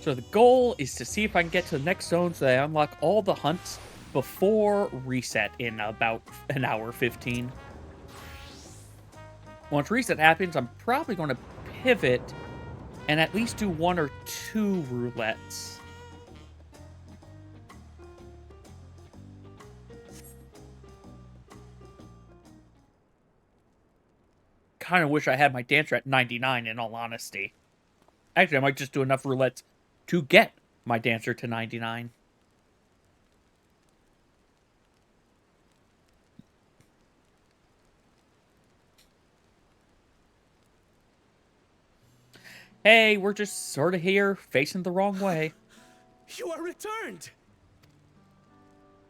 So the goal is to see if I can get to the next zone so that I unlock all the hunts before reset in about an hour 15. Once reset happens, I'm probably going to pivot and at least do 1 or 2 roulettes. Kind of wish I had my dancer at 99 in all honesty. Actually, I might just do enough roulettes to get my dancer to 99. Hey, we're just sort of here, facing the wrong way. You are returned!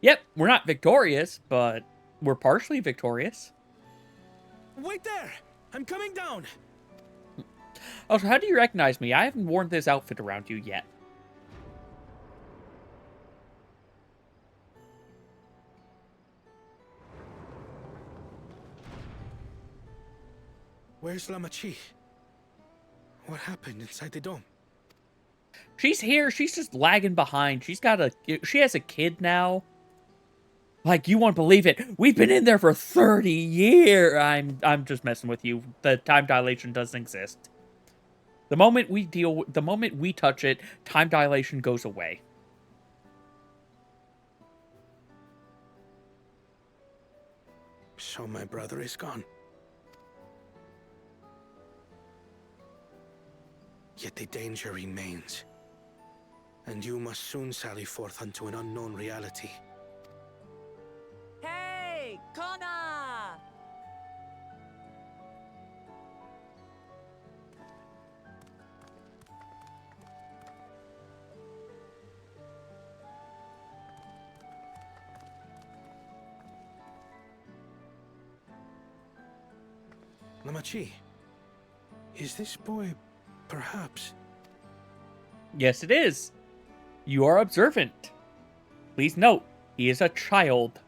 Yep, we're not victorious, but we're partially victorious. Wait there! I'm coming down! Oh, so how do you recognize me? I haven't worn this outfit around you yet. Where's Lamachi? What happened inside the dome? She's here. She's just lagging behind. She has a kid now. Like, you won't believe it. We've been in there for 30 years. I'm just messing with you. The time dilation doesn't exist. The moment we touch it, time dilation goes away. So my brother is gone. Yet the danger remains. And you must soon sally forth unto an unknown reality. Hey, Kona! Lamachi, is this boy perhaps? Yes, it is. You are observant. Please note, he is a child.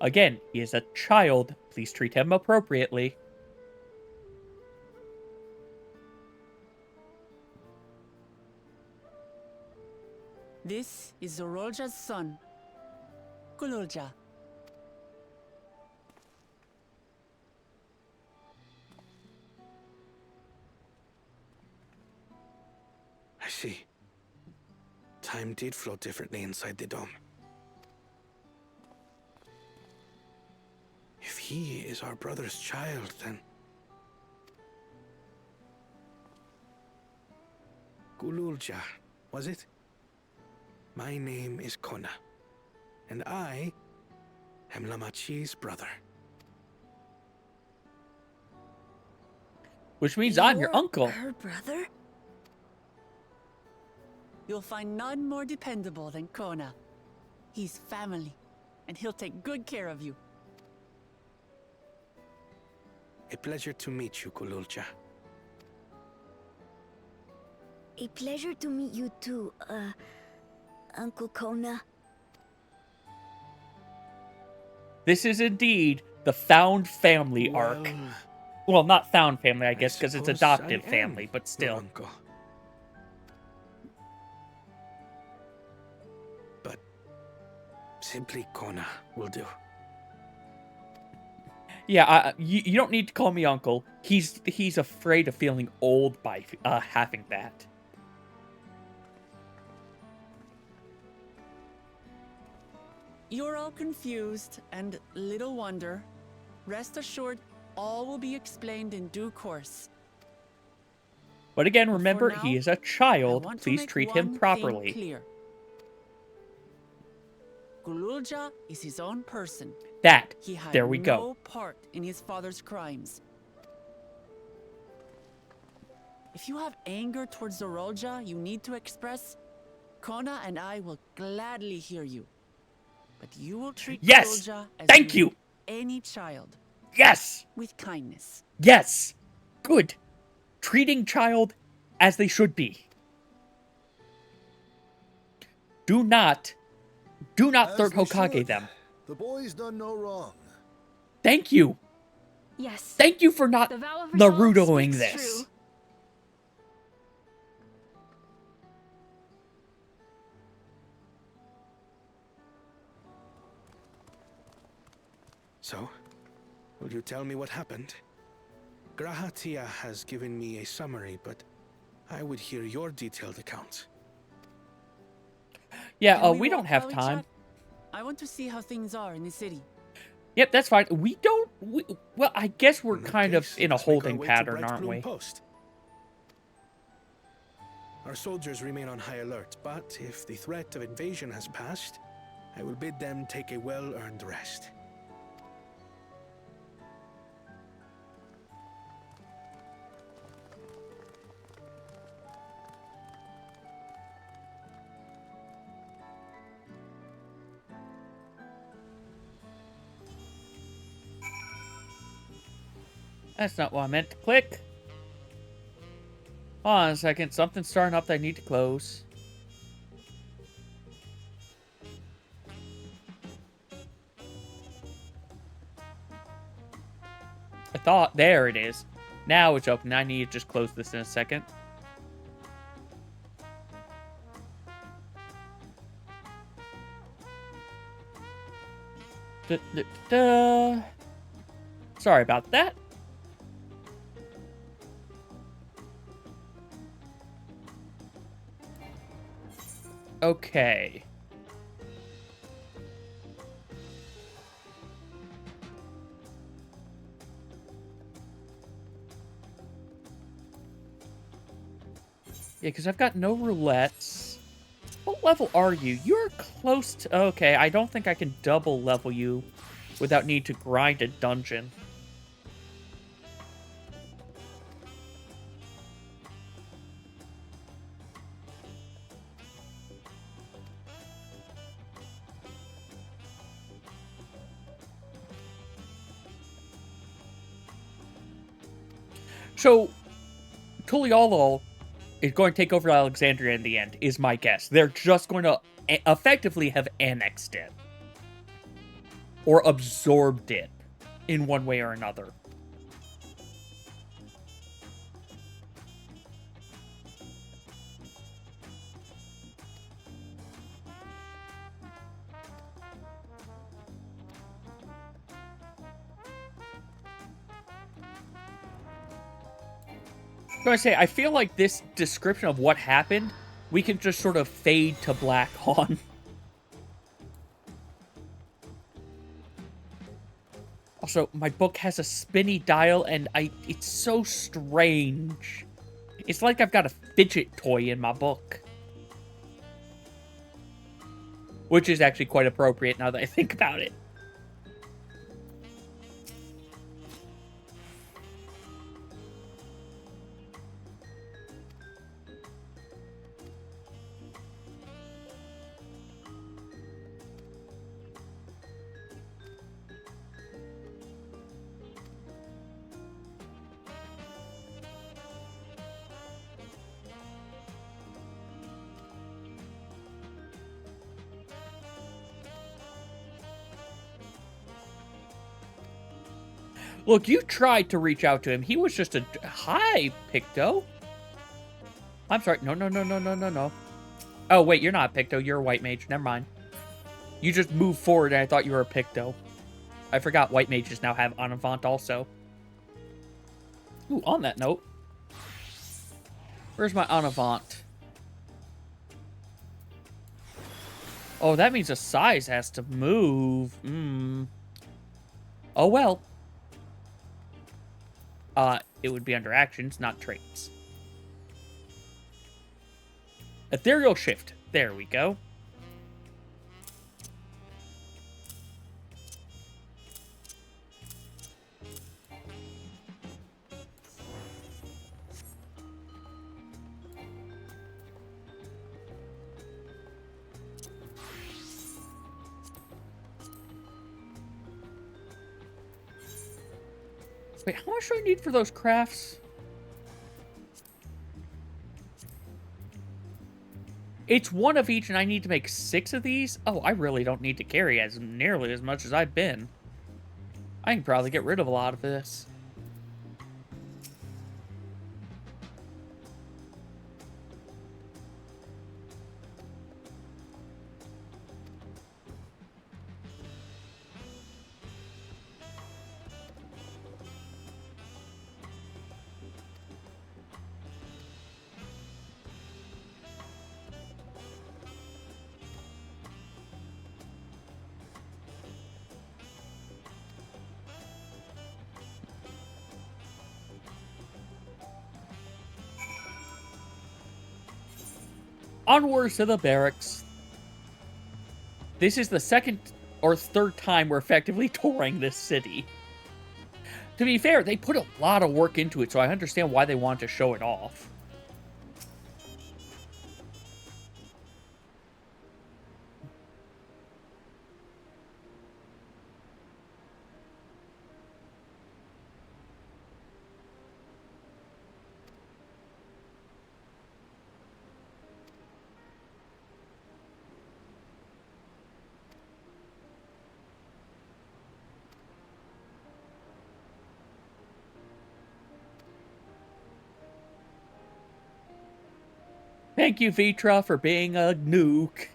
Again, he is a child. Please treat him appropriately. This is Zorolja's son, Kululja. I see. Time did flow differently inside the dome. If he is our brother's child, then... Kululja, was it? My name is Kona, and I am Lamachi's brother. Which means I'm your uncle. Her brother? You'll find none more dependable than Kona. He's family, and he'll take good care of you. A pleasure to meet you, Kululja. A pleasure to meet you too, Uncle Kona. This is indeed the found family arc. Well, not found family, I guess, because it's adoptive family, but still. Uncle. But simply Kona will do. Yeah, you don't need to call me uncle. He's afraid of feeling old by having that. You're all confused, and little wonder. Rest assured, all will be explained in due course. But again, remember, now, he is a I child. want to Please make treat one him thing properly. clear. Kululja is his own person. That. He had There we go. no part in his father's crimes. If you have anger towards Zorolja you need to express, Kona and I will gladly hear you. But you will treat Yes! Kululja as Thank you! would any child, Yes! with kindness. Yes! Good. Treating child as they should be. Do not As third they Hokage should. them. The boy's done no wrong. Thank you. Yes. Thank you for not The vow of resolve Narutoing speaks this. true. So, will you tell me what happened? Grahatia has given me a summary, but I would hear your detailed account. Yeah, Can we don't walk have while we time. chat? I want to see how things are in the city. Yep, that's fine. Well, I guess we're In that kind of case, in a let's make our holding way to pattern, Bright aren't Bloom we? Post. Our soldiers remain on high alert, but if the threat of invasion has passed, I will bid them take a well-earned rest. That's not what I meant to click. Hold on a second. Something's starting up that I need to close. I thought, there it is. Now it's open. I need to just close this in a second. Da, da, da. Sorry about that. Okay. Yeah, because I've got no roulettes. What level are you? You're close to... Okay, I don't think I can double level you without need to grind a dungeon. So, Tulialo is going to take over Alexandria in the end, is my guess. They're just going to effectively have annexed it. Or absorbed it in one way or another. I'm going to say, I feel like this description of what happened, we can just sort of fade to black on. Also, my book has a spinny dial, and it's so strange. It's like I've got a fidget toy in my book. Which is actually quite appropriate now that I think about it. Look, you tried to reach out to him. He was just a... Hi, Picto. I'm sorry. No. Oh, wait, you're not a Picto. You're a white mage. Never mind. You just moved forward and I thought you were a Picto. I forgot white mages now have en avant also. Ooh, on that note. Where's my en avant? Oh, that means the size has to move. Oh, well. It would be under actions, not traits. Ethereal shift. There we go. Wait, how much do I need for those crafts? It's one of each, and I need to make 6 of these? Oh, I really don't need to carry as nearly as much as I've been. I can probably get rid of a lot of this. Onwards to the barracks. This is the second or third time we're effectively touring this city. To be fair, they put a lot of work into it, so I understand why they want to show it off. Thank you, Vitra, for being a nuke.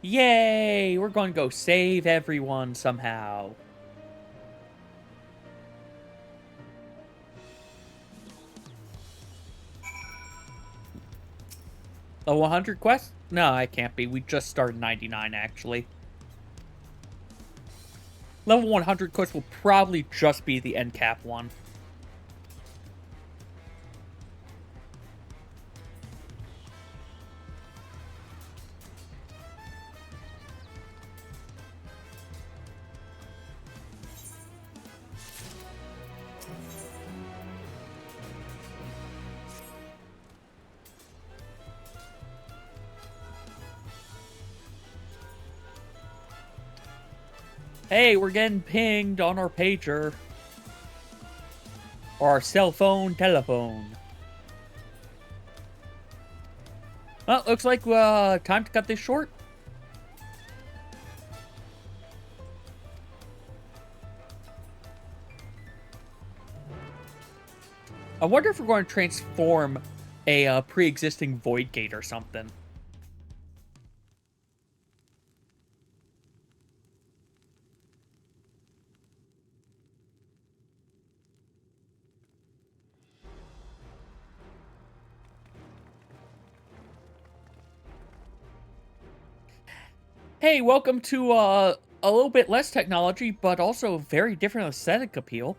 Yay! We're going to go save everyone somehow. A 100 quest? No, I can't be. We just started 99, actually. Level 100 quest will probably just be the end cap one. Hey, we're getting pinged on our pager. Or our cell phone, telephone. Well, looks like time to cut this short. I wonder if we're going to transform a pre-existing void gate or something. Hey, welcome to a little bit less technology, but also very different aesthetic appeal.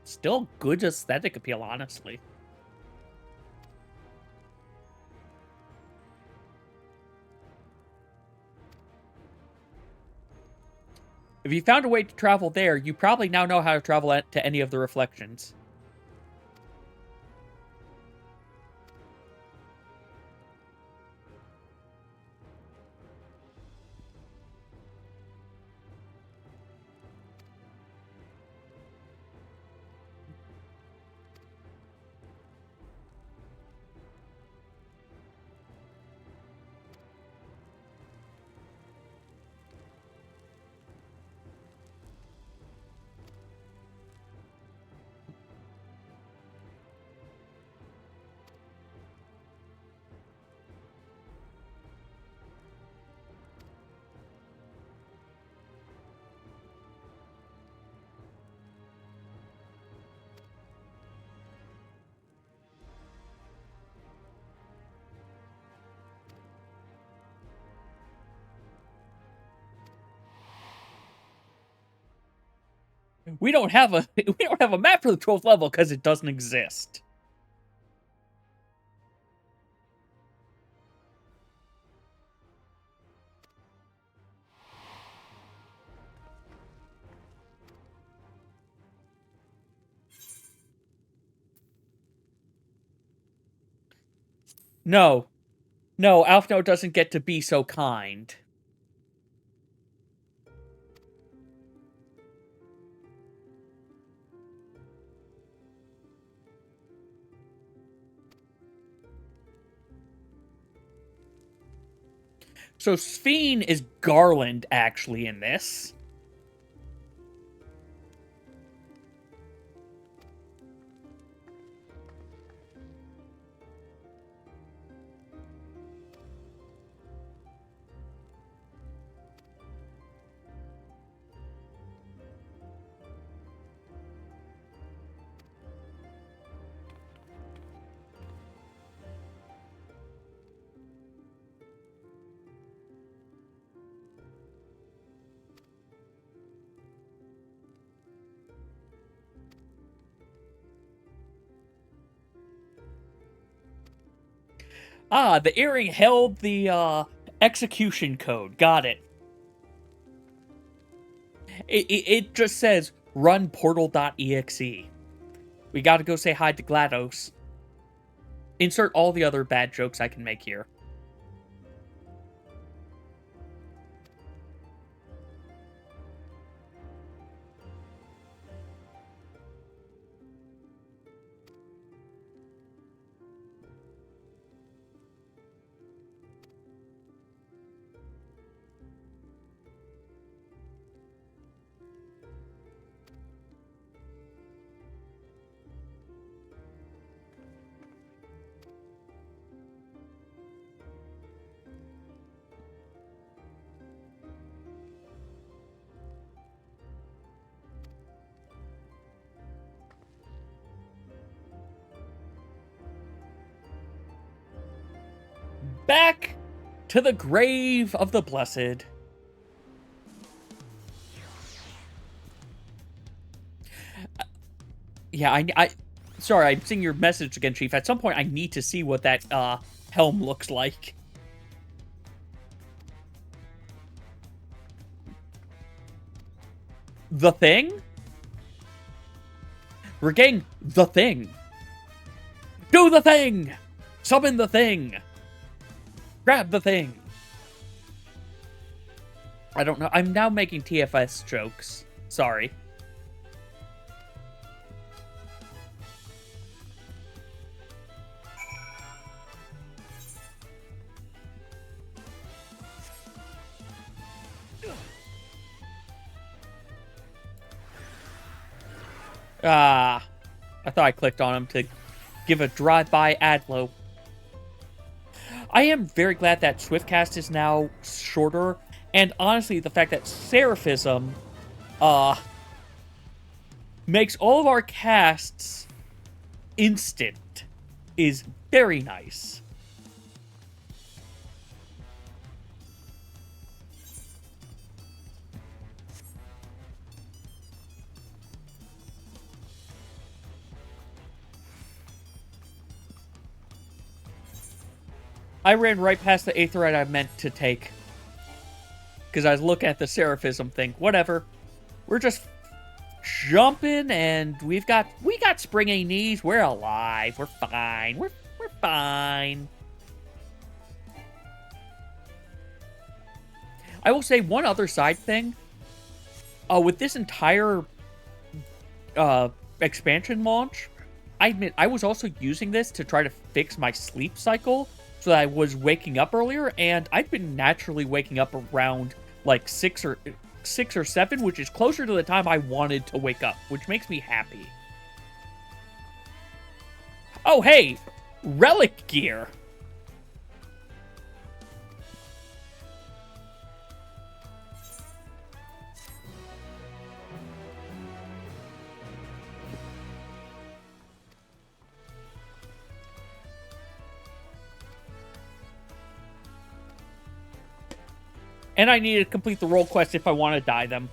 Still good aesthetic appeal, honestly. If you found a way to travel there, you probably now know how to travel to any of the reflections. We don't have a map for the 12th level because it doesn't exist. No. No, Alphno doesn't get to be so kind. So Sphene is Garland, actually, in this. Ah, the earring held the, execution code. Got it. It just says, run portal.exe. We gotta go say hi to GLaDOS. Insert all the other bad jokes I can make here. Back to the grave of the blessed. Yeah, I sorry, I'm seeing your message again, Chief. At some point, I need to see what that, helm looks like. The Thing? We're getting The Thing. Do the thing! Summon the thing! Grab the thing! I don't know. I'm now making TFS jokes. Sorry. Ah. I thought I clicked on him to give a drive-by adlo. I am very glad that Swiftcast is now shorter, and honestly, the fact that Seraphism, makes all of our casts instant is very nice. I ran right past the Aetheryte I meant to take. Because I was looking at the Seraphism thing. Whatever. We're just jumping, and we got springy knees. We're alive. We're fine. We're fine. I will say one other side thing. With this entire expansion launch, I admit I was also using this to try to fix my sleep cycle. So that I was waking up earlier, and I've been naturally waking up around like 6 or 7, which is closer to the time I wanted to wake up, which makes me happy. Oh, hey! Relic gear! And I need to complete the role quest if I want to dye them.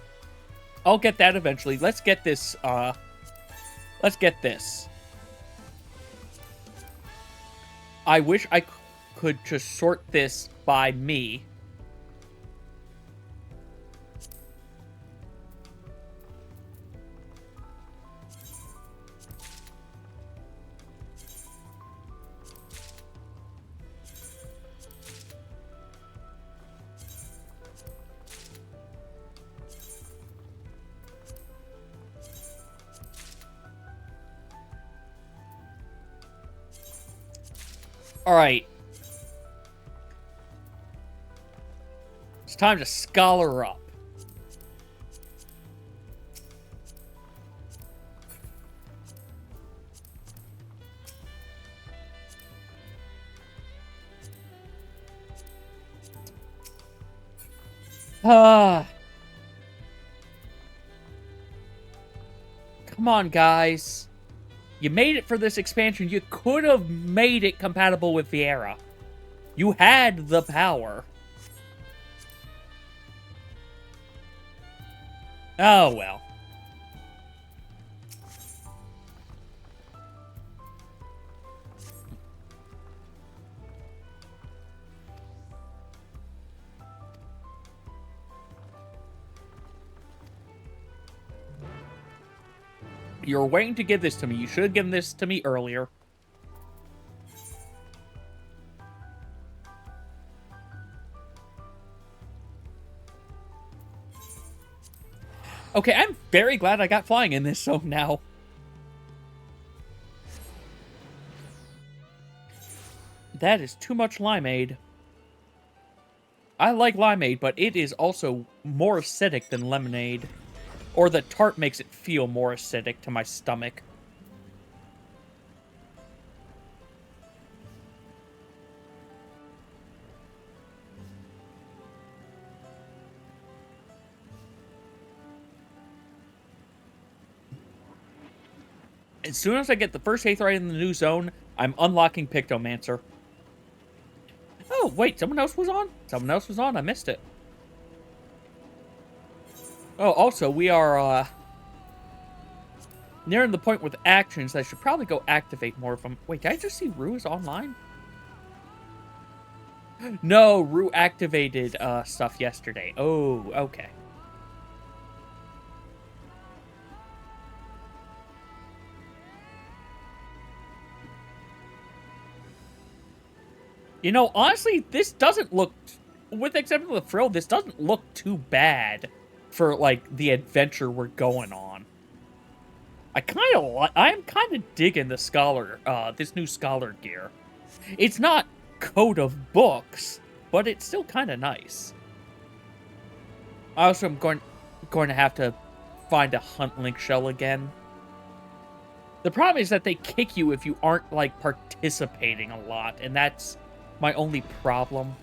I'll get that eventually. Let's get this, let's get this. I wish I could just sort this by me. Alright. It's time to scholar up. Come on, guys. You made it for this expansion. You could have made it compatible with Viera. You had the power. Oh, well. You're waiting to give this to me. You should have given this to me earlier. Okay, I'm very glad I got flying in this zone now. That is too much limeade. I like limeade, but it is also more acidic than lemonade. Or the tart makes it feel more acidic to my stomach. As soon as I get the first Aetheryte in the new zone, I'm unlocking Pictomancer. Oh, wait, someone else was on? Someone else was on, I missed it. Oh, also, we are, nearing the point with actions. I should probably go activate more of them. Wait, did I just see Rue is online? No, Rue activated, stuff yesterday. Oh, okay. You know, honestly, this doesn't look, with the exception of the frill, this doesn't look too bad for, like, the adventure we're going on. I'm kind of digging the Scholar, this new Scholar gear. It's not Coat of Books, but it's still kind of nice. I also am going to have to find a Hunt Link shell again. The problem is that they kick you if you aren't, like, participating a lot, and that's my only problem.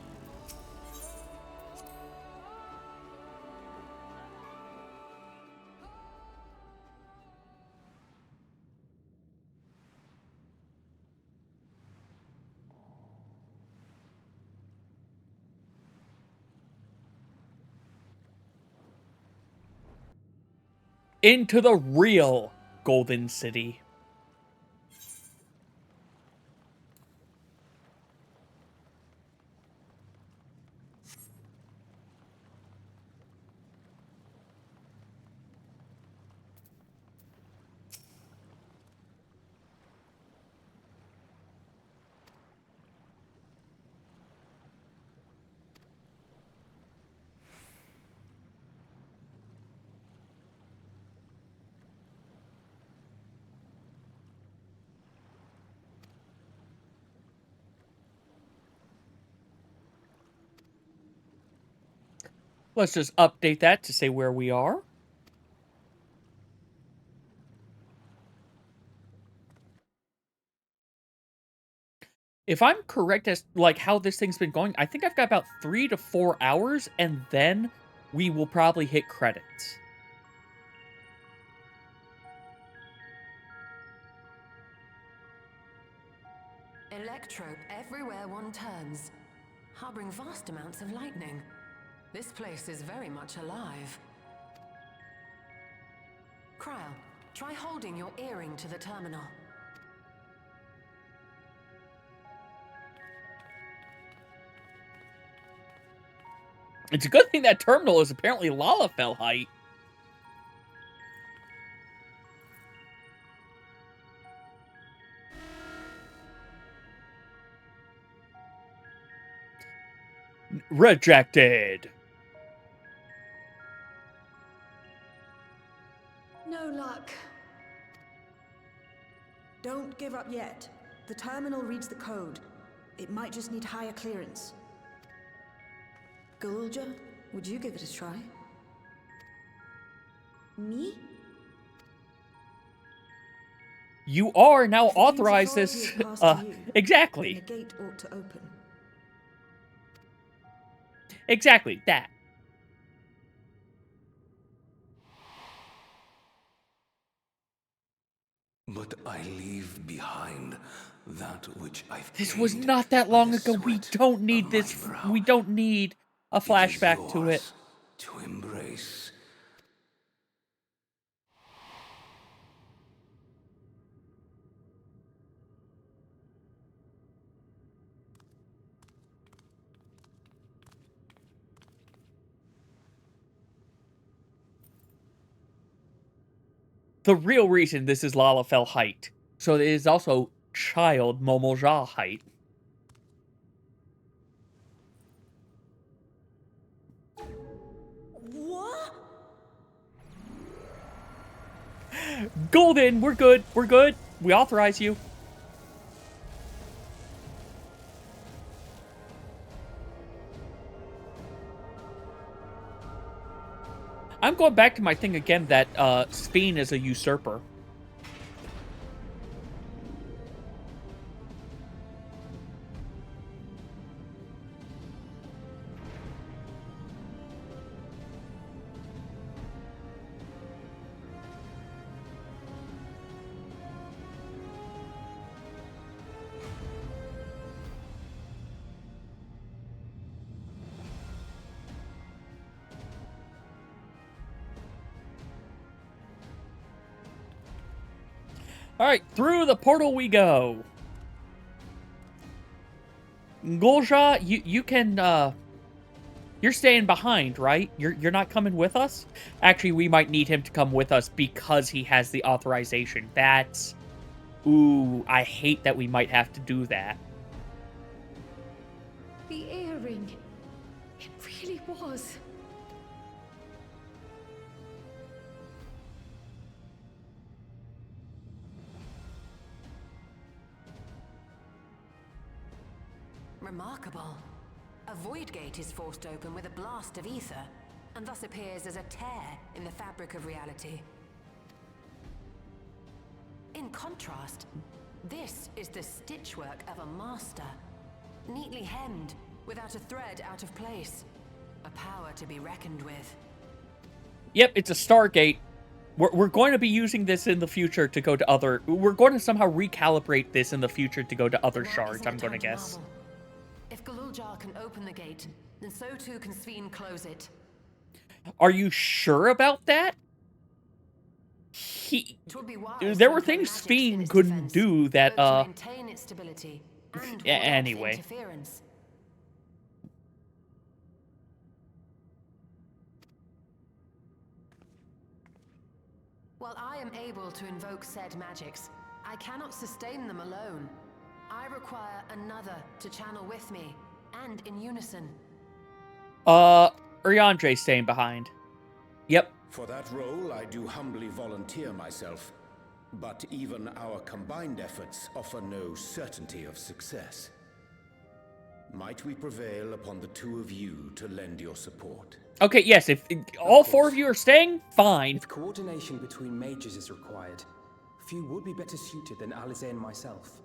Into the real Golden City. Let's just update that to say where we are. If I'm correct as, like, how this thing's been going, I think I've got about 3 to 4 hours, and then we will probably hit credits. Electrope everywhere one turns, harboring vast amounts of lightning. This place is very much alive. Cryle, try holding your earring to the terminal. It's a good thing that terminal is apparently Lalafell height. Rejected. No luck. Don't give up yet. The terminal reads the code. It might just need higher clearance. Galulja, would you give it a try? Me? You are now If the King's authorized authority this. is passed to you, Exactly. then the gate ought to open. Exactly, that. But I leave behind that which I've This was gained not that by long the ago. We sweat don't need of this. my brow. We don't need a It is flashback to it. yours to embrace. The real reason this is Lalafell height. So it is also child Momolja height. What? Golden, we're good. We're good. We authorize you. I'm going back to my thing again that Sphene is a usurper. Alright, through the portal we go. Golja, you can, you're staying behind, right? You're not coming with us? Actually, we might need him to come with us because he has the authorization. That's... Ooh, I hate that we might have to do that. The earring. It really was. Remarkable. A void gate is forced open with a blast of ether, and thus appears as a tear in the fabric of reality. In contrast, this is the stitchwork of a master. Neatly hemmed, without a thread out of place. A power to be reckoned with. Yep, it's a Stargate. We're going to be using this in the future to go to other... We're going to somehow recalibrate this in the future to go to other Now shards, isn't I'm the going to time guess. marvel. If Galuljar can open the gate, then so too can Sphene close it. Are you sure about that? It would be wise There to were employ things magics in Sphene its couldn't defense, do that, both to maintain its stability and ward off anyway. interference. While I am able to invoke said magics, I cannot sustain them alone. I require another to channel with me, and in unison. Uriandre's staying behind. Yep. For that role, I do humbly volunteer myself. But even our combined efforts offer no certainty of success. Might we prevail upon the two of you to lend your support? Okay, yes, if all four of you are staying, fine. If coordination between mages is required, few would be better suited than Alize and myself.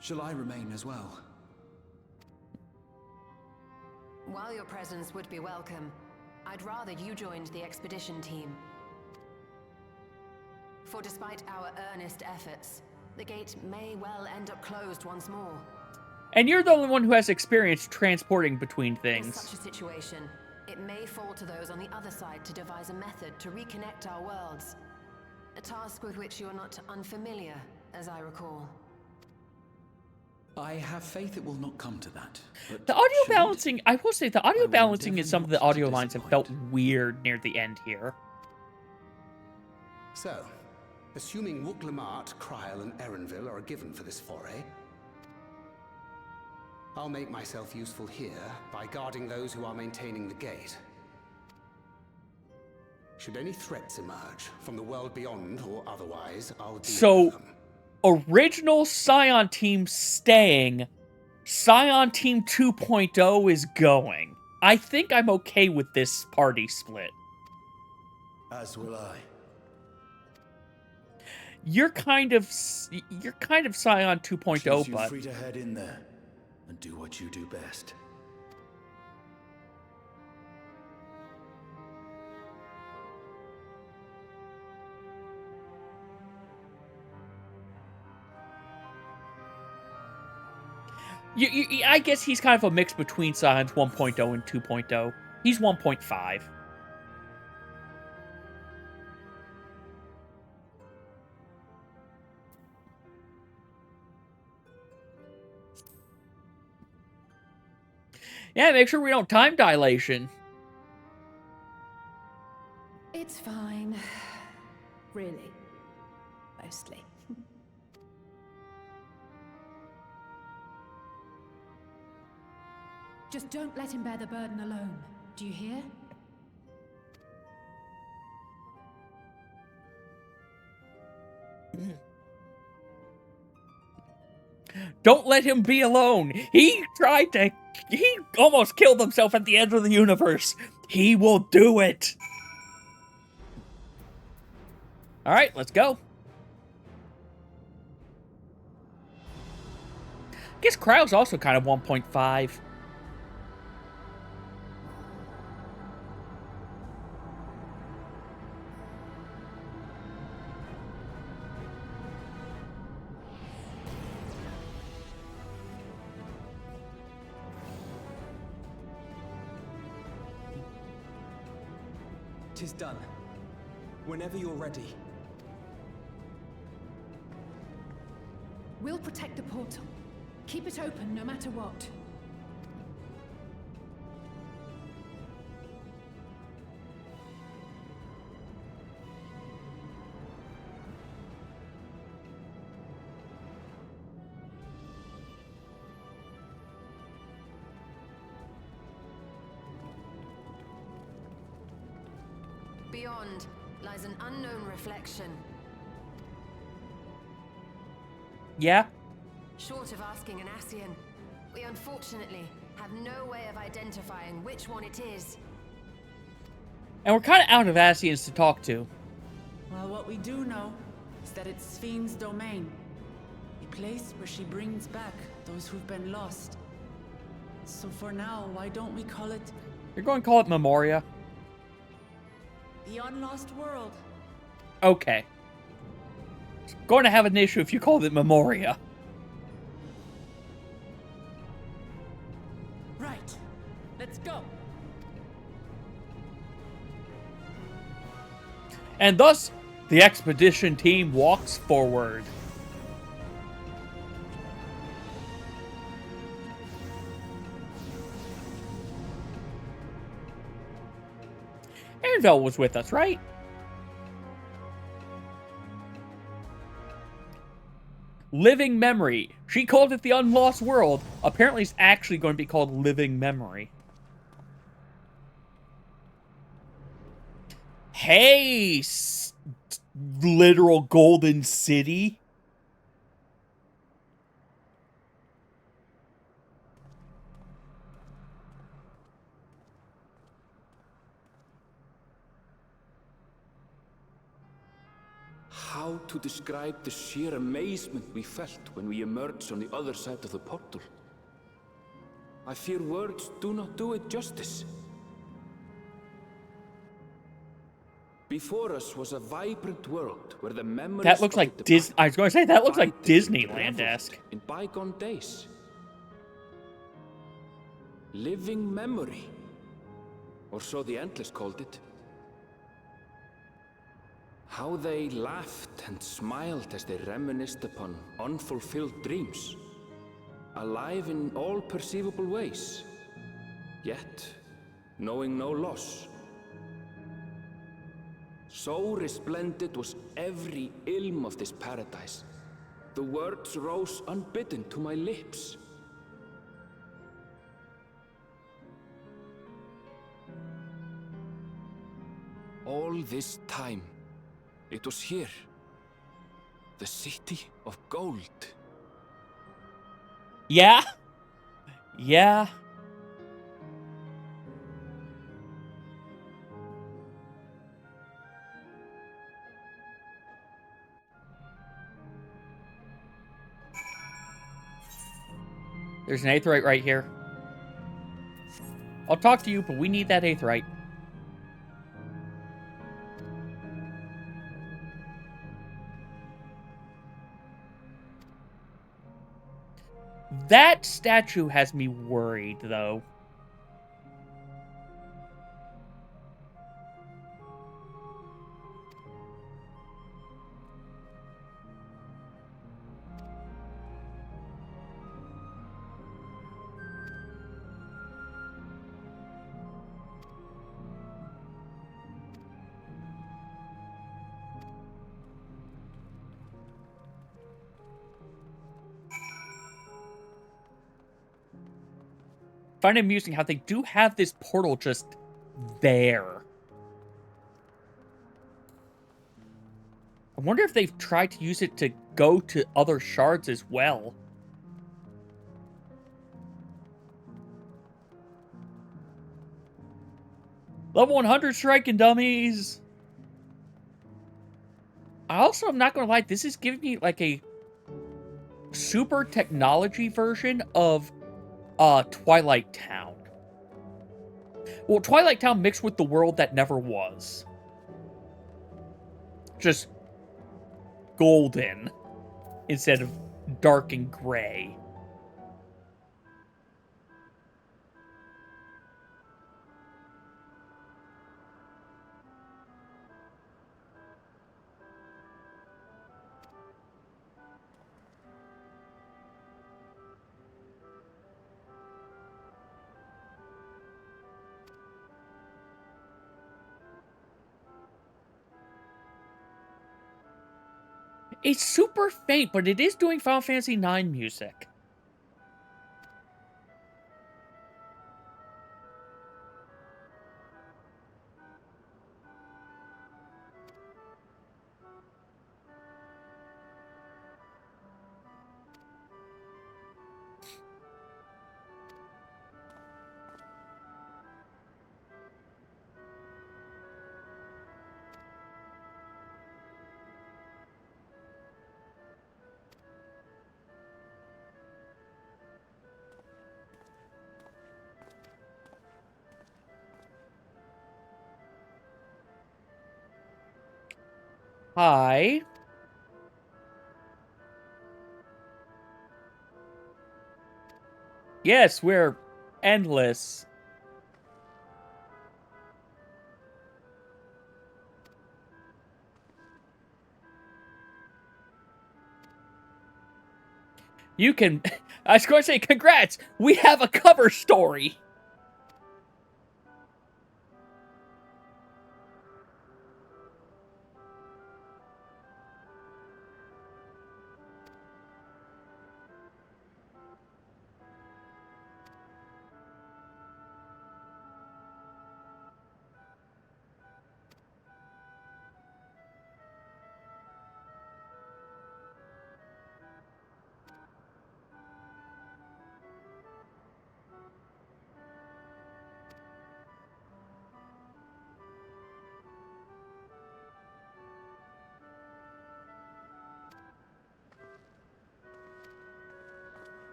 Shall I remain as well? While your presence would be welcome, I'd rather you joined the expedition team. For despite our earnest efforts, the gate may well end up closed once more. And you're the only one who has experience transporting between In things. such a situation, it may fall to those on the other side to devise a method to reconnect our worlds. A task with which you are not unfamiliar, as I recall. I have faith it will not come to that. The audio balancing, I will say, the audio will balancing in endeavour some of the not to audio lines have felt disappoint. weird near the end here. So, assuming Wooklamart, Kryl, and Erenville are a given for this foray, I'll make myself useful here by guarding those who are maintaining the gate. Should any threats emerge, from the world beyond or otherwise, I'll deal with them. Original Scion Team staying, Scion Team 2.0 is going. I think I'm okay with this party split. As will I. You're kind of Scion 2.0, Choose you but free to head in there and do what you do best. I guess he's kind of a mix between Scions 1.0 and 2.0. He's 1.5. Yeah, make sure we don't time dilation. It's fine. Really. Mostly. Just don't let him bear the burden alone. Do you hear? Don't let him be alone. He almost killed himself at the end of the universe. He will do it. All right, let's go. I guess Kryl's also kind of 1.5. Tis done. Whenever you're ready. We'll protect the portal. Keep it open no matter what. Beyond lies an unknown reflection. Yeah? Short of asking an Ascian, we unfortunately have no way of identifying which one it is. And we're kind of out of Ascians to talk to. Well, what we do know is that it's Fiend's domain. A place where she brings back those who've been lost. So for now, why don't we call it You're going to call it Memoria? the Unlost World? Okay. Going to have an issue if you called it Memoria. Right. Let's go. And thus, the expedition team walks forward. Erenville was with us, right? Living Memory. She called it the Unlost World. Apparently it's actually going to be called Living Memory. Hey, literal Golden City. How to describe the sheer amazement we felt when we emerged on the other side of the portal? I fear words do not do it justice. Before us was a vibrant world where the memories That looks of like the I was going to say that looks like departed Disneyland-esque. reveled in bygone days. Living memory. or so the Endless called it. How they laughed and smiled as they reminisced upon unfulfilled dreams, alive in all perceivable ways, yet knowing no loss. So resplendent was every ilm of this paradise. The words rose unbidden to my lips. All this time, it was here. The city of gold. Yeah? Yeah. There's an aetheryte right here. I'll talk to you, but we need that aetheryte. That statue has me worried, though. Find it amusing how they do have this portal just there. I wonder if they've tried to use it to go to other shards as well. Level 100 striking dummies! I also am not gonna lie, this is giving me like a super technology version of Twilight Town. Well, Twilight Town mixed with the world that never was. Just golden instead of dark and gray. It's super faint, but it is doing Final Fantasy IX music. Hi. Yes, we're endless. You can... I was going to say, congrats! We have a cover story!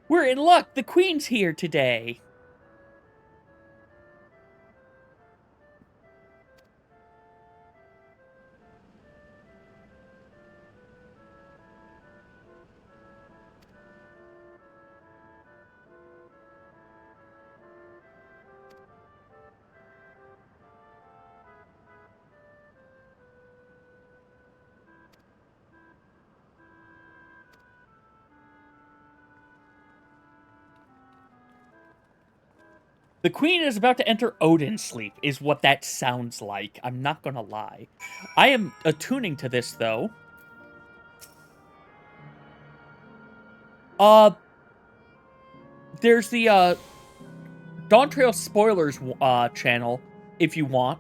We're in luck! The Queen's here today! The queen is about to enter Odin's sleep, is what that sounds like. I'm not gonna lie. I am attuning to this, though. There's the, Dawntrail spoilers, channel, if you want.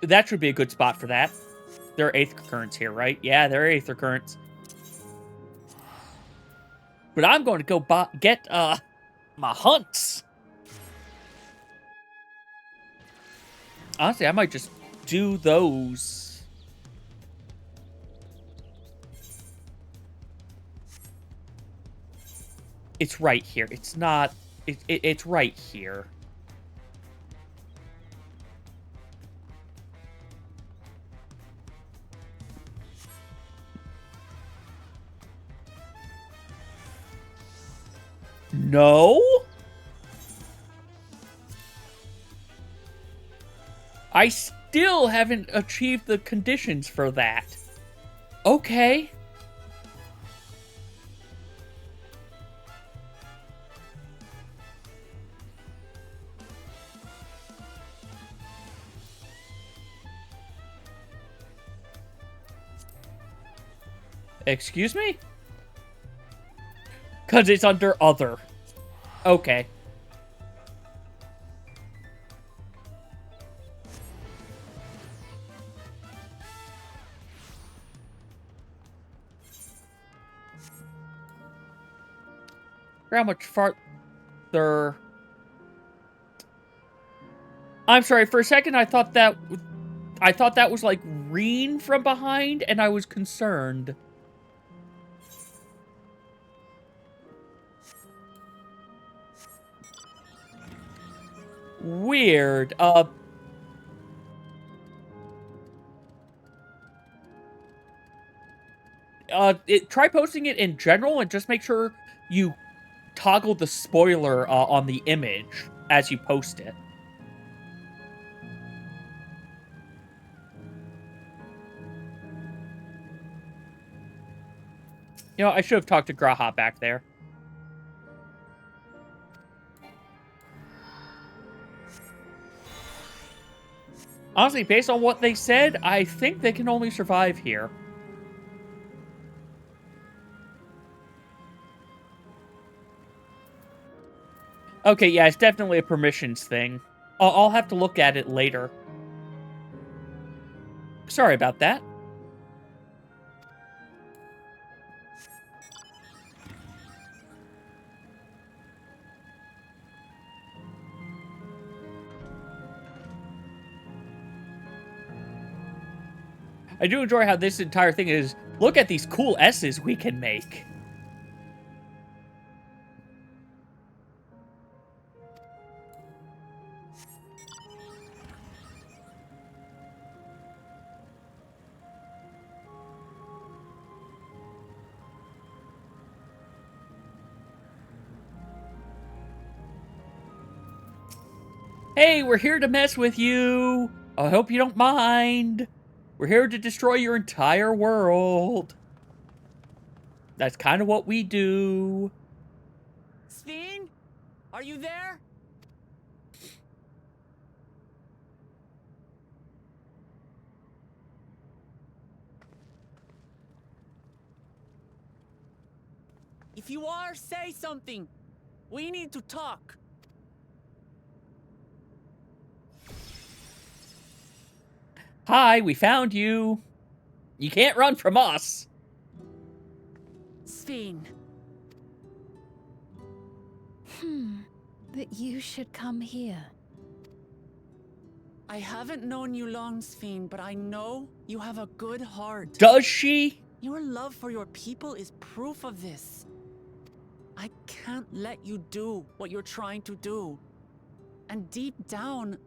That should be a good spot for that. There are Aether Currents here, right? Yeah, there are Aether Currents. But I'm going to go get, my hunts. Honestly, I might just do those. It's right here. It's not... It's right here. No? I still haven't achieved the conditions for that. Okay. Excuse me? 'Cause it's under other. Okay. How much farther? I'm sorry, for a second I thought that was like Reen from behind, and I was concerned. Weird. Try posting it in general and just make sure you toggle the spoiler on the image as you post it. You know, I should have talked to Graha back there. Honestly, based on what they said, I think they can only survive here. Okay, yeah, it's definitely a permissions thing. I'll have to look at it later. Sorry about that. I do enjoy how this entire thing is, look at these cool S's we can make. Hey, we're here to mess with you. I hope you don't mind. We're here to destroy your entire world. That's kind of what we do. Sven? Are you there? If you are, say something. We need to talk. Hi, we found you. You can't run from us. Sven. But you should come here. I haven't known you long, Sven, but I know you have a good heart. Does she? Your love for your people is proof of this. I can't let you do what you're trying to do. And deep down,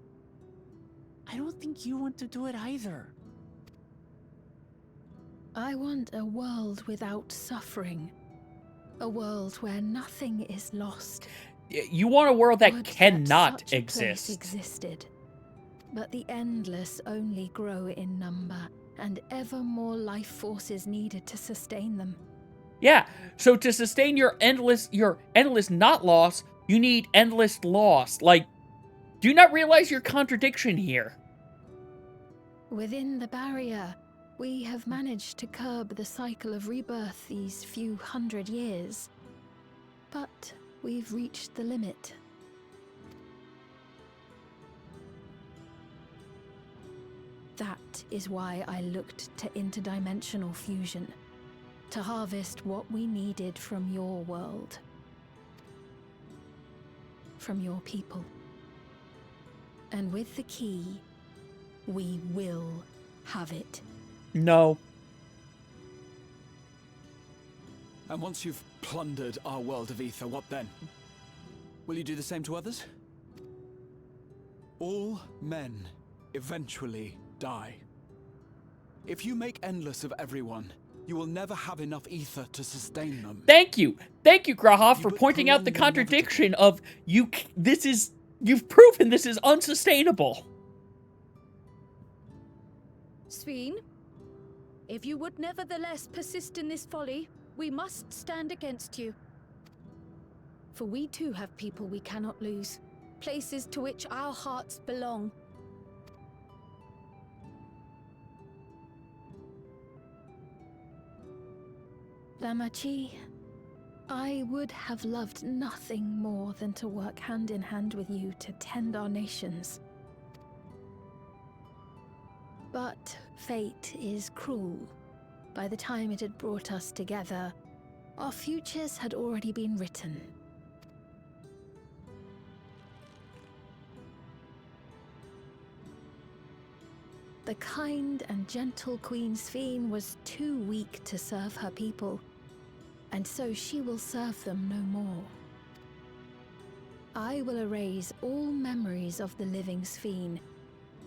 I don't think you want to do it either. I want a world without suffering. A world where nothing is lost. You want a world that cannot such a place exist. existed. But the endless only grow in number and ever more life forces needed to sustain them. Yeah, so to sustain your endless not loss, you need endless loss. Like, do you not realize your contradiction here? Within the barrier, we have managed to curb the cycle of rebirth these few hundred years. But we've reached the limit. That is why I looked to interdimensional fusion, to harvest what we needed from your world. From your people. And with the key, we will have it. No. And once you've plundered our world of ether, what then? Will you do the same to others? All men eventually die. If you make endless of everyone, you will never have enough ether to sustain them. Thank you, Grahoff, for pointing out the contradiction of you. You've proven this is unsustainable. Sveen, if you would nevertheless persist in this folly, we must stand against you. For we too have people we cannot lose, places to which our hearts belong. Damachi, I would have loved nothing more than to work hand in hand with you to tend our nations. But fate is cruel. By the time it had brought us together, our futures had already been written. The kind and gentle Queen Sveen was too weak to serve her people, and so she will serve them no more. I will erase all memories of the living Sveen,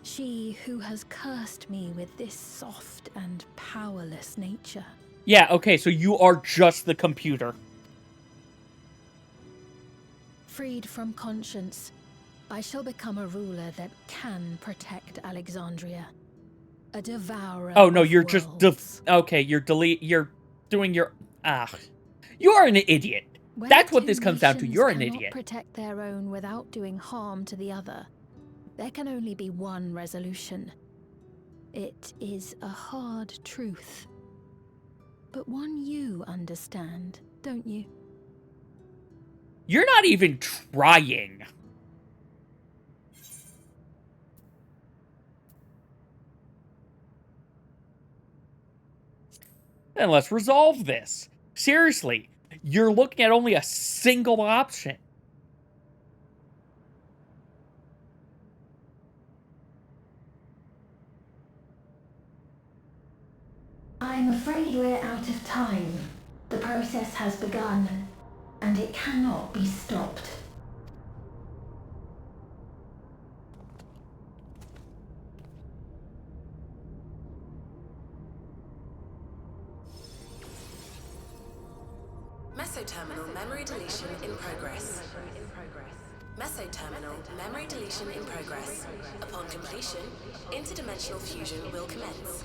she who has cursed me with this soft and powerless nature. Yeah, okay, so you are just the computer. Freed from conscience, I shall become a ruler that can protect Alexandria. A devourer. Oh no, you're worlds. just okay. You're doing your You are an idiot. When That's what two this comes down to. nations You're an cannot idiot. Protect their own without doing harm to the other. There can only be one resolution. It is a hard truth, but one you understand, don't you? You're not even trying. Then let's resolve this. Seriously, you're looking at only a single option. I'm afraid we're out of time. The process has begun, and it cannot be stopped. Mesoterminal memory deletion in progress. Mesoterminal memory deletion in progress. Upon completion, interdimensional fusion will commence.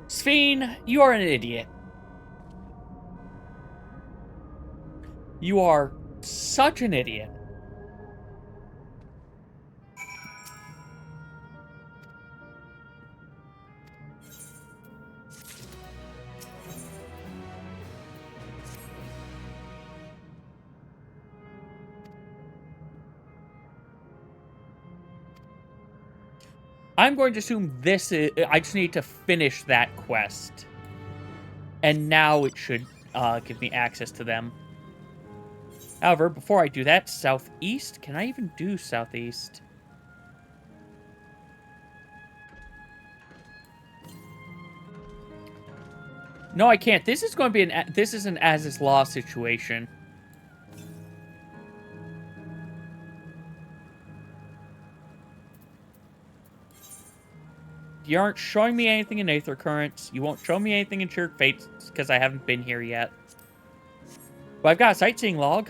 Sveen, you are an idiot. You are such an idiot. I'm going to assume this is... I just need to finish that quest. And now it should give me access to them. However, before I do that, southeast? Can I even do southeast? No, I can't. This is going to be an... This is an as-is law situation. You aren't showing me anything in Aether Currents. You won't show me anything in Shared Fates because I haven't been here yet. But I've got a sightseeing log.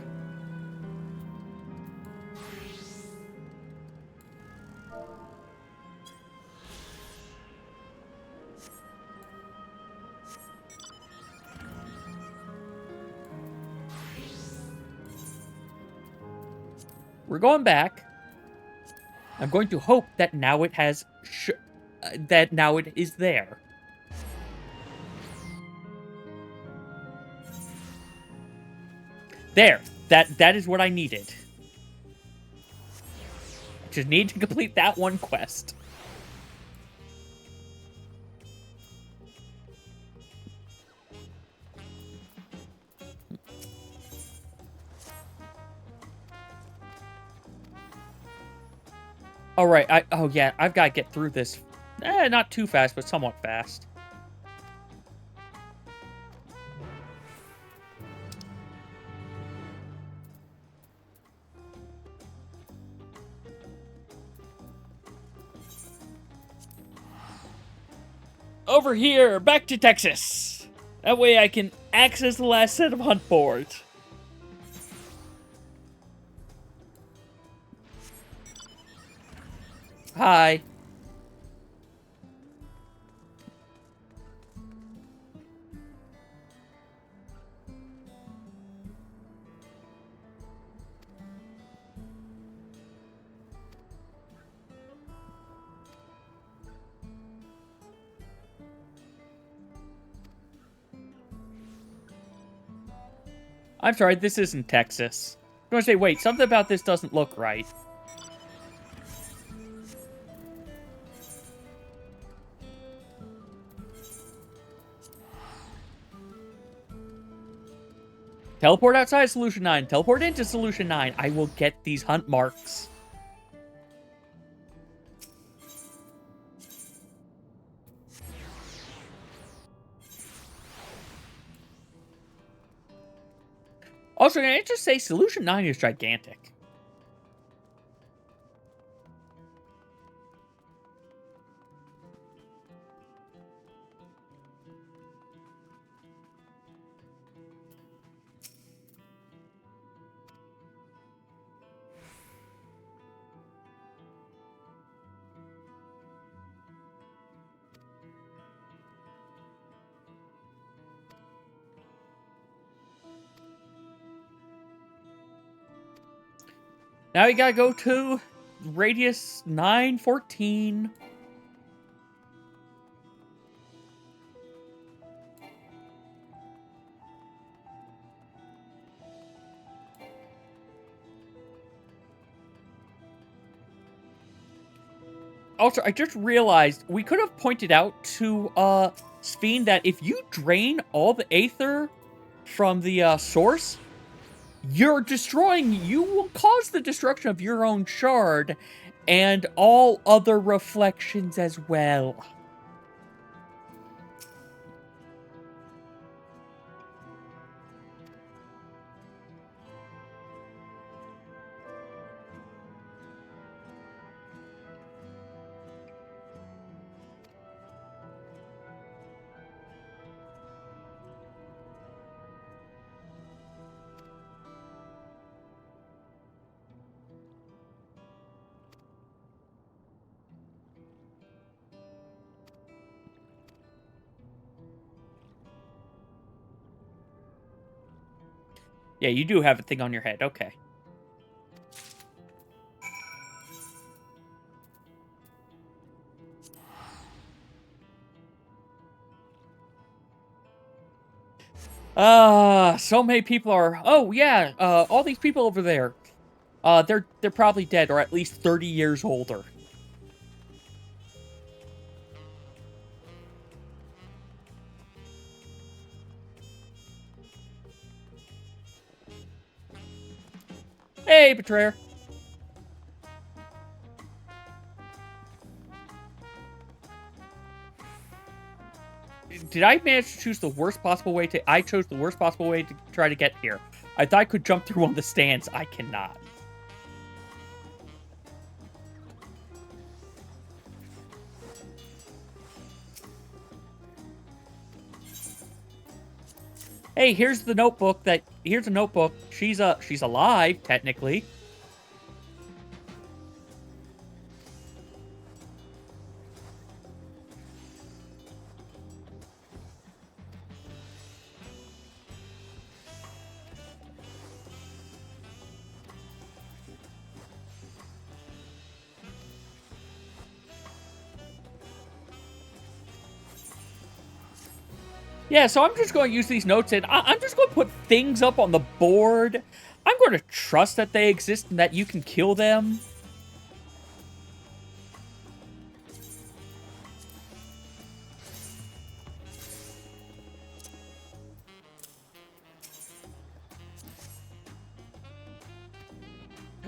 We're going back. I'm going to hope that now it has... that now it is there. There. That is what I needed. Just need to complete that one quest. Alright, oh yeah, I've got to get through this. Not too fast, but somewhat fast. Over here, back to Texas. That way I can access the last set of hunt boards. Hi. I'm sorry, this isn't Texas. I'm going to say, wait, something about this doesn't look right. Teleport outside Solution 9. Teleport into Solution 9. I will get these hunt marks. Also, can I just say Solution 9 is gigantic. Now you gotta go to radius 914. Also, I just realized we could have pointed out to Sphene that if you drain all the Aether from the source, you will cause the destruction of your own shard and all other reflections as well. Yeah, you do have a thing on your head. Okay. So many people are... Oh, yeah, all these people over there. They're probably dead, or at least 30 years older. Hey, Betrayer. Did I manage to choose the worst possible way to... I chose the worst possible way to try to get here. I thought I could jump through one of the stands. I cannot. Hey, here's the notebook that... Here's a notebook. She's alive, technically. Yeah, so I'm just going to use these notes, and I'm just going to put things up on the board. I'm going to trust that they exist and that you can kill them.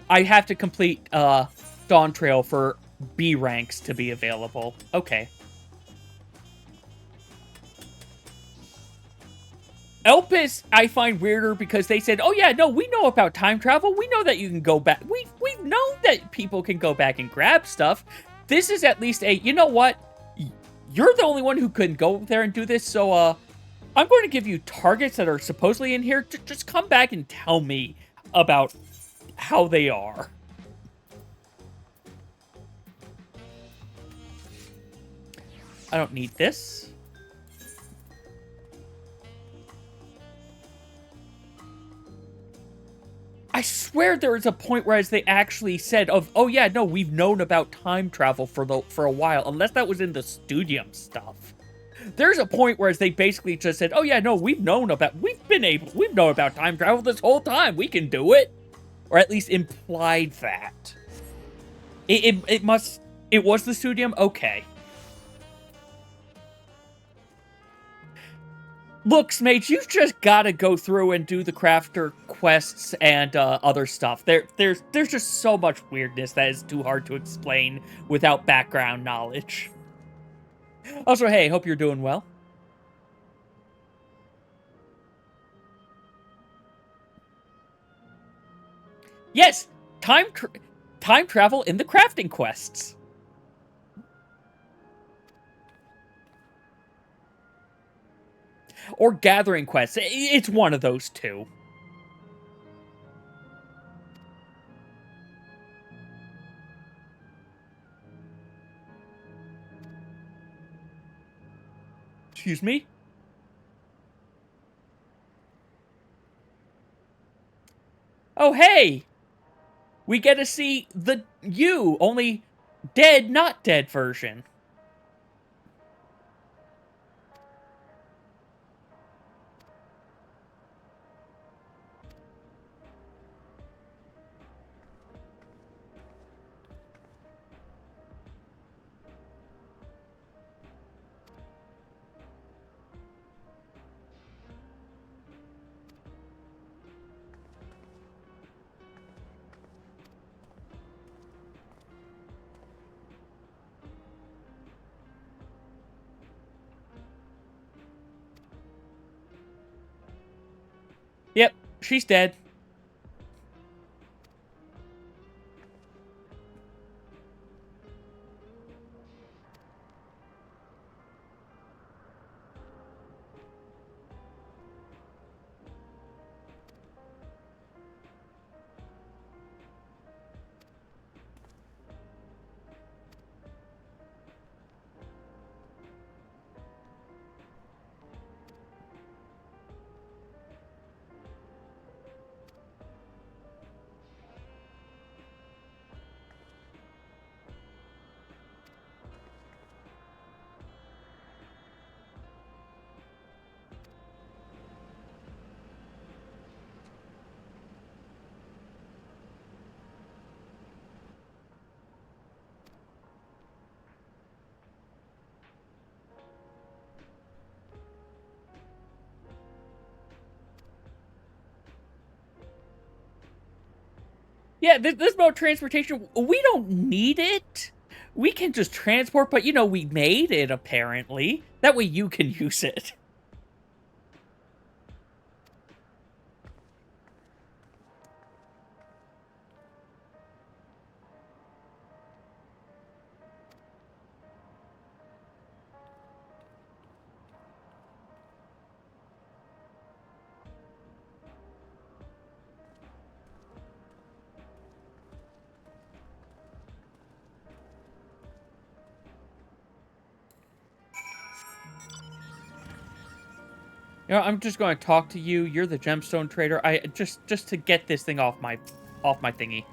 I have to complete Dawntrail for B ranks to be available. Okay. Elpis, I find weirder because they said, oh yeah, no, we know about time travel. We know that you can go back. We've known that people can go back and grab stuff. This is at least a, you know what? You're the only one who couldn't go there and do this, so I'm going to give you targets that are supposedly in here. Just come back and tell me about how they are. I don't need this. I swear there is a point where they actually said oh yeah, no, we've known about time travel for a while, unless that was in the Studium stuff. There's a point where they basically just said, oh yeah, no, we've known about time travel this whole time. We can do it. Or at least implied that. It was the Studium? Okay. Look, Smage, you've just got to go through and do the crafter quests and other stuff. There's just so much weirdness that is too hard to explain without background knowledge. Also, hey, hope you're doing well. Yes, time travel in the crafting quests. Or gathering quests. It's one of those two. Excuse me? Oh, hey! We get to see the you, only dead, not dead version. Yep, she's dead. Yeah, this mode transportation, we don't need it. We can just transport, but you know, we made it apparently. That way you can use it. You know, I'm just going to talk to you. You're the gemstone trader. I just to get this thing off my thingy.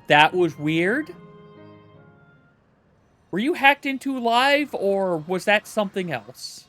That was weird. Were you hacked into live, or was that something else?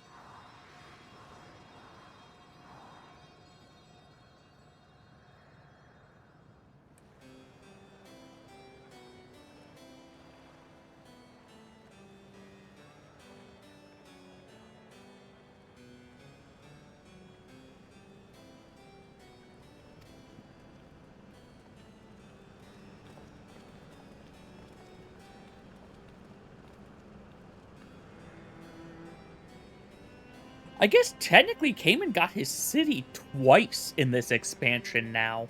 I guess technically Cayman got his city twice in this expansion now.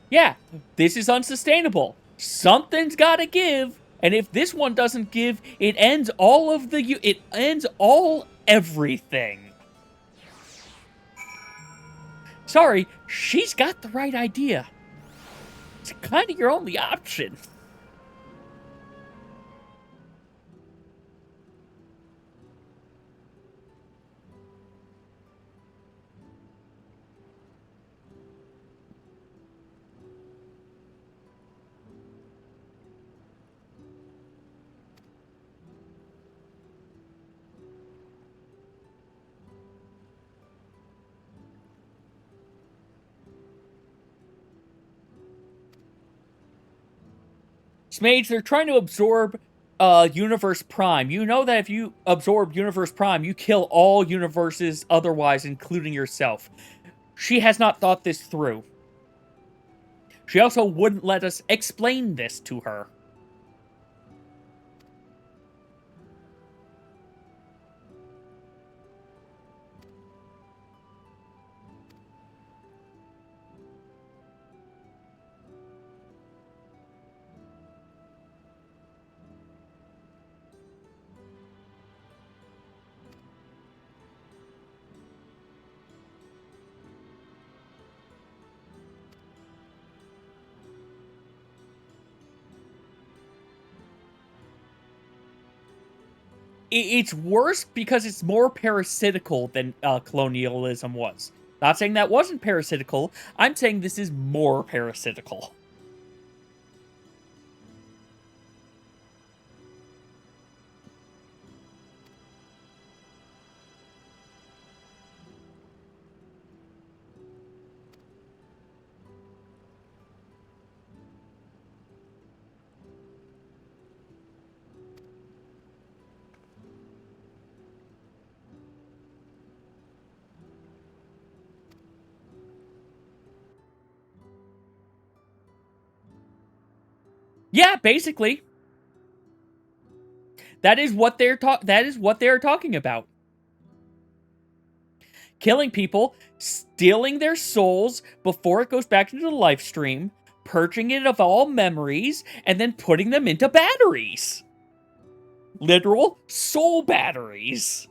Yeah, this is unsustainable. Something's gotta give. And if this one doesn't give, it ends all of the... It ends all everything. Sorry, she's got the right idea. It's kind of your only option. Smage, they're trying to absorb Universe Prime. You know that if you absorb Universe Prime, you kill all universes otherwise, including yourself. She has not thought this through. She also wouldn't let us explain this to her. It's worse because it's more parasitical than colonialism was. Not saying that wasn't parasitical, I'm saying this is more parasitical. Yeah, basically. That is what they're talking about. Killing people, stealing their souls before it goes back into the life stream, purging it of all memories, and then putting them into batteries. Literal soul batteries.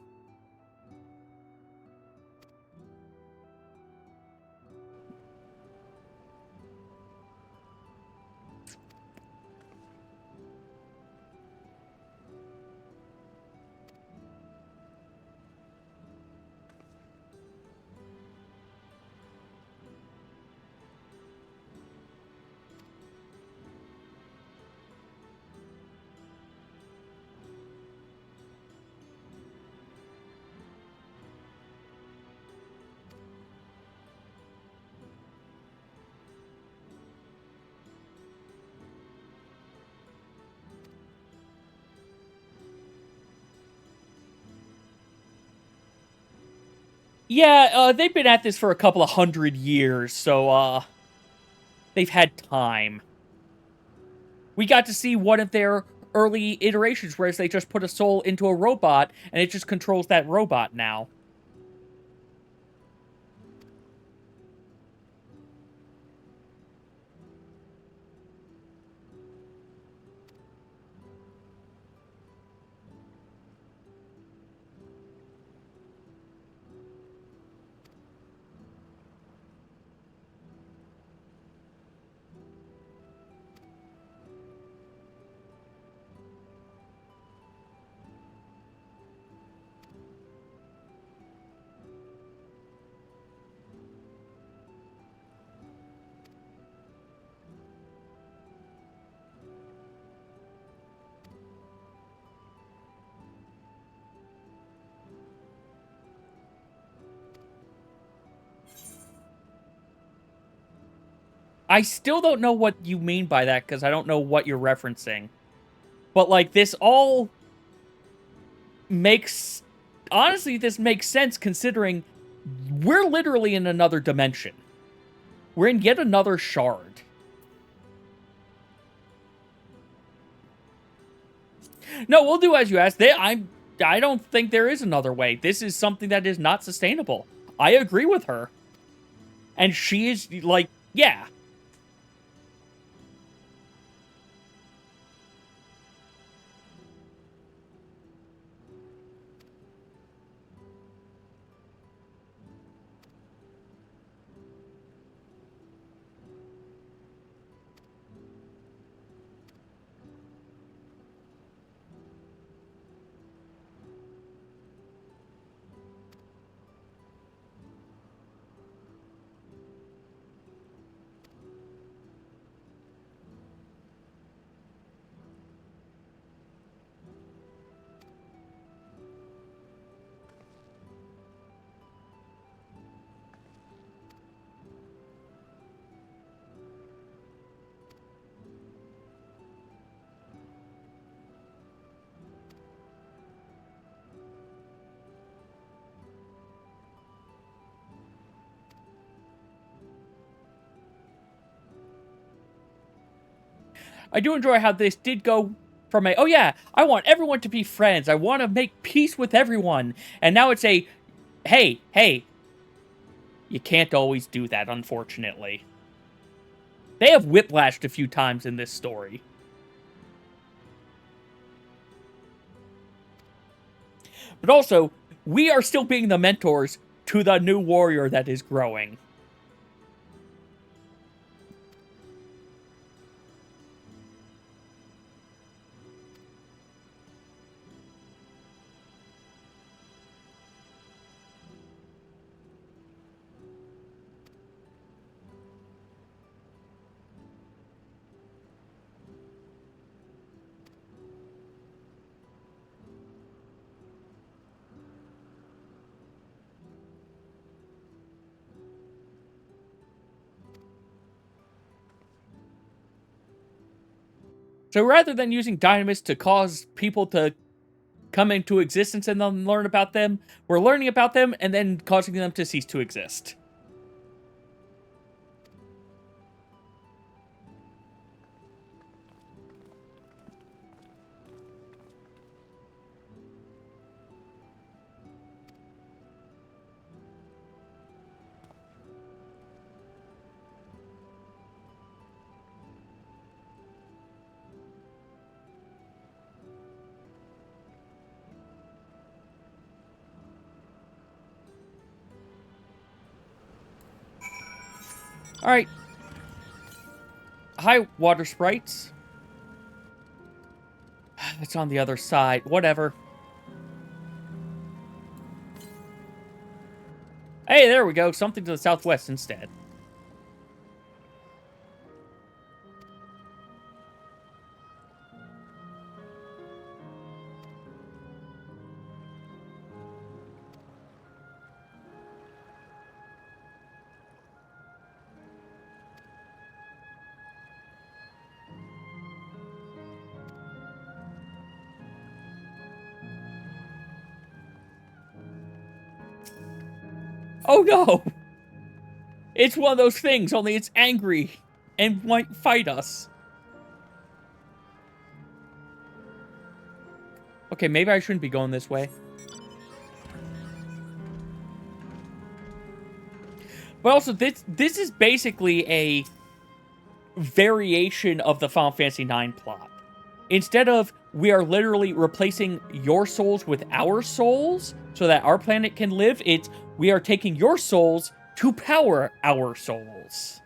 Yeah, they've been at this for a couple of 100 years, so, they've had time. We got to see one of their early iterations, whereas they just put a soul into a robot, and it just controls that robot now. I still don't know what you mean by that, because I don't know what you're referencing. But, like, this all makes... Honestly, this makes sense, considering we're literally in another dimension. We're in yet another shard. No, we'll do as you asked. I don't think there is another way. This is something that is not sustainable. I agree with her. And she is, like, yeah. I do enjoy how this did go from a, oh yeah, I want everyone to be friends. I want to make peace with everyone. And now it's a, hey, you can't always do that, unfortunately. They have whiplashed a few times in this story. But also, we are still being the mentors to the new warrior that is growing. So rather than using Dynamis to cause people to come into existence and then learn about them, we're learning about them and then causing them to cease to exist. Alright. Hi, water sprites. It's on the other side. Whatever. Hey, there we go. Something to the southwest instead. Oh no! It's one of those things, only it's angry and might fight us. Okay, maybe I shouldn't be going this way. But also, this is basically a variation of the Final Fantasy IX plot. Instead of, we are literally replacing your souls with our souls so that our planet can live, it's, we are taking your souls to power our souls.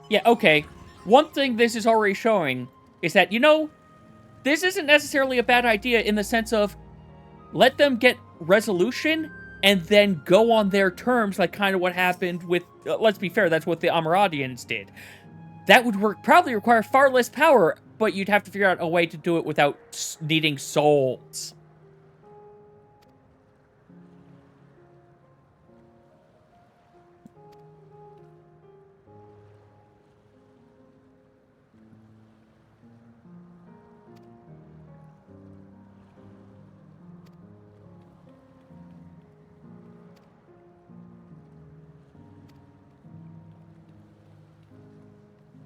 Yeah, okay. One thing this is already showing is that, you know, this isn't necessarily a bad idea in the sense of let them get resolution and then go on their terms, like kind of what happened with, let's be fair, that's what the Amaradians did. That would probably require far less power, but you'd have to figure out a way to do it without needing souls.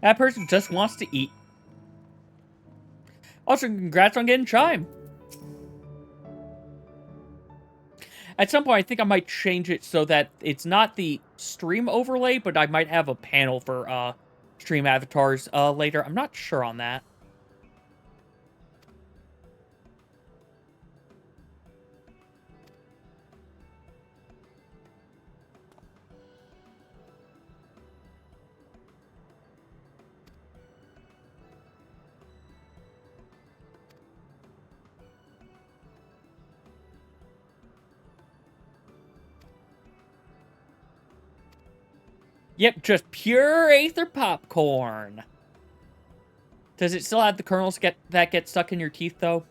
That person just wants to eat. Also, congrats on getting Chime. At some point, I think I might change it so that it's not the stream overlay, but I might have a panel for stream avatars later. I'm not sure on that. Yep, just pure Aether popcorn. Does it still have the kernels that get stuck in your teeth, though?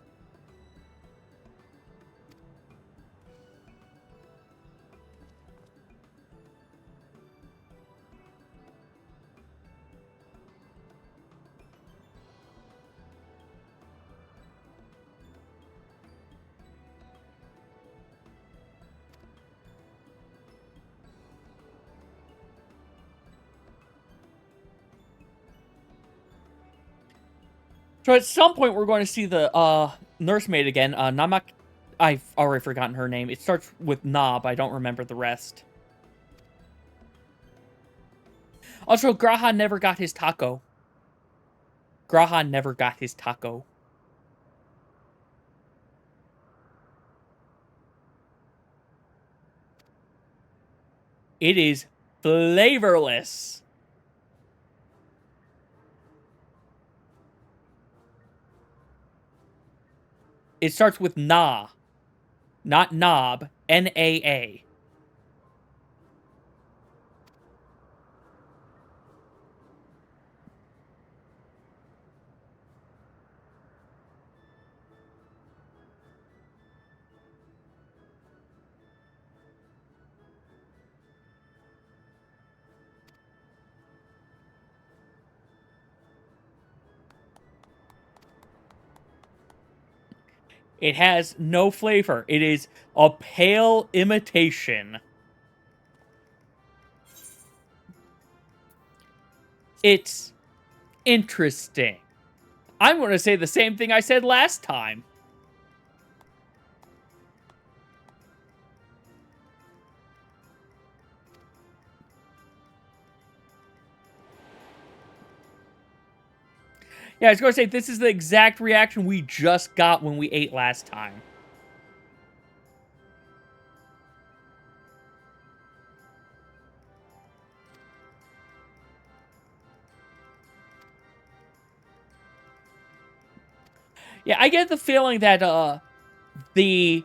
So at some point, we're going to see the nursemaid again. Namak, I've already forgotten her name. It starts with Nob. I don't remember the rest. Also, Graha never got his taco. Graha never got his taco. It is flavorless. It starts with Na, not Knob, N-A-A. It has no flavor. It is a pale imitation. It's interesting. I'm going to say the same thing I said last time. Yeah, I was going to say, this is the exact reaction we just got when we ate last time. Yeah, I get the feeling that the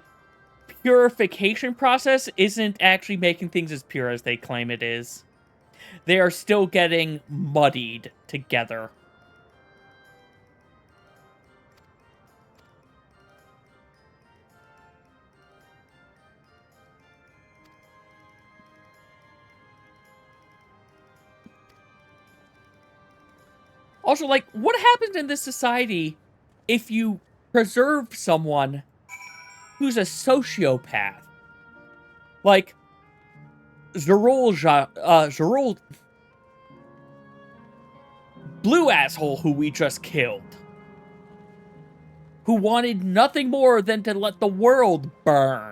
purification process isn't actually making things as pure as they claim it is. They are still getting muddied together. Also, like, what happens in this society if you preserve someone who's a sociopath? Like, Zerul, blue asshole who we just killed. Who wanted nothing more than to let the world burn.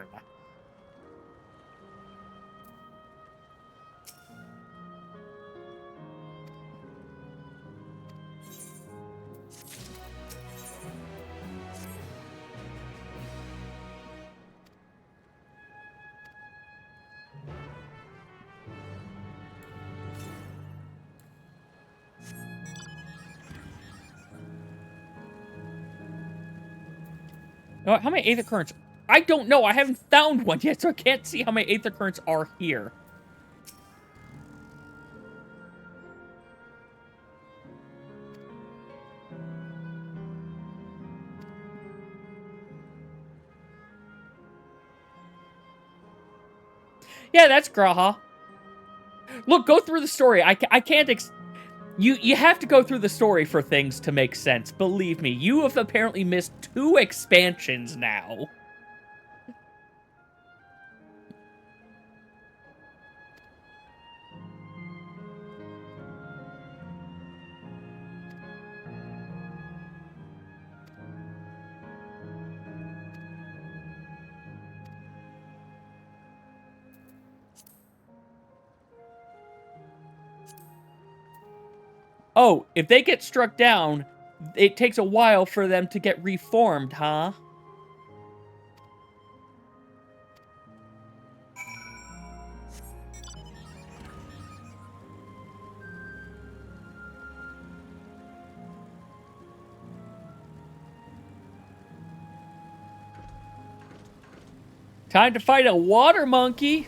How many Aether Currents? I don't know. I haven't found one yet, so I can't see how many Aether Currents are here. Yeah, that's Graha. Look, go through the story. I can't You have to go through the story for things to make sense. Believe me, you have apparently missed 2 expansions now. Oh, if they get struck down, it takes a while for them to get reformed, huh? Time to fight a water monkey!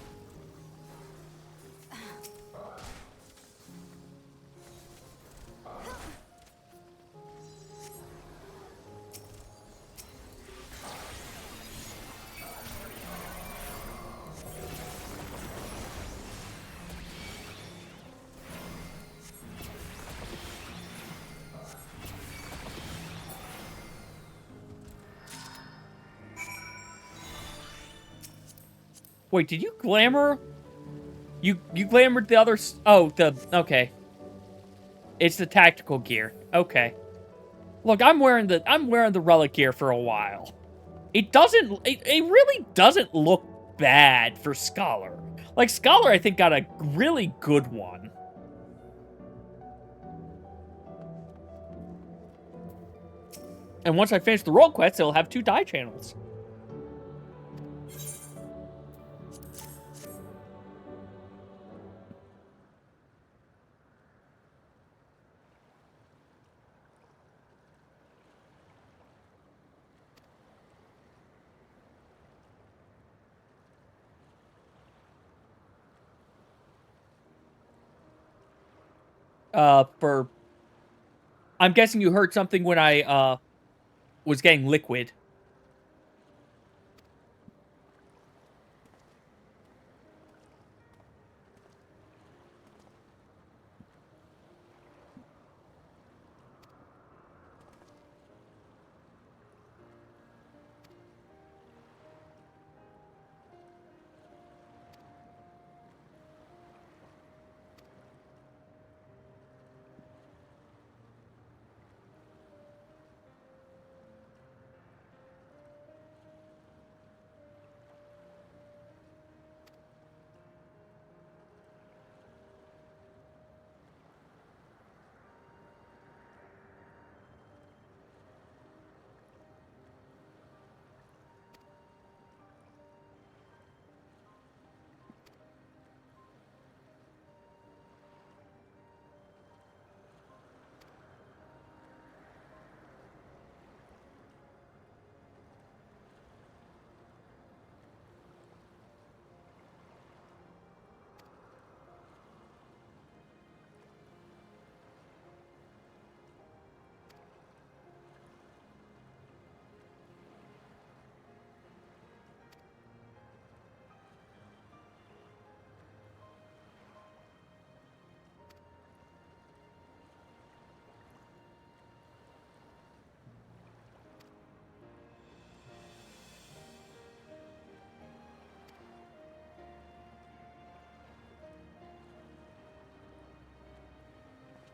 Wait, did you glamour? You glamored the other... Oh, okay. It's the tactical gear. Okay. Look, I'm wearing the relic gear for a while. It really doesn't look bad for Scholar. Like, Scholar, I think, got a really good one. And once I finish the role quest, it'll have 2 die channels. I'm guessing you heard something when I, was getting liquid.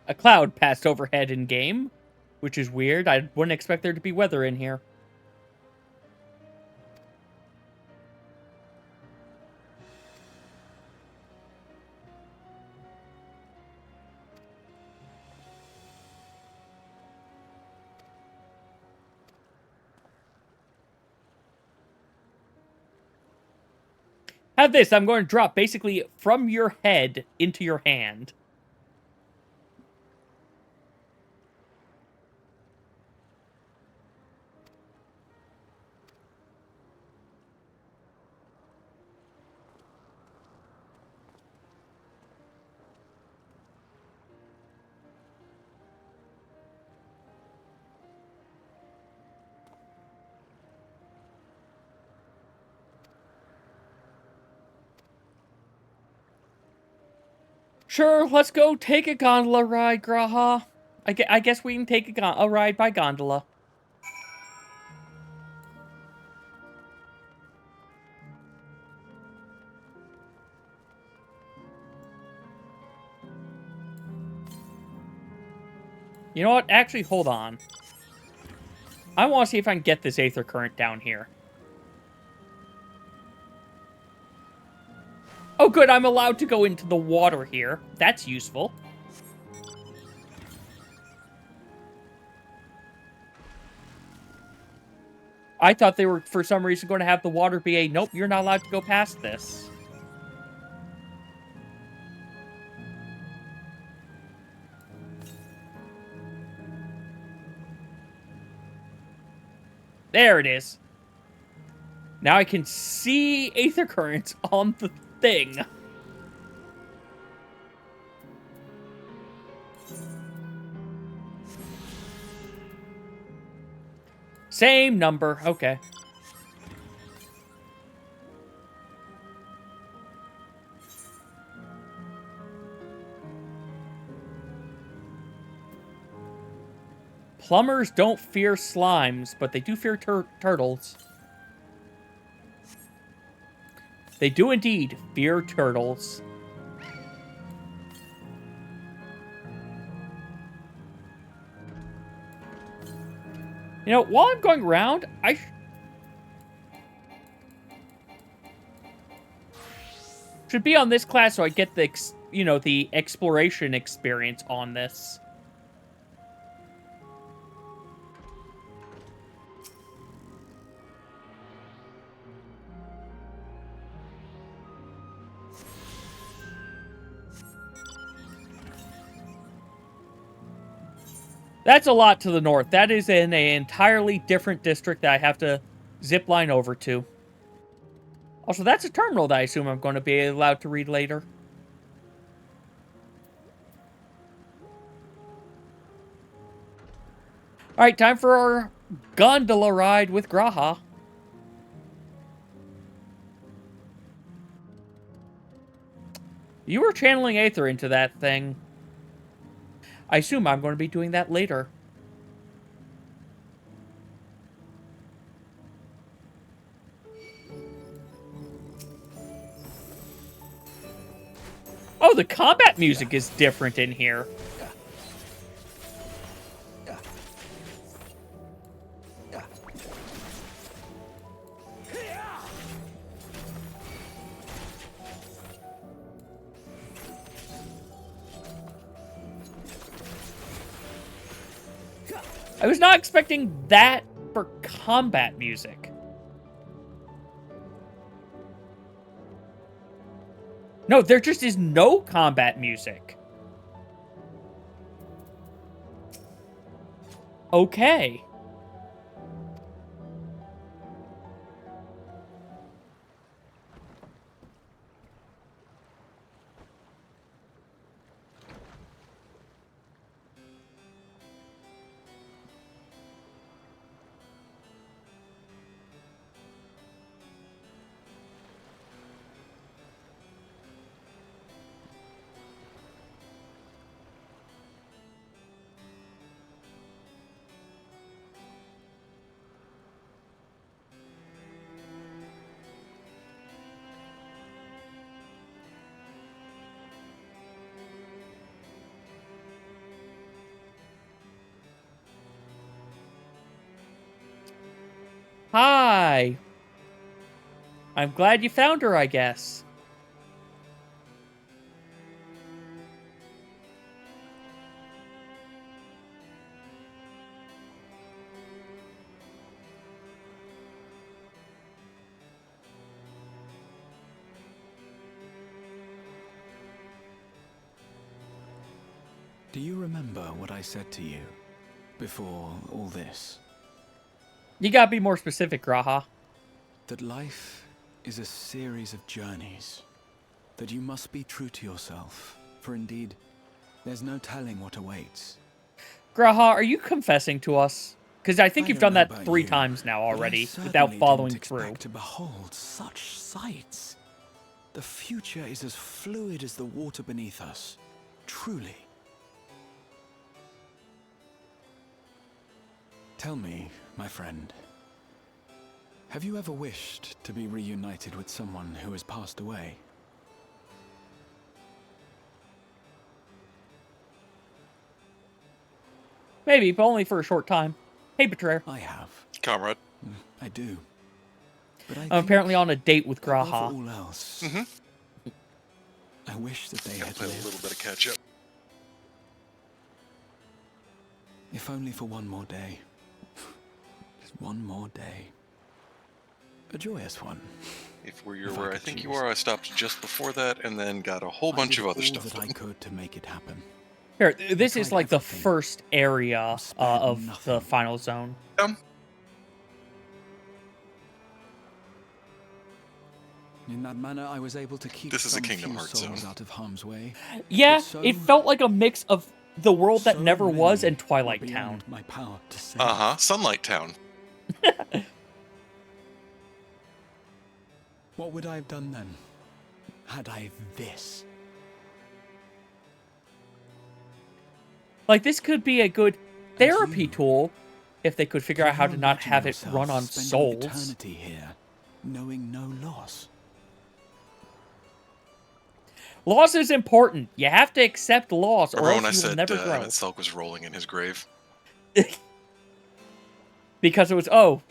A cloud passed overhead in game, which is weird. I wouldn't expect there to be weather in here. Have this. I'm going to drop basically from your head into your hand. Sure, let's go take a gondola ride, Graha. I guess we can take a ride by gondola. You know what? Actually, hold on. I want to see if I can get this Aether Current down here. Oh, good. I'm allowed to go into the water here. That's useful. I thought they were, for some reason, going to have the water be a, nope, you're not allowed to go past this. There it is. Now I can see Aether Currents on the thing. Same number. Okay. Plumbers don't fear slimes, but they do fear turtles. They do indeed fear turtles. You know, while I'm going around, I should be on this class so I get the, you know, the exploration experience on this. That's a lot to the north. That is in an entirely different district that I have to zip line over to. Also, that's a terminal that I assume I'm going to be allowed to read later. Alright, time for our gondola ride with Graha. You were channeling Aether into that thing. I assume I'm going to be doing that later. Oh, the combat music is different in here. I was not expecting that for combat music. No, there just is no combat music. Okay. Hi. I'm glad you found her, I guess. Do you remember what I said to you before all this? You gotta be more specific, Graha. That life is a series of journeys. That you must be true to yourself, for indeed, there's no telling what awaits. Graha, are you confessing to us? Because I think you've done that 3 times now already, without following through. To behold such sights. The future is as fluid as the water beneath us. truly. Tell me, my friend, have you ever wished to be reunited with someone who has passed away? Maybe, but only for a short time. Hey, Betrayer. I have. Comrade. I do. But I'm apparently on a date with Graha. Above all else, I wish that they had play lived. a little bit of catch up. If only for one more day. Just one more day. A joyous one. If you're where I think you are, I stopped just before that and then got a whole bunch of other stuff. That I could to make it happen. Here, this is like the first area of the final zone. In that manner, I was able to keep this is a some Kingdom few Hearts souls zone. out of harm's way. Yeah, it felt like a mix of the world that never was and Twilight Town. My power to save. Sunlight Town. What would I have done then? Had I this? Like, this could be a good therapy tool if they could figure out how to not have it run on souls. Eternity here, knowing no loss. Loss is important. You have to accept loss, or Remember when I else you will said never grow. Emmett Selk was rolling in his grave? Because it was, oh,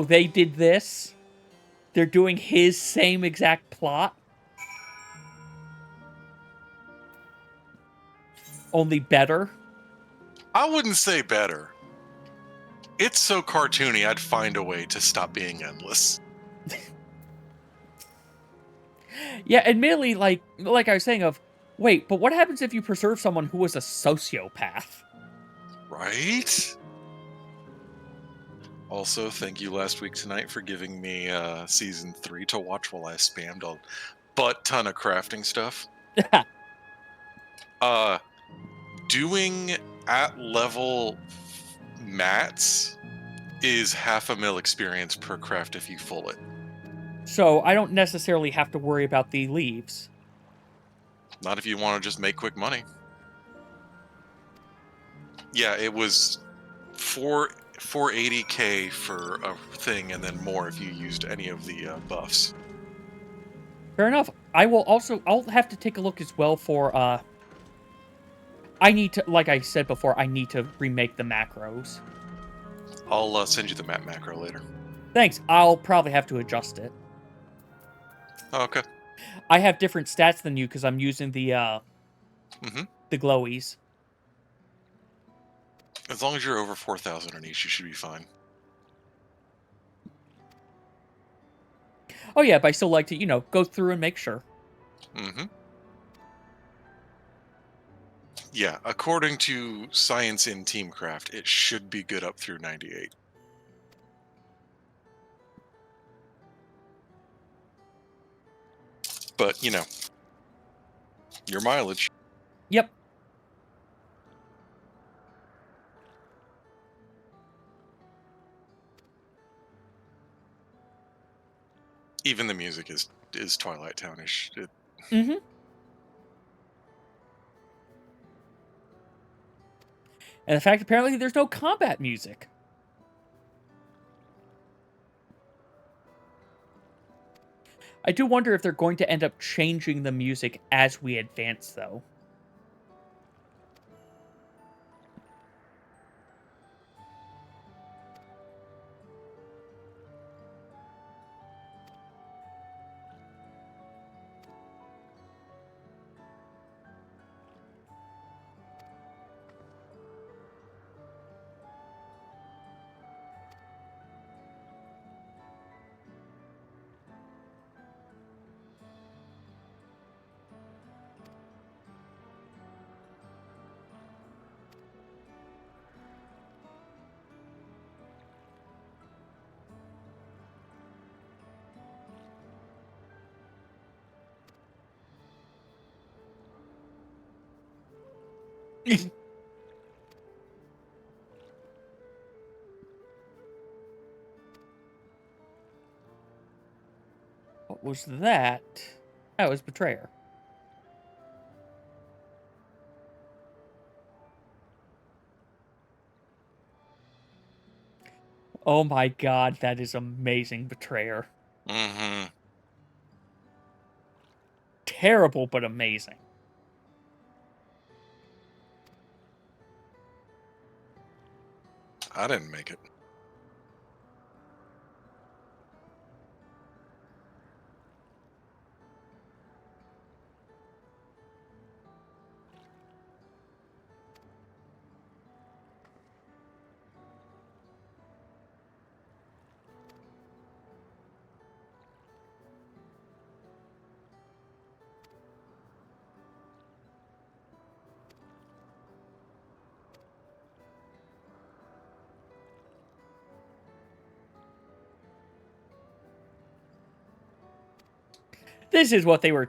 they did this. They're doing his same exact plot. Only better. I wouldn't say better. It's so cartoony, I'd find a way to stop being endless. Yeah, admittedly, like I was saying wait, but what happens if you preserve someone who was a sociopath? Right? Also, thank you last week tonight for giving me Season 3 to watch while I spammed a butt ton of crafting stuff. Doing at-level mats is 0.5 mil experience per craft if you full it. So I don't necessarily have to worry about the leaves. Not if you want to just make quick money. Yeah, it was 480k for a thing, and then more if you used any of the buffs. Fair enough. I'll have to take a look as well for, I need to, like I said before, I need to remake the macros. I'll send you the map macro later. Thanks. I'll probably have to adjust it. Okay. I have different stats than you because I'm using the glowies. As long as you're over 4,000 on each, you should be fine. Oh yeah, but I still like to, go through and make sure. Yeah, according to Science in Teamcraft, it should be good up through 98. But, your mileage. Yep. Even the music is Twilight Townish. And the fact apparently there's no combat music. I do wonder if they're going to end up changing the music as we advance, though. What was that? That was Betrayer. Oh my god, that is amazing, Betrayer. Mm-hmm. Terrible, but amazing. I didn't make it. This is what they were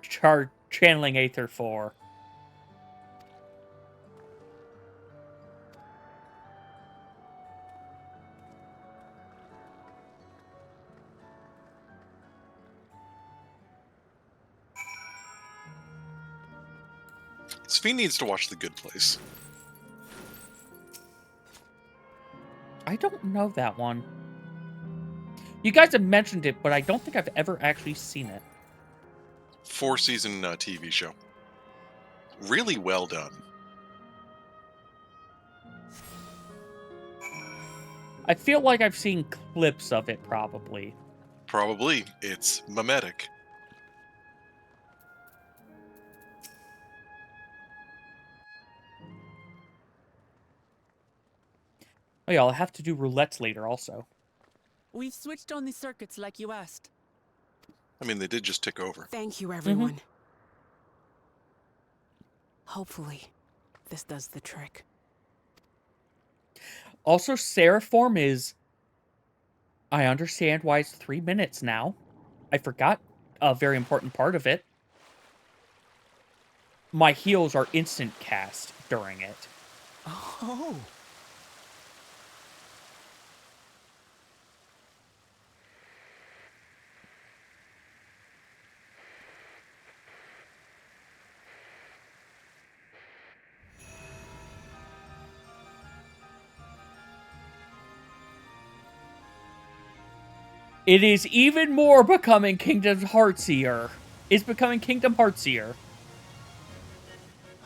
channeling Aether for. Svi needs to watch The Good Place. I don't know that one. You guys have mentioned it, but I don't think I've ever actually seen it. 4-season TV show. Really well done. I feel like I've seen clips of it, probably. Probably. It's mimetic. Oh yeah, I'll have to do roulettes later also. We've switched on the circuits like you asked. I mean, they did just tick over. Thank you, everyone. Hopefully, this does the trick. Also, Seraphorm is... I understand why it's 3 minutes now. I forgot a very important part of it. My heals are instant cast during it. Oh. It is even more becoming Kingdom Heartsier. It's becoming Kingdom Heartsier.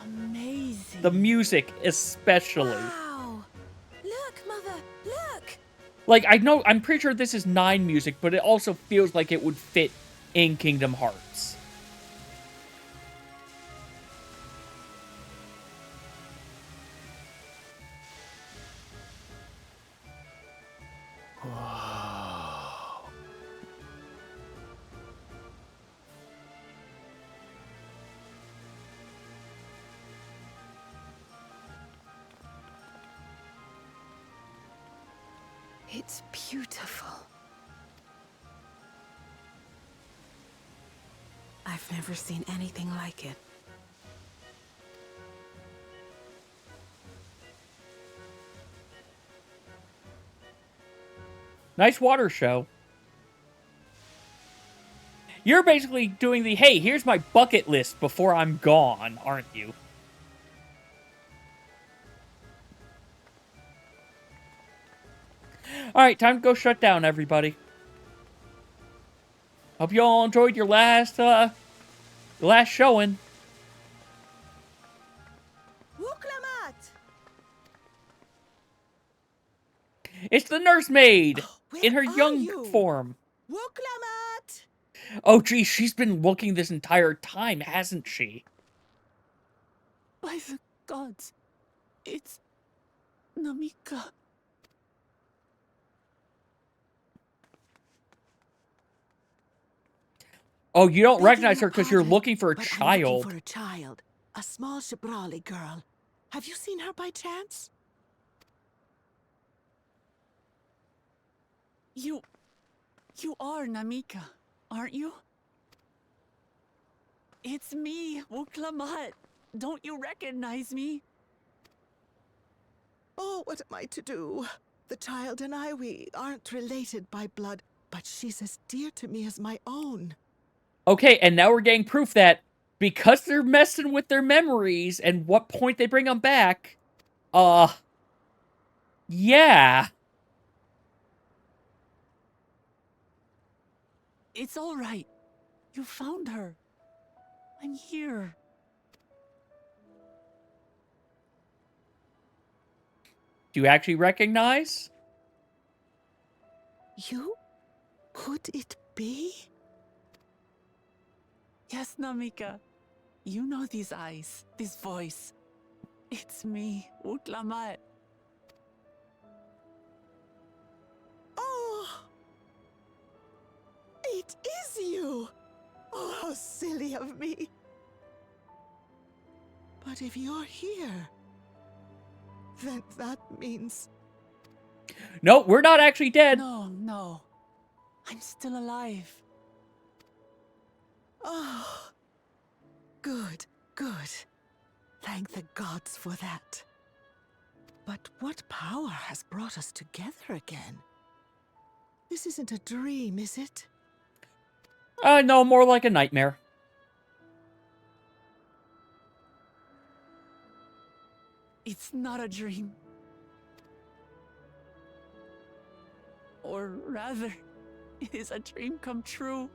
Amazing. The music, especially. Wow! Look, Mother, look! Like, I'm pretty sure this is 9 music, but it also feels like it would fit in Kingdom Hearts. It's beautiful. I've never seen anything like it. Nice water show. You're basically doing the, hey, here's my bucket list before I'm gone, aren't you? Alright, time to go shut down, everybody. Hope you all enjoyed your last showing. Wuklamat! It's the nursemaid! In her are young you? form. Wuklamat! Oh, geez, she's been looking this entire time, hasn't she? By the gods, it's Namika. Oh, you don't Begging recognize your her because you're pardon, looking for a but I'm child. looking for a child. A small Shabrali girl. Have you seen her by chance? You are Namika, aren't you? It's me, Wuklamat. Don't you recognize me? Oh, what am I to do? The child and we aren't related by blood, but she's as dear to me as my own. Okay, and now we're getting proof that because they're messing with their memories and what point they bring them back, yeah. It's all right. You found her. I'm here. Do you actually recognize? You? Could it be? Yes, Namika. You know these eyes, this voice. It's me, Utlamat. Oh! It is you! Oh, how silly of me. But if you're here, then that means... No, we're not actually dead. No. I'm still alive. Oh, good. Thank the gods for that. But what power has brought us together again? This isn't a dream, is it? No, more like a nightmare. It's not a dream. Or rather, it is a dream come true.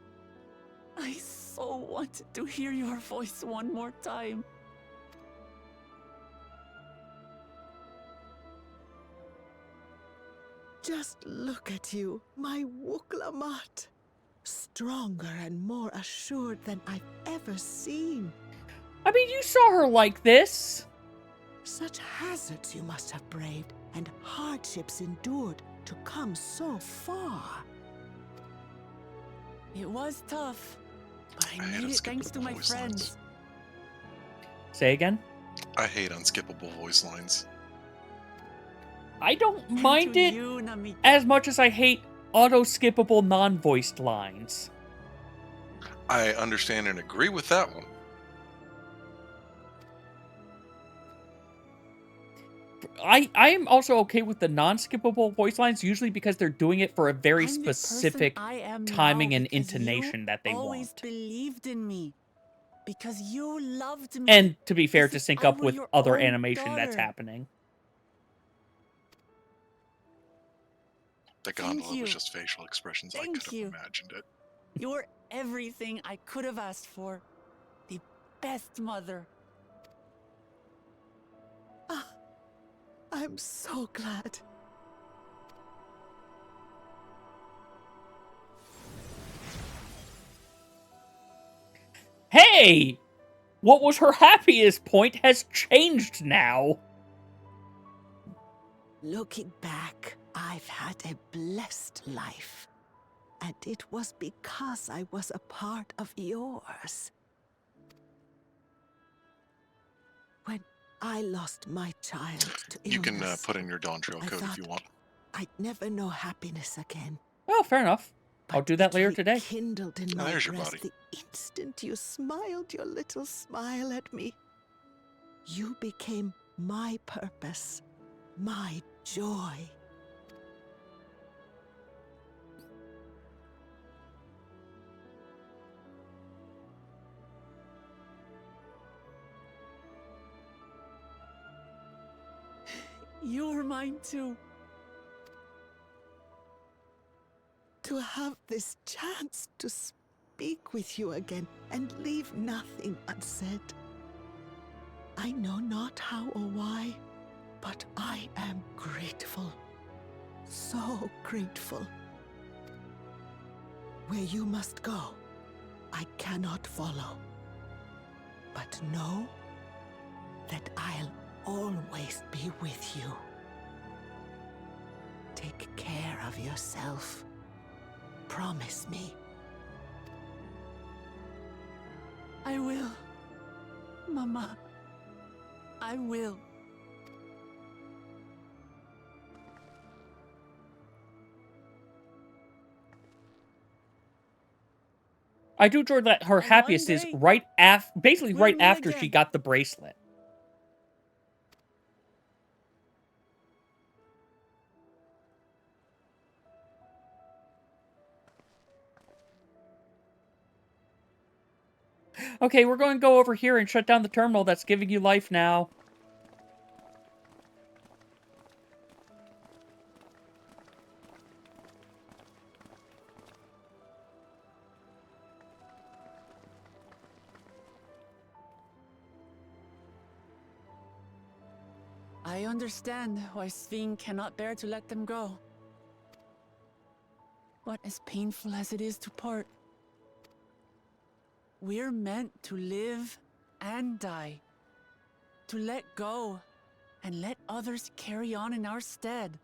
I so wanted to hear your voice one more time. Just look at you, my Wuklamat. Stronger and more assured than I've ever seen. I mean, you saw her like this. Such hazards you must have braved, and hardships endured to come so far. It was tough, but I made it thanks to my friends. Say again? I hate unskippable voice lines. I don't mind it as much as I hate auto-skippable non-voiced lines. I understand and agree with that one. I am also okay with the non-skippable voice lines, usually because they're doing it for a very specific timing and intonation that they always want. Believed in me because you loved me. And to be fair, to sync up with other animation that's happening. The gondola was just facial expressions. I could have imagined it. You're everything I could have asked for. The best mother. I'm so glad. Hey! What was her happiest point has changed now. Looking back, I've had a blessed life. And it was because I was a part of yours. When I lost my child to illness, You can put in your Dawntrail code if you want. I'd never know happiness again. Oh, fair enough. I'll do that later today. Kindled in my there's your breast body. the instant you smiled your little smile at me. You became my purpose, my joy. You're mine too. To have this chance to speak with you again and leave nothing unsaid. I know not how or why, but I am grateful. So grateful. Where you must go, I cannot follow. But know that I'll always be with you. Take care of yourself. Promise me. I will. Mama. I will. I do enjoy that her happiest is right basically right after she got the bracelet. Okay, we're going to go over here and shut down the terminal that's giving you life now. I understand why Sveen cannot bear to let them go. But as painful as it is to part, we're meant to live and die. To let go and let others carry on in our stead.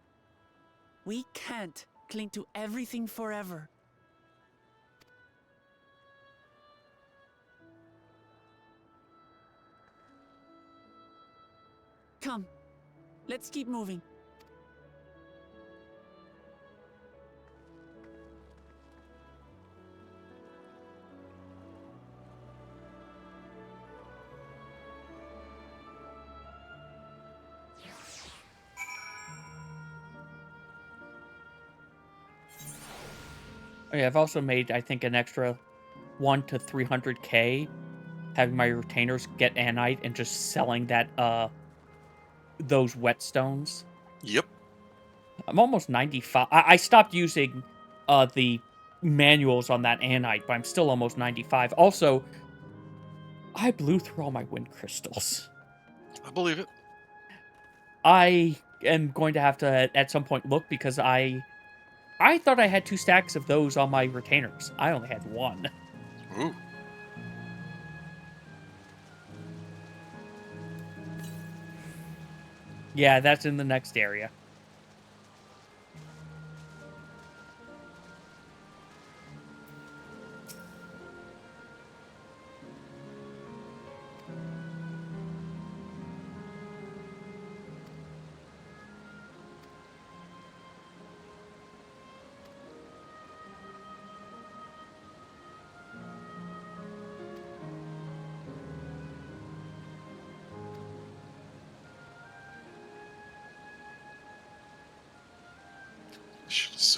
We can't cling to everything forever. Come, let's keep moving. Oh, yeah, I've also made, I think, an extra 1 to 300k having my retainers get anite and just selling that, those whetstones. Yep. I'm almost 95. I stopped using, the manuals on that anite, but I'm still almost 95. Also, I blew through all my wind crystals. I believe it. I am going to have to, at some point, look, because I thought I had 2 stacks of those on my retainers. I only had 1. Ooh. Yeah, that's in the next area.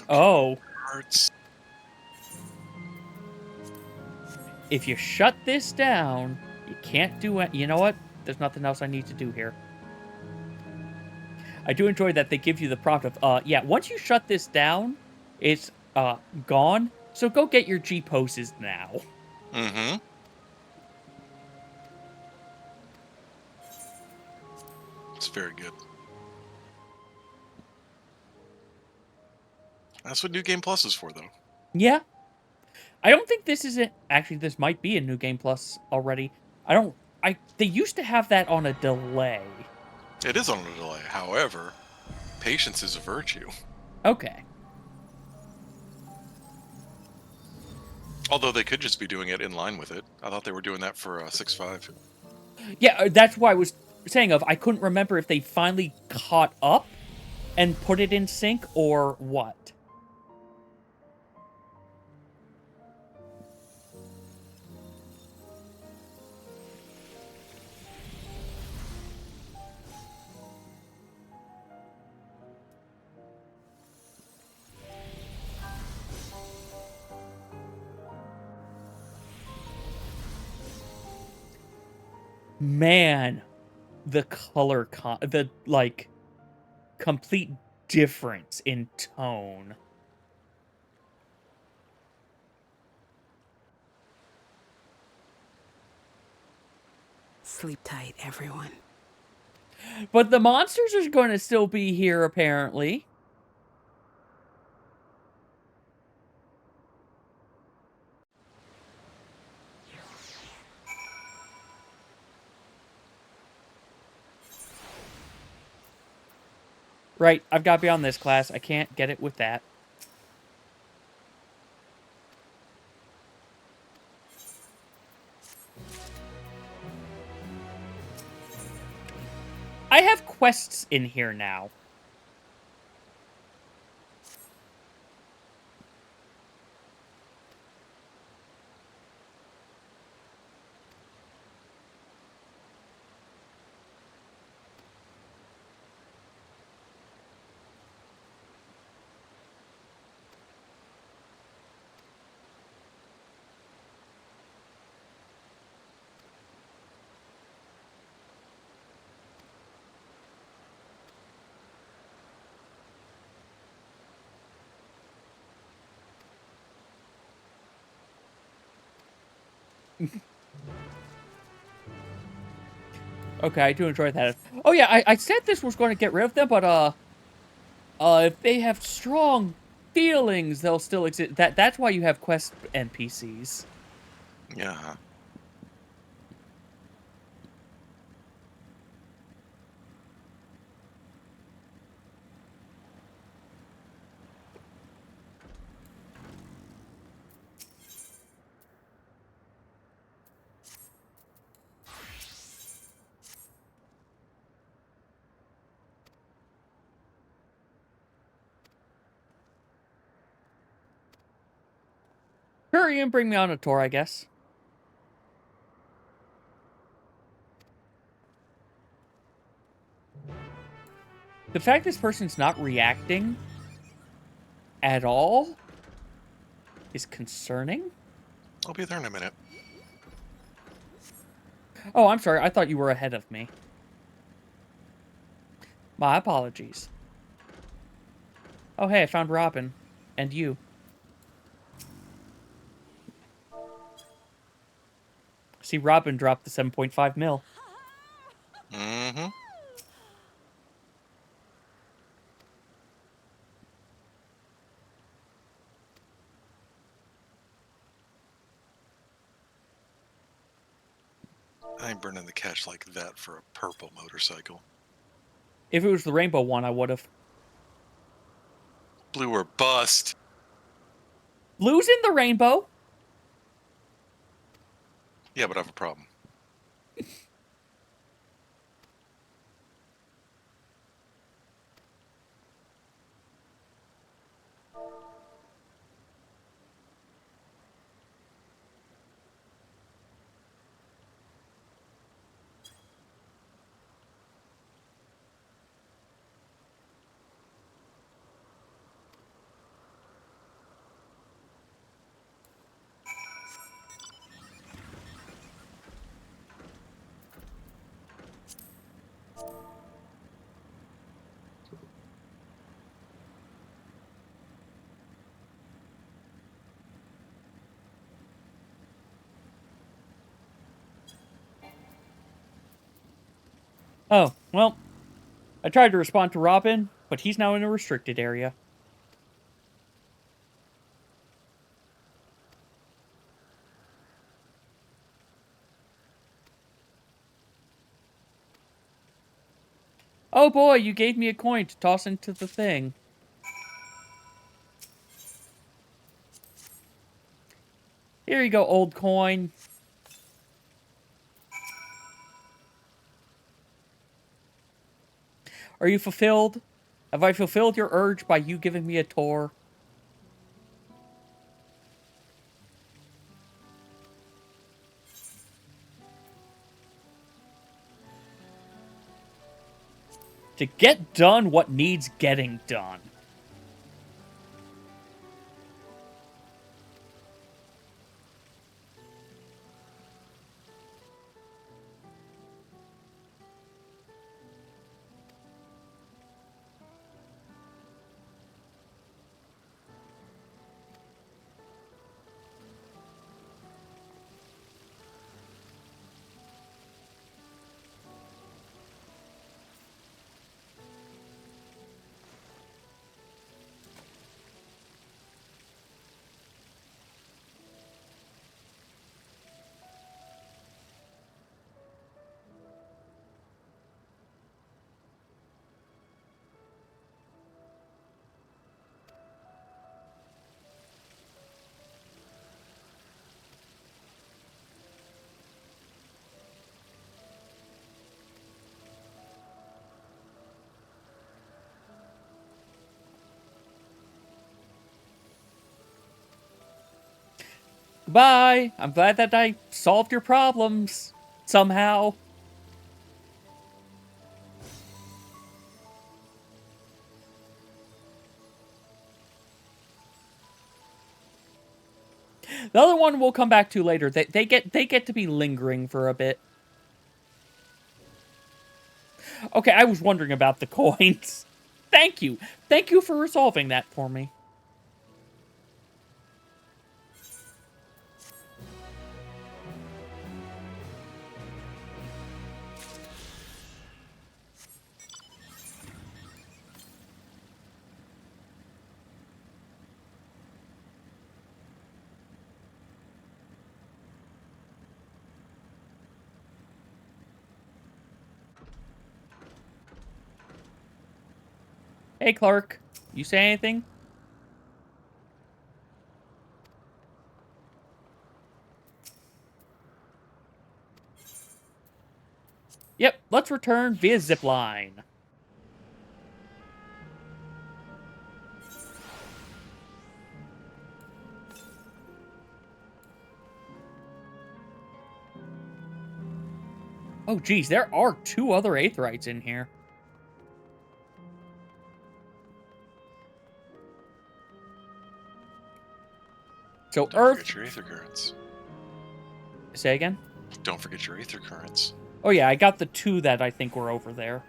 Oh. Hearts. If you shut this down, you can't do it. You know what? There's nothing else I need to do here. I do enjoy that they give you the prompt of, yeah, once you shut this down, it's, gone. So go get your G poses now. Mm-hmm. It's very good. That's what New Game Plus is for, though. Yeah. I don't think this is it. Actually, this might be a New Game Plus already. They used to have that on a delay. It is on a delay. However, patience is a virtue. Okay. Although they could just be doing it in line with it. I thought they were doing that for 6.5. Yeah, that's why I was saying I couldn't remember if they finally caught up and put it in sync or what. Man, the color complete difference in tone. Sleep tight, everyone. But the monsters are going to still be here, apparently. Right, I've got to be on this class. I can't get it with that. I have quests in here now. Okay, I do enjoy that. Oh yeah, I said this was going to get rid of them, but if they have strong feelings, they'll still exist. That's why you have quest NPCs. Yeah. Hurry and bring me on a tour, I guess. The fact this person's not reacting at all is concerning. I'll be there in a minute. Oh, I'm sorry. I thought you were ahead of me. My apologies. Oh, hey, I found Robin. And you. See, Robin dropped the 7.5 mil. Mm-hmm. I ain't burning the cash like that for a purple motorcycle. If it was the rainbow one, I would have. Blue or bust. Blue's in the rainbow. Yeah, but I have a problem. Oh, well. I tried to respond to Robin, but he's now in a restricted area. Oh boy, you gave me a coin to toss into the thing. Here you go, old coin. Are you fulfilled? Have I fulfilled your urge by you giving me a tour? To get done what needs getting done. Goodbye. I'm glad that I solved your problems. Somehow. The other one we'll come back to later. They get to be lingering for a bit. Okay, I was wondering about the coins. Thank you. Thank you for resolving that for me. Hey, Clark. You say anything? Yep, let's return via zipline. Oh, geez, there are 2 other Aetherites in here. So Don't Earth... forget your Aether Currents. Say again? Don't forget your Aether Currents. Oh yeah, I got the 2 that I think were over there.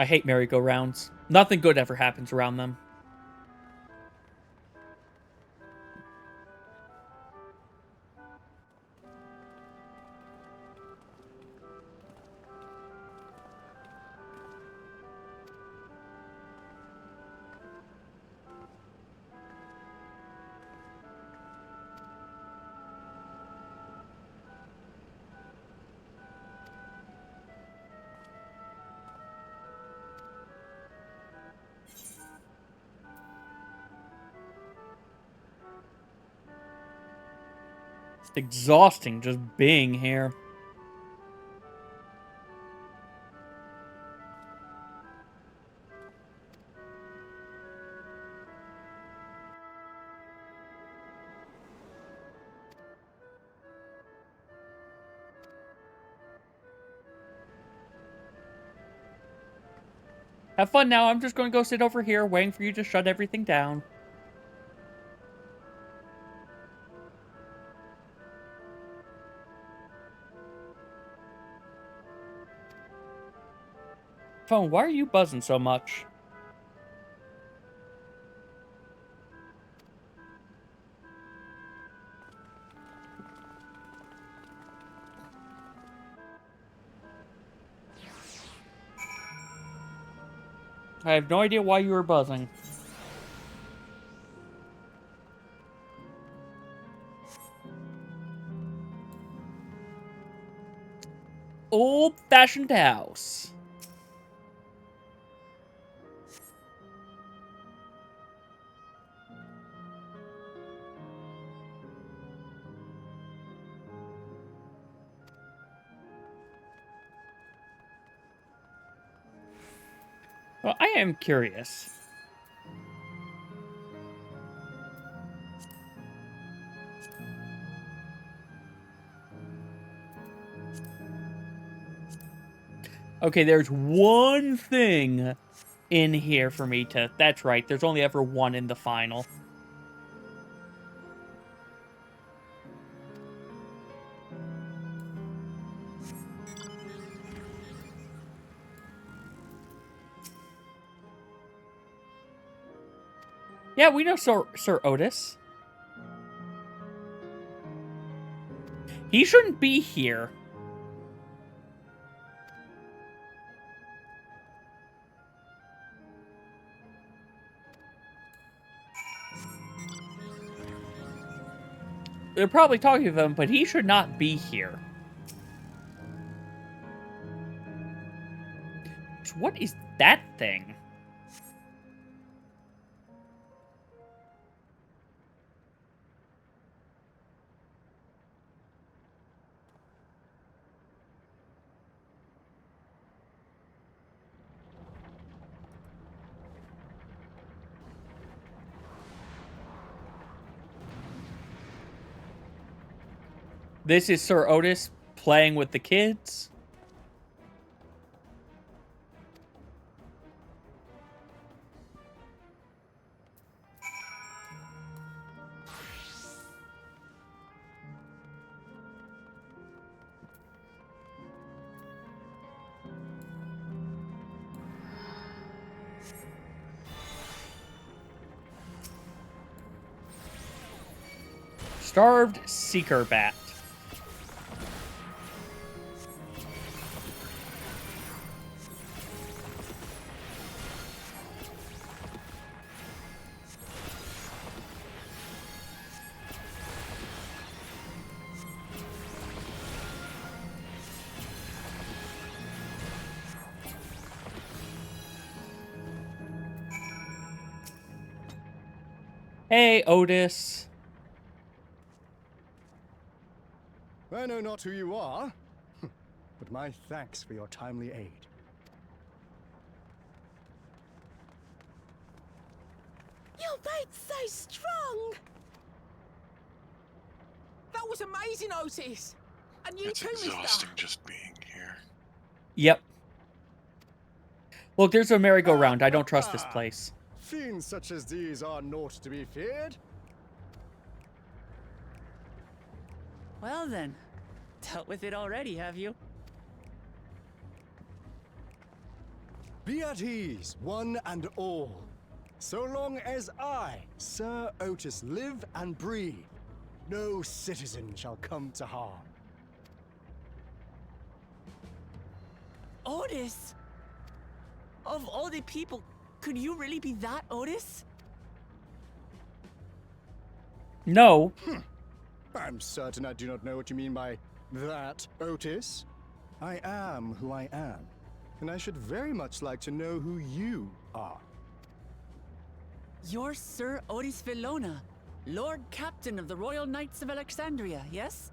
I hate merry-go-rounds. Nothing good ever happens around them. It's exhausting just being here. Have fun now. I'm just going to go sit over here waiting for you to shut everything down. Phone, why are you buzzing so much? I have no idea why you were buzzing. Old-fashioned house. Well, I am curious. Okay, there's one thing in here for me to... That's right, there's only ever one in the final. Yeah, we know Sir Otis. He shouldn't be here. They're probably talking to him, but he should not be here. So what is that thing? This is Sir Otis playing with the kids. Starved Seeker Bat. Hey, Otis. I know not who you are, but my thanks for your timely aid. Your bait's so strong! That was amazing, Otis! And you It's too, exhausting mister! just being here. Yep. Look, there's a merry-go-round. I don't trust this place. Fiends such as these are naught to be feared. Well then, dealt with it already, have you? Be at ease, one and all. So long as I, Sir Otis, live and breathe, no citizen shall come to harm. Otis? Of all the people, could you really be that Otis? No. I'm certain I do not know what you mean by that, Otis. I am who I am, and I should very much like to know who you are. You're Sir Otis Villona, Lord Captain of the Royal Knights of Alexandria, yes?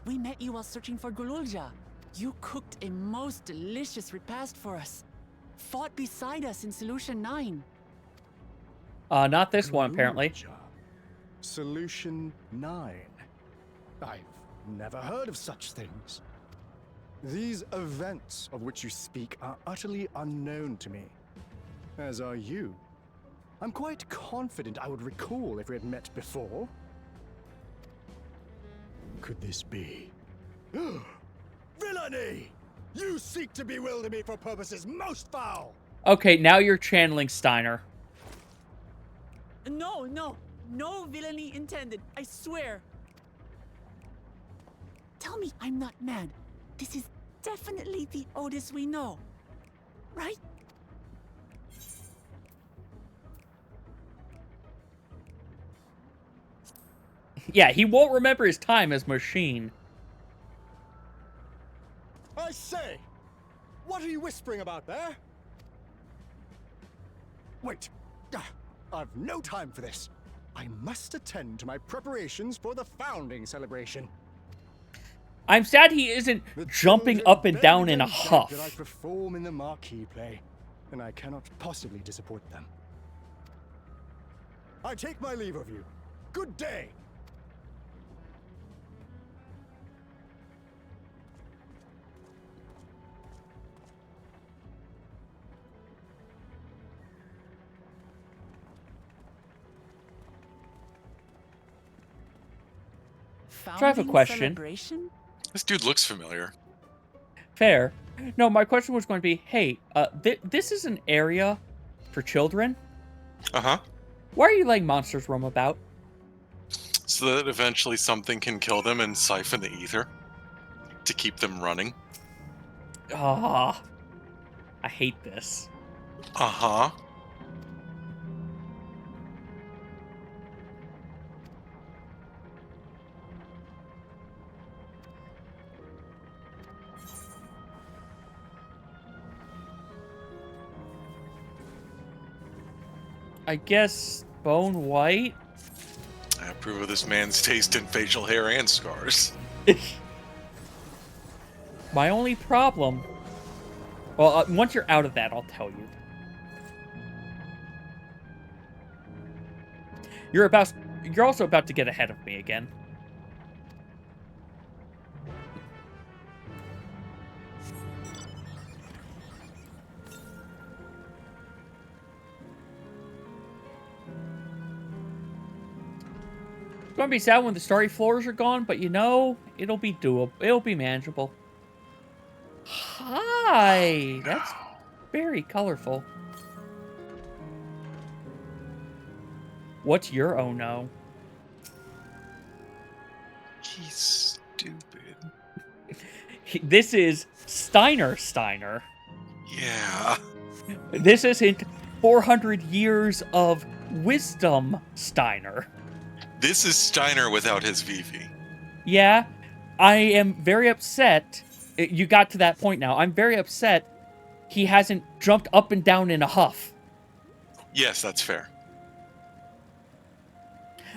We met you while searching for Gululja. You cooked a most delicious repast for us. Fought beside us in Solution 9. Not this one, apparently. Solution 9. I've never heard of such things. These events of which you speak are utterly unknown to me, as are you. I'm quite confident I would recall if we had met before. Could this be? Villainy! You seek to bewilder me for purposes most foul! Okay, now you're channeling Steiner. No, no villainy intended, I swear. Tell me I'm not mad. This is definitely the Otis we know, right? Yeah, he won't remember his time as Machine. I say! What are you whispering about there? Wait! I've no time for this. I must attend to my preparations for the founding celebration. I'm sad he isn't jumping up and down in a huff. That I perform in the marquee play, and I cannot possibly disappoint them. I take my leave of you. Good day! So I have a question. Celebration? This dude looks familiar. Fair. No, my question was going to be, hey, this is an area for children? Uh-huh. Why are you letting monsters roam about? So that eventually something can kill them and siphon the ether to keep them running. Ah, I hate this. Uh-huh. I guess bone white? I approve of this man's taste in facial hair and scars. My only problem... Well, once you're out of that, I'll tell you. You're also about to get ahead of me again. It's gonna be sad when the starry floors are gone, but you know, it'll be doable. It'll be manageable. Hi! That's very colorful. What's your oh no? He's stupid. This is Steiner. Yeah. This isn't 400 years of wisdom Steiner. This is Steiner without his Vivi. Yeah, I am very upset. You got to that point now. I'm very upset he hasn't jumped up and down in a huff. Yes, that's fair.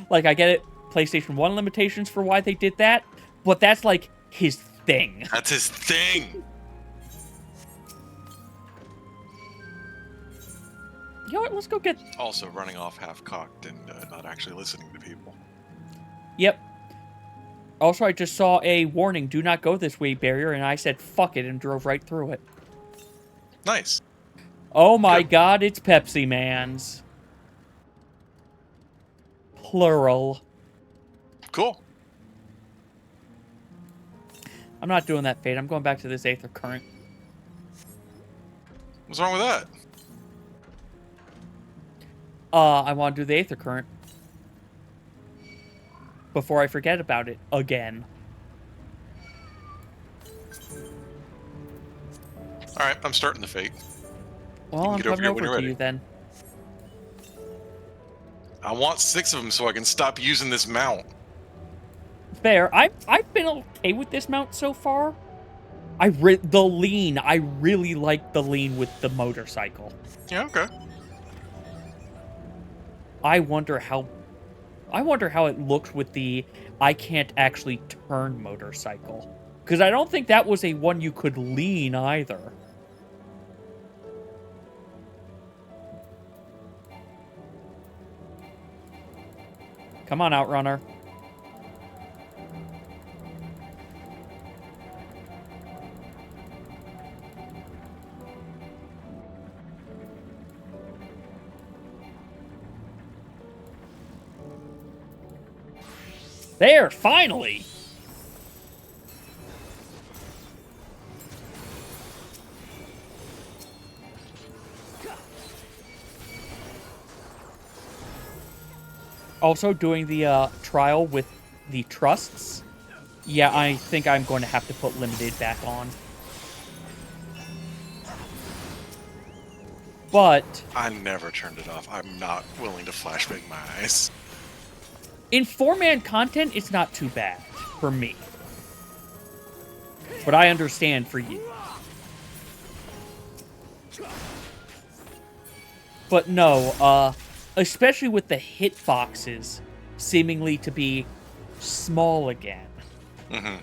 Like, I get it. PlayStation 1 limitations for why they did that, but that's like his thing. That's his thing. You know what? Let's go get... Also running off half-cocked and not actually listening to people. Yep. Also, I just saw a warning, do not go this way barrier, and I said fuck it and drove right through it. Nice. Oh my god, it's Pepsi Man's. Plural. Cool. I'm not doing that, Fate. I'm going back to this Aether Current. What's wrong with that? I want to do the Aether Current. Before I forget about it again. Alright, I'm starting the Fate. Well, I'm coming over to you then. I want 6 of them so I can stop using this mount. Fair. I've been okay with this mount so far. The lean. I really like the lean with the motorcycle. Yeah, okay. I wonder how it looks with the I can't actually turn motorcycle. Because I don't think that was a one you could lean either. Come on, Outrunner. There, finally! Also, doing the trial with the trusts. Yeah, I think I'm going to have to put limited back on. But I never turned it off. I'm not willing to flashbang my eyes. In 4-man content, it's not too bad for me. But I understand for you. But no, especially with the hitboxes seemingly to be small again. Mm-hmm.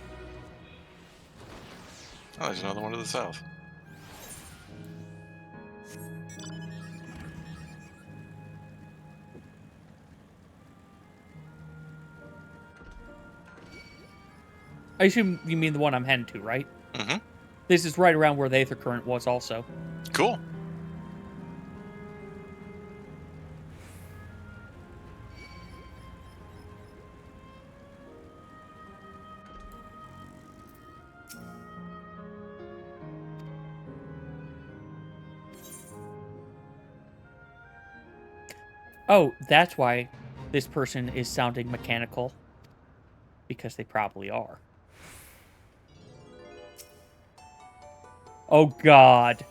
Oh, there's another one to the south. I assume you mean the one I'm heading to, right? Mm-hmm. This is right around where the Aether Current was also. Cool. Oh, that's why this person is sounding mechanical. Because they probably are. Oh, God.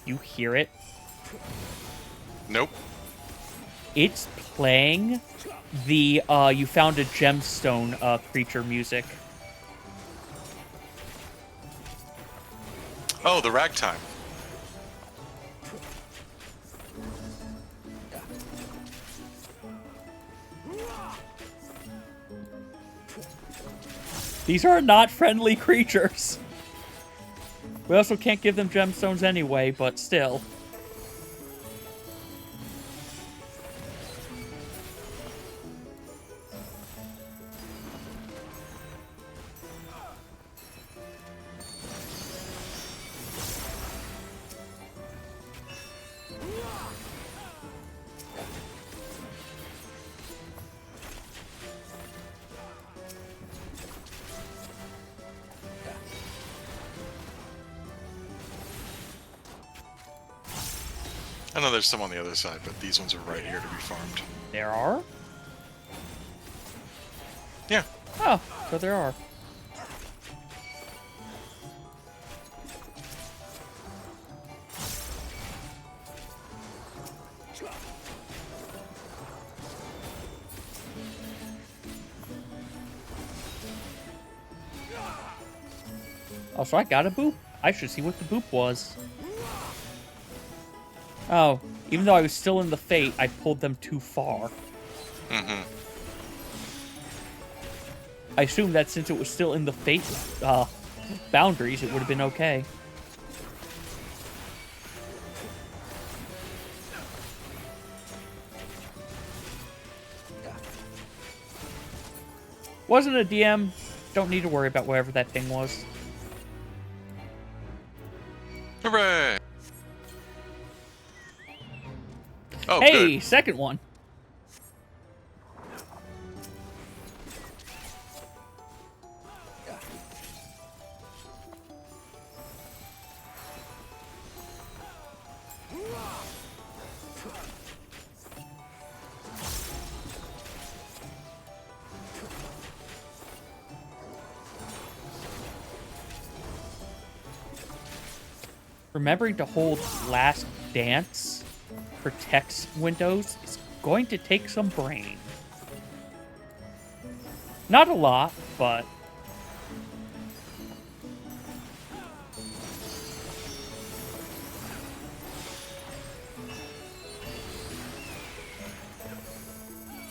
You hear it? Nope. It's playing the, you found a gemstone, creature music. Oh, the ragtime. These are not friendly creatures. We also can't give them gemstones anyway, but still. I know there's some on the other side, but these ones are right here to be farmed. There are? Yeah. Oh, so there are. Also, I got a boop. I should see what the boop was. Oh, even though I was still in the Fate, I pulled them too far. Mm-hmm. I assume that since it was still in the Fate boundaries, it would have been okay. Wasn't a DM. Don't need to worry about whatever that thing was. Hooray! Oh, hey, good. Second one. Remembering to hold Last Dance protects Windows is going to take some brain. Not a lot, but...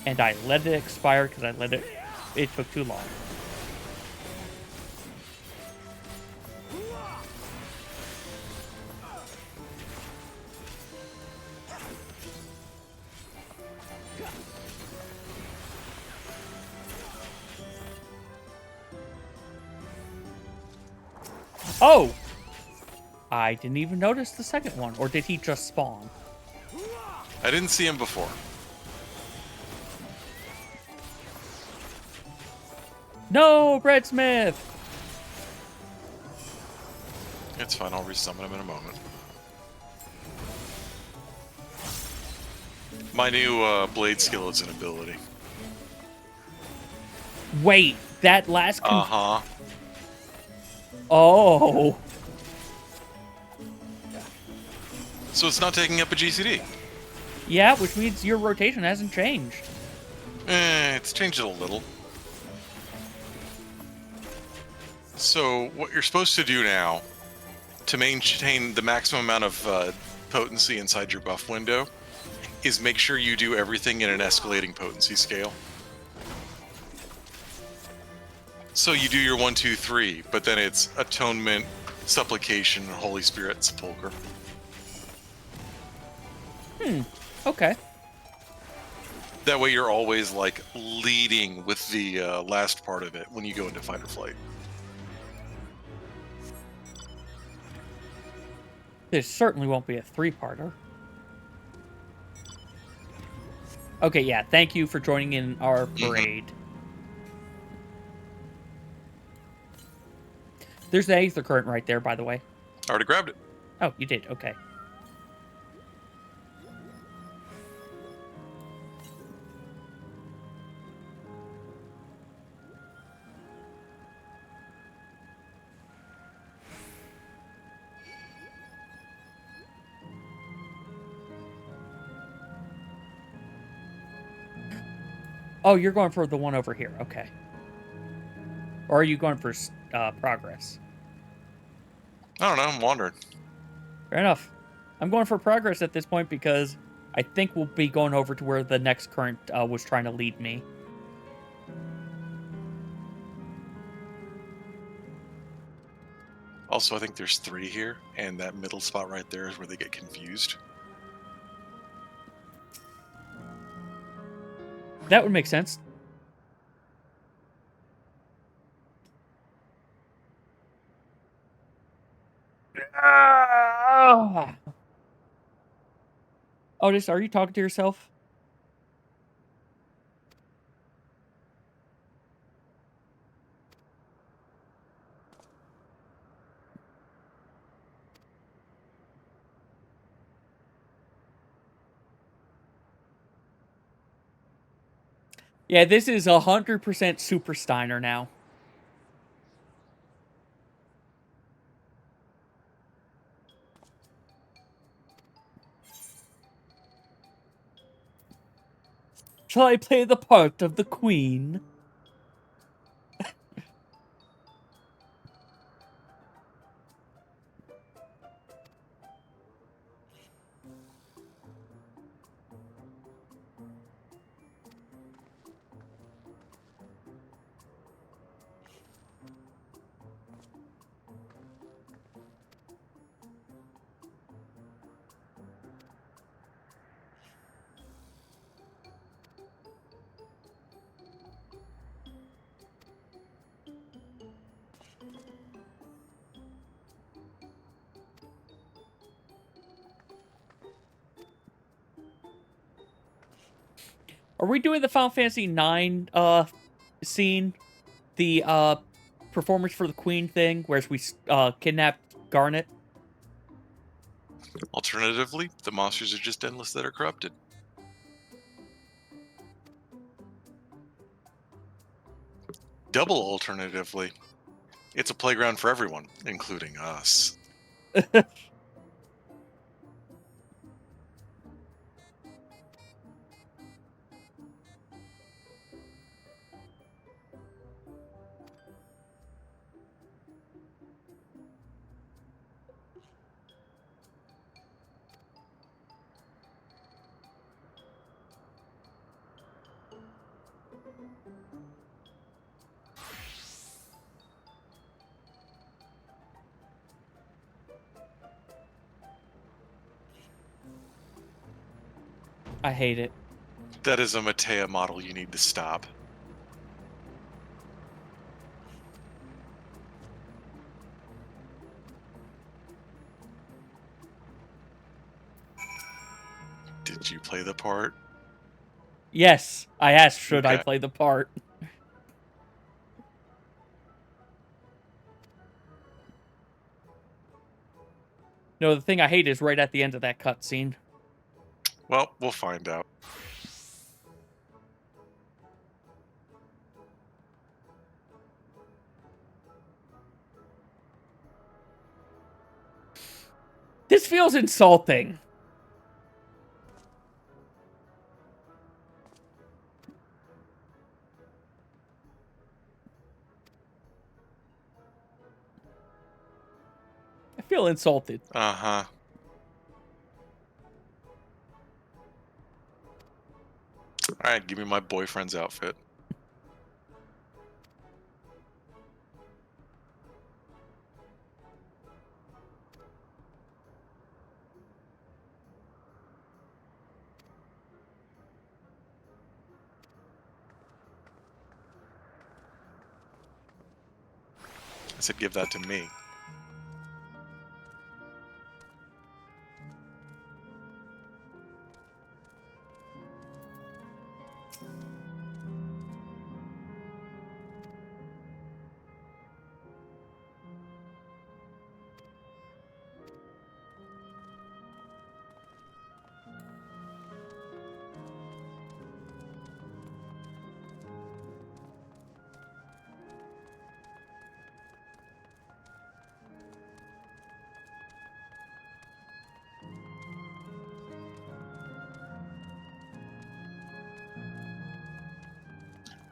And I let it expire because it took too long. Oh! I didn't even notice the second one. Or did he just spawn? I didn't see him before. No, Brett Smith! It's fine, I'll resummon him in a moment. My new blade skill is an ability. Wait, that last... Uh-huh. Oh! So it's not taking up a GCD? Yeah, which means your rotation hasn't changed. It's changed it a little. So what you're supposed to do now, to maintain the maximum amount of potency inside your buff window, is make sure you do everything in an escalating potency scale. So you do your 1, 2, 3, but then it's Atonement, Supplication, Holy Spirit, Sepulcher. Okay. That way you're always, like, leading with the last part of it when you go into fight or flight. This certainly won't be a 3-parter. Okay, yeah, thank you for joining in our parade. There's the Aether Current right there, by the way. I already grabbed it. Oh, you did, okay. Oh, you're going for the one over here. Okay. Or are you going for progress? I don't know, I'm wandering. Fair enough. I'm going for progress at this point because I think we'll be going over to where the next current was trying to lead me. Also, I think there's 3 here, and that middle spot right there is where they get confused. That would make sense. Otis, are you talking to yourself? Yeah, this is 100% Super Steiner now. Shall I play the part of the queen? Are we doing the Final Fantasy IX scene? The performance for the queen thing, where we kidnapped Garnet? Alternatively, the monsters are just endless that are corrupted. Double alternatively, it's a playground for everyone, including us. I hate it. That is a Matea model you need to stop. Did you play the part? Yes, I asked, should I Okay. play the part? No, the thing I hate is right at the end of that cutscene. Well, we'll find out. This feels insulting. I feel insulted. Uh-huh. Alright, give me my boyfriend's outfit. I said give that to me.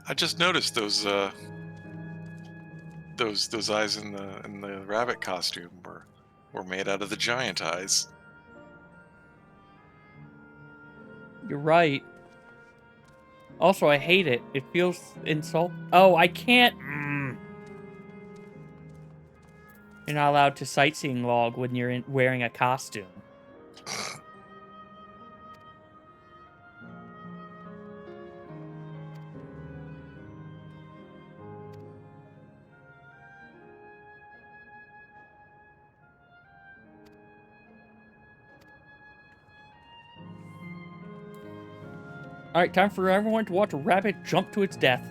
I just noticed those eyes in the rabbit costume were made out of the giant eyes. You're right. Also, I hate it. It feels insult. Oh, I can't. You're not allowed to sightseeing log when you're wearing a costume. Alright, time for everyone to watch a rabbit jump to its death.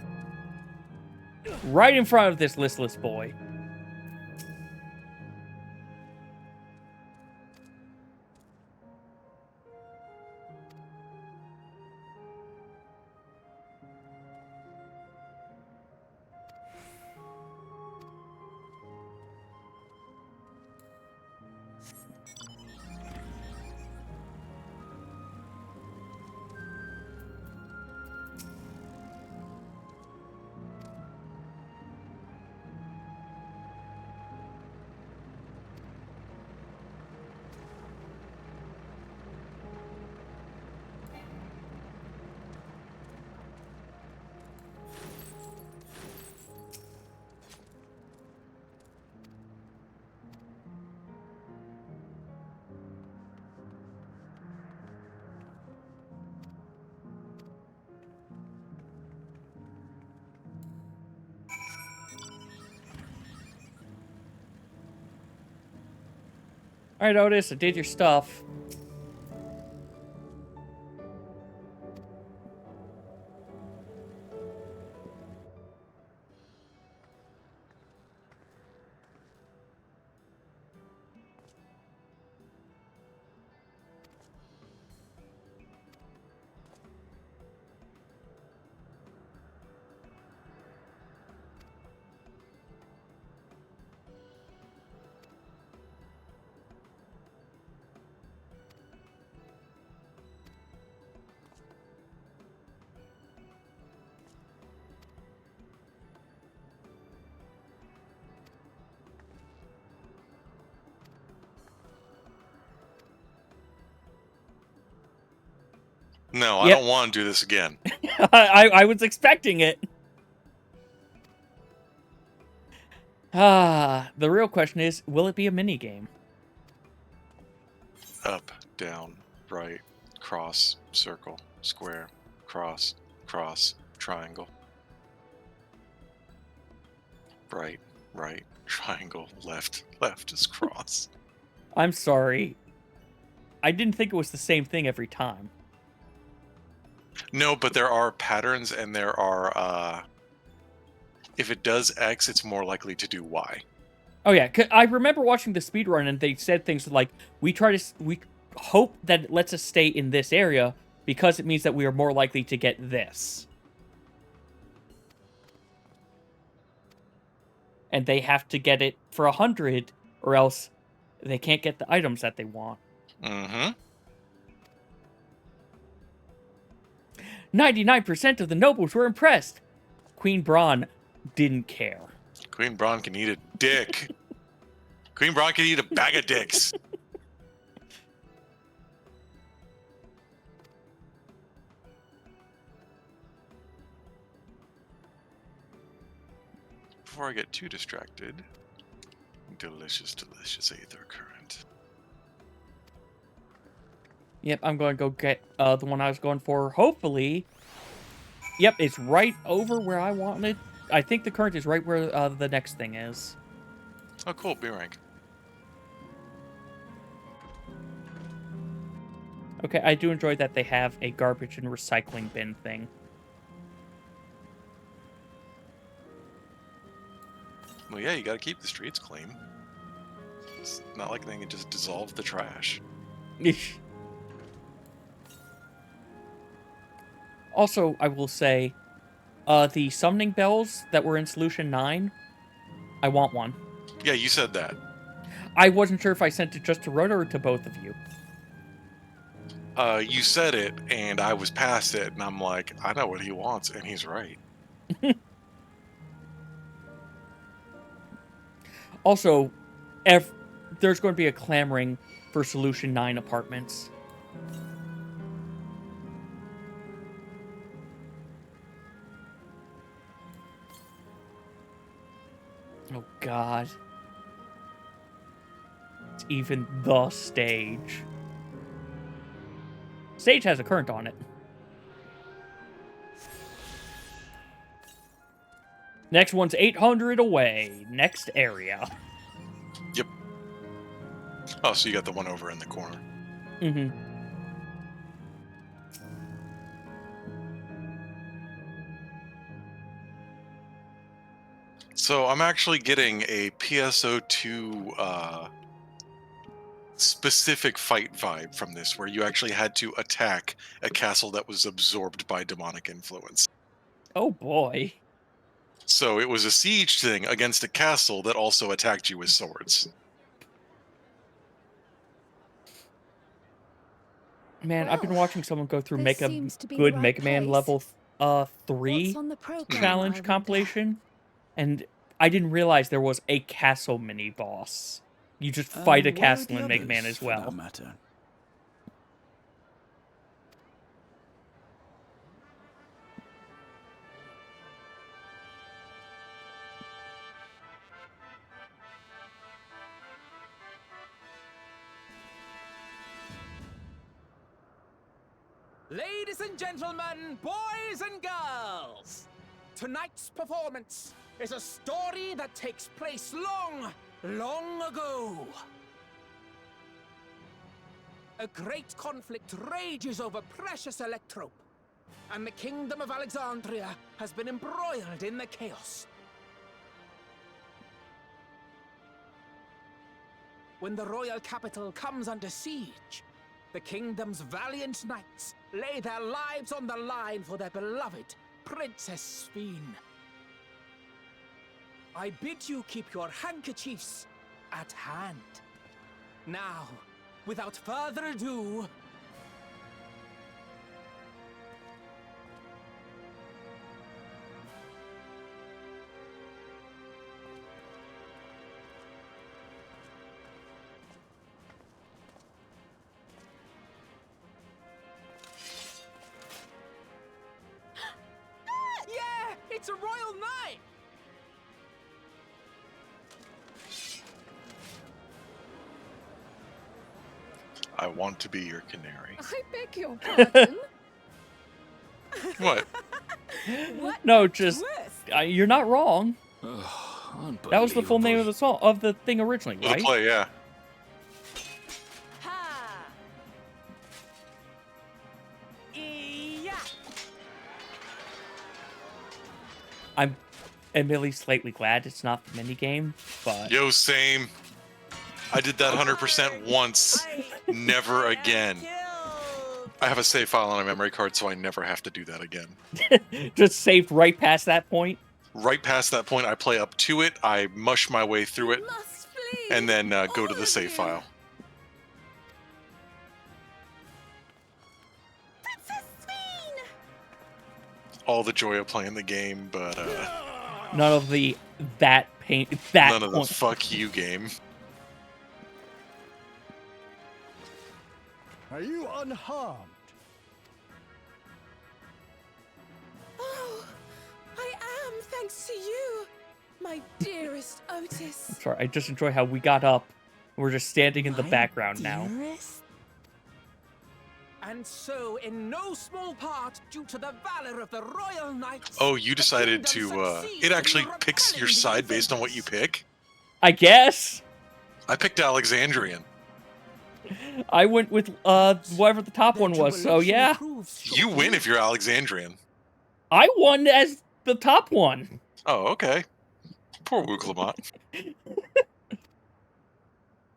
Right in front of this listless boy. Alright, Otis, I did your stuff. No, I Yep. don't want to do this again. I was expecting it. The real question is, will it be a minigame? Up, down, right, cross, circle, square, cross, cross, triangle. Right, right, triangle, left, left is cross. I'm sorry. I didn't think it was the same thing every time. No, but there are patterns, and there are, if it does X, it's more likely to do Y. Oh yeah, I remember watching the speedrun and they said things like, we hope that it lets us stay in this area because it means that we are more likely to get this. And they have to get it for 100 or else they can't get the items that they want. Mm-hmm. 99% of the nobles were impressed. Queen Braun didn't care. Queen Braun can eat a dick. Queen Braun can eat a bag of dicks. Before I get too distracted, delicious, delicious aether current. Yep, I'm going to go get the one I was going for. Hopefully. Yep, it's right over where I wanted. I think the current is right where the next thing is. Oh, cool. B rank. Okay, I do enjoy that they have a garbage and recycling bin thing. Well, yeah, you gotta keep the streets clean. It's not like they can just dissolve the trash. Also, I will say, the summoning bells that were in Solution 9, I want one. Yeah, you said that. I wasn't sure if I sent it just to Rhoda or to both of you. You said it, and I was past it, and I'm like, I know what he wants, and he's right. Also, if there's going to be a clamoring for Solution 9 apartments. Oh, God. It's even the stage. Stage has a current on it. Next one's 800 away. Next area. Yep. Oh, so you got the one over in the corner. Mm-hmm. So I'm actually getting a PSO2 specific fight vibe from this, where you actually had to attack a castle that was absorbed by demonic influence. Oh boy. So it was a siege thing against a castle that also attacked you with swords. Man, I've been watching someone go through this make a seems to be good the right Mega Man place. level 3 What's on the program, I challenge wonder? compilation, and I didn't realize there was a castle mini boss. You just fight a And where are castle the in Mega Man others, as for well. that matter? Ladies and gentlemen, boys and girls, tonight's performance is a story that takes place long, long ago. A great conflict rages over precious electrope, and the kingdom of Alexandria has been embroiled in the chaos. When the royal capital comes under siege, the kingdom's valiant knights lay their lives on the line for their beloved Princess Sphene. I bid you keep your handkerchiefs at hand. Now, without further ado... Yeah! It's a royal knight! I want to be your canary. I beg your pardon? What? No, just you're not wrong. That was the full name of the song of the thing originally, right? The play, yeah. I'm admittedly slightly glad it's not the minigame, but... Yo, same. I did that 100% once. Never again. I have a save file on a memory card, so I never have to do that again. Just saved right past that point? Right past that point, I play up to it, I mush my way through it, and then go to the save file. All the joy of playing the game, but none of the none of the fuck you game. Are you unharmed? Oh, I am, thanks to you, my dearest Otis. Sorry, I just enjoy how we got up. We're just standing in the background now. And so, in no small part, due to the valor of the royal knights... Oh, you decided to, it actually picks your side based on what you pick? I guess. I picked Alexandrian. I went with, whatever the top one was, so yeah. You win if you're Alexandrian. I won as the top one. Oh, okay. Poor Wooklamot.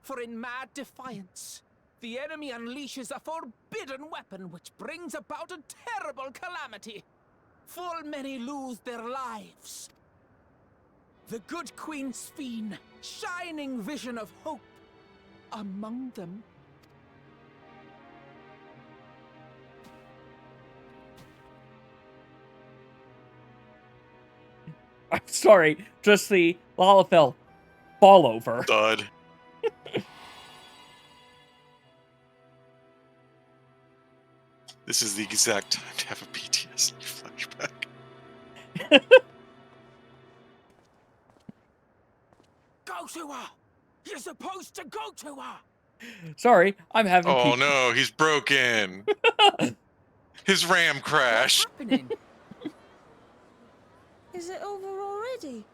For in mad defiance, the enemy unleashes a forbidden weapon which brings about a terrible calamity. Full many lose their lives. The good Queen Sphene, shining vision of hope, among them. I'm sorry, just the Lalafell fall over. Dud. This is the exact time to have a PTSD flashback. Go to her! You're supposed to go to her! Sorry, I'm having Oh no, he's broken. His RAM crashed. Is it over already?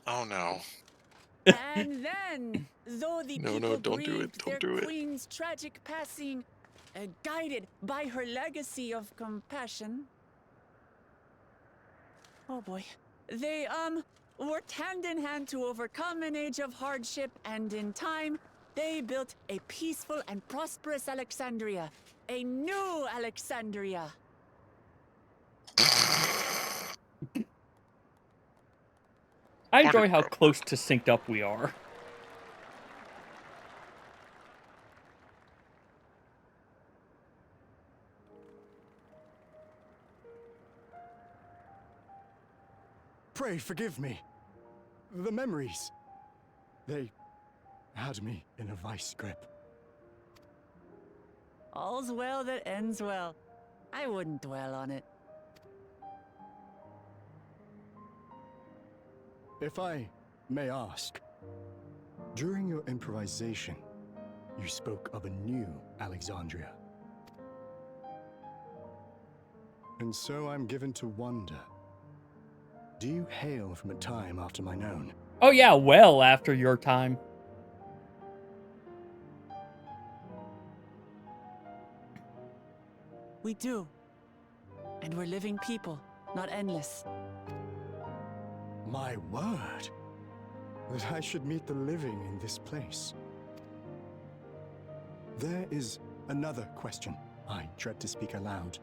Oh no. And then, though the No, people don't do it, grieved don't their do it. queen's tragic passing, guided by her legacy of compassion. Oh boy. They, worked hand in hand to overcome an age of hardship, and in time, they built a peaceful and prosperous Alexandria. A new Alexandria. I enjoy how close to synced up we are. Pray forgive me. The memories. They had me in a vice grip. All's well that ends well. I wouldn't dwell on it. If I may ask, during your improvisation, you spoke of a new Alexandria. And so I'm given to wonder. Do you hail from a time after mine own? Oh yeah, well after your time. We do. And we're living people, not endless. My word! That I should meet the living in this place. There is another question I dread to speak aloud.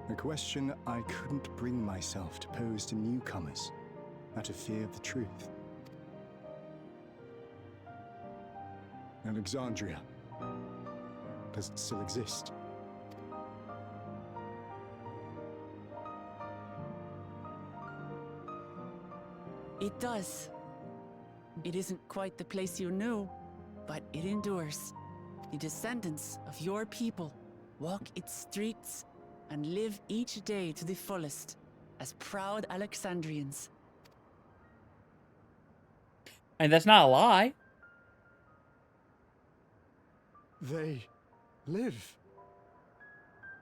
A question I couldn't bring myself to pose to newcomers, out of fear of the truth. Alexandria. Does it still exist? It does. It isn't quite the place you knew, but it endures. The descendants of your people walk its streets and live each day to the fullest as proud Alexandrians. And that's not a lie. They live.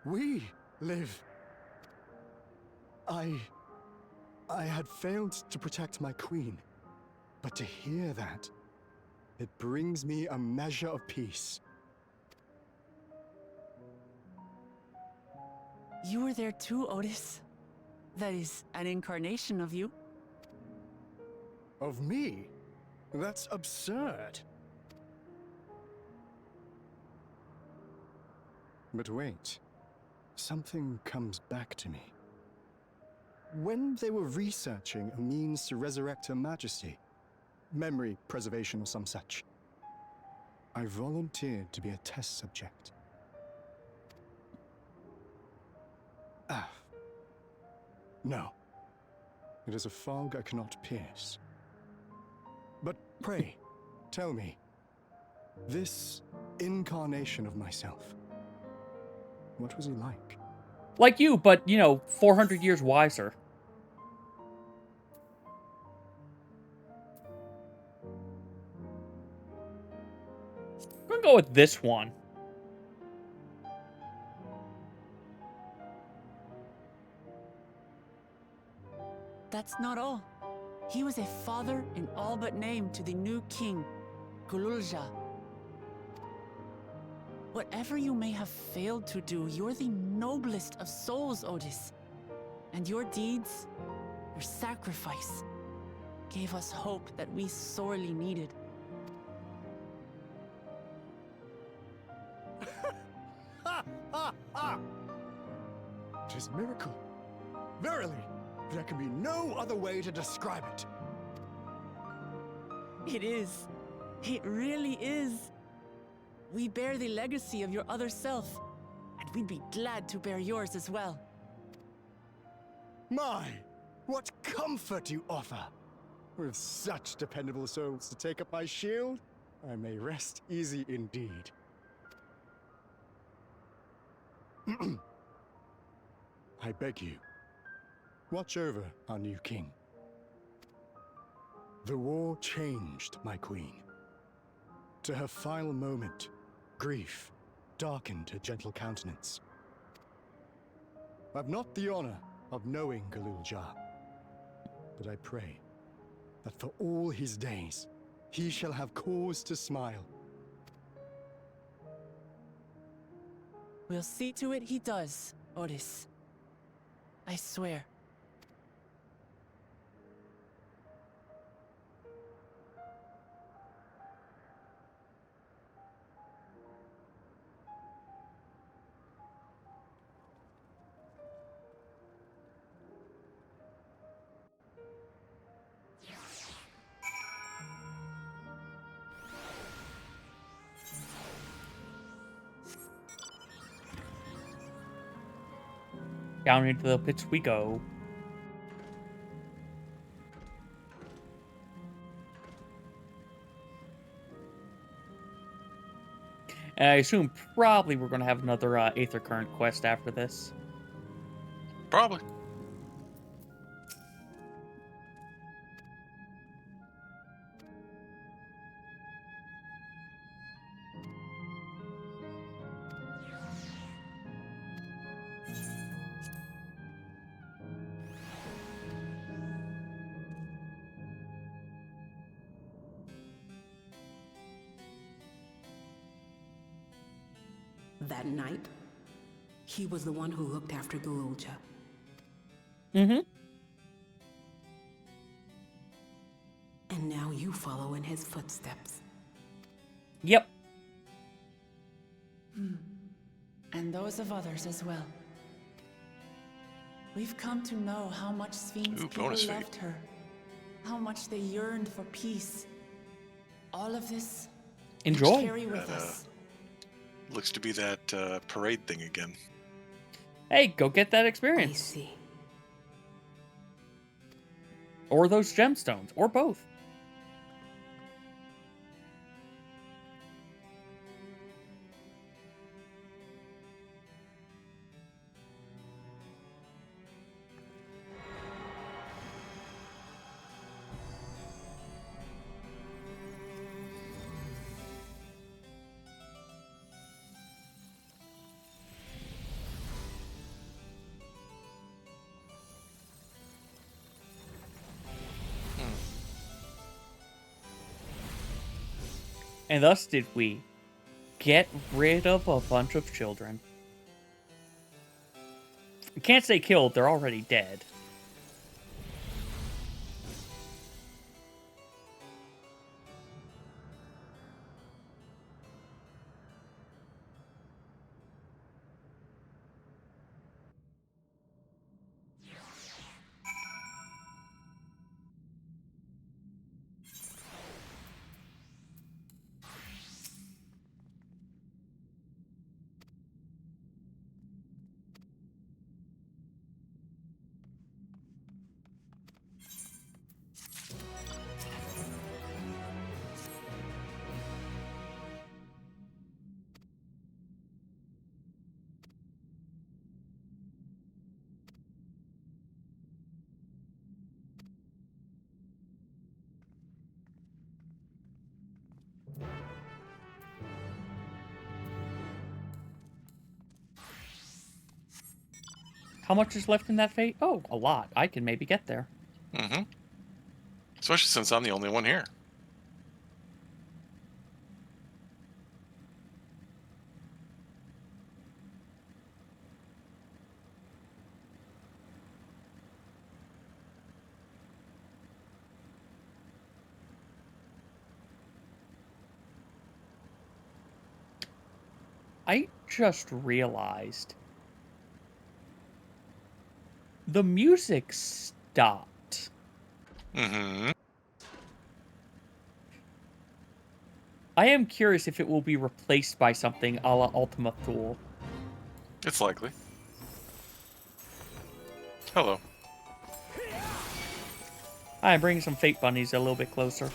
We live. I had failed to protect my queen, but to hear that, it brings me a measure of peace. You were there too, Otis. That is an incarnation of you. Of me? That's absurd. But wait, something comes back to me. When they were researching a means to resurrect Her Majesty, memory preservation or some such, I volunteered to be a test subject. No. It is a fog I cannot pierce. But pray, tell me, this incarnation of myself, what was he like? Like you, but, 400 years wiser. I'm gonna go with this one. That's not all. He was a father in all but name to the new king, Gululja. Whatever you may have failed to do, you're the noblest of souls, Otis. And your deeds, your sacrifice, gave us hope that we sorely needed. Tis a miracle. Verily, there can be no other way to describe it. It is. It really is. We bear the legacy of your other self, and we'd be glad to bear yours as well. My, what comfort you offer! With such dependable souls to take up my shield, I may rest easy indeed. I beg you, watch over our new king. The war changed my queen. To her final moment, grief darkened her gentle countenance. I've not the honor of knowing Gululja, but I pray that for all his days, he shall have cause to smile. We'll see to it he does, Otis. I swear. Down into the pits we go. And I assume probably we're going to have another Aether Current quest after this. Probably. That night, he was the one who looked after Gululja. Mm-hmm. And now you follow in his footsteps. Yep. And those of others as well. We've come to know how much Sven's people bonus fate. loved her. How much they yearned for peace. All of this Enjoy. we carry with us. Looks to be that parade thing again. Hey, go get that experience. I see. Or those gemstones, or both. And thus did we get rid of a bunch of children. We can't say killed, they're already dead. How much is left in that fate? Oh, a lot. I can maybe get there. Mm-hmm. Especially since I'm the only one here. I just realized the music stopped. Mm-hmm. I am curious if it will be replaced by something a la Ultima Thule. It's likely. Hello. I'm bringing some Fate Bunnies a little bit closer.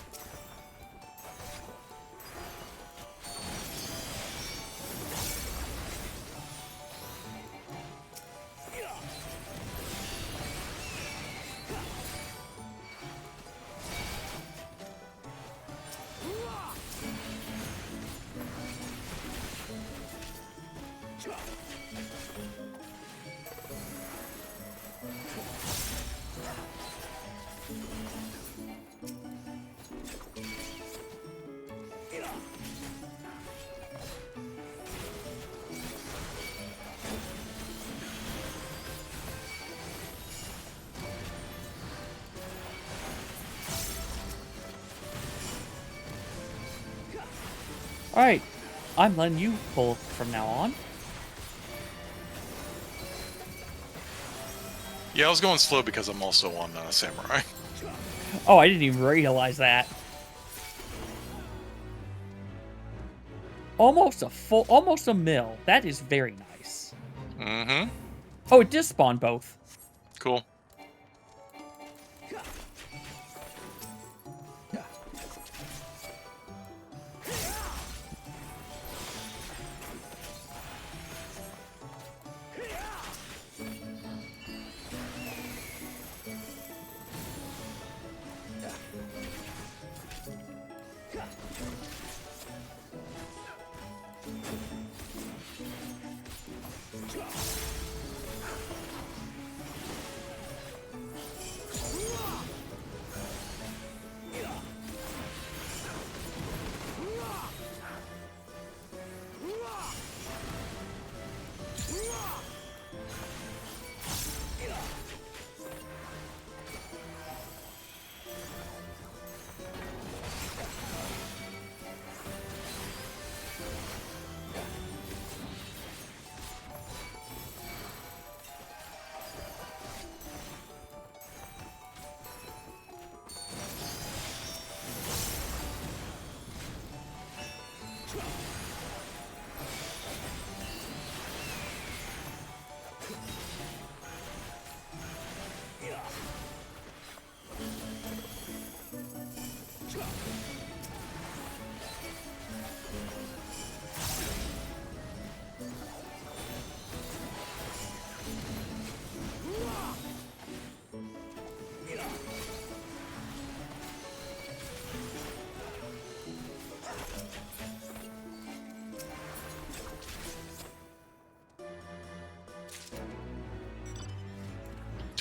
Alright, I'm letting you pull from now on. Yeah, I was going slow because I'm also on Samurai. Oh, I didn't even realize that. Almost a mill. That is very nice. Mm-hmm. Oh, it did spawn both. Cool.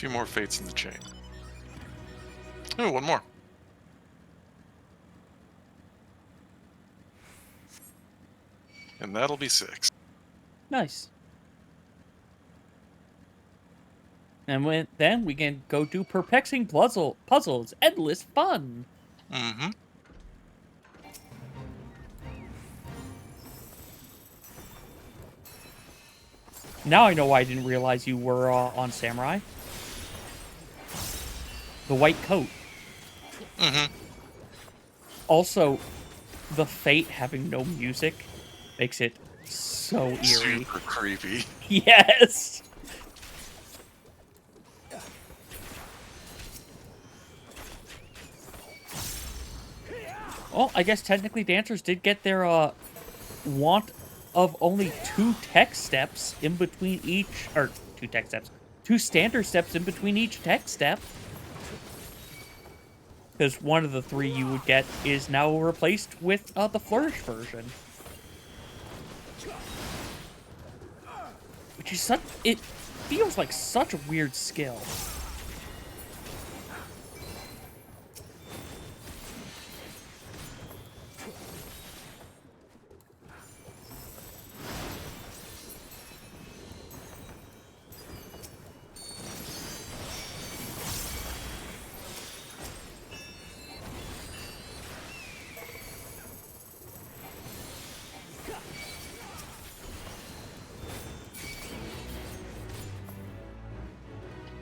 2 more fates in the chain. Oh, 1 more. And that'll be 6. Nice. And then we can go do perplexing puzzles. Endless fun. Mm-hmm. Now I know why I didn't realize you were on Samurai. The white coat. Mm-hmm. Also, the Fate having no music makes it so eerie. Super creepy. Yes! Well, I guess technically dancers did get their want of only 2 tech steps in between each, or 2 tech steps, 2 standard steps in between each tech step. Because one of the 3 you would get is now replaced with the Flourish version. Which is it feels like such a weird skill.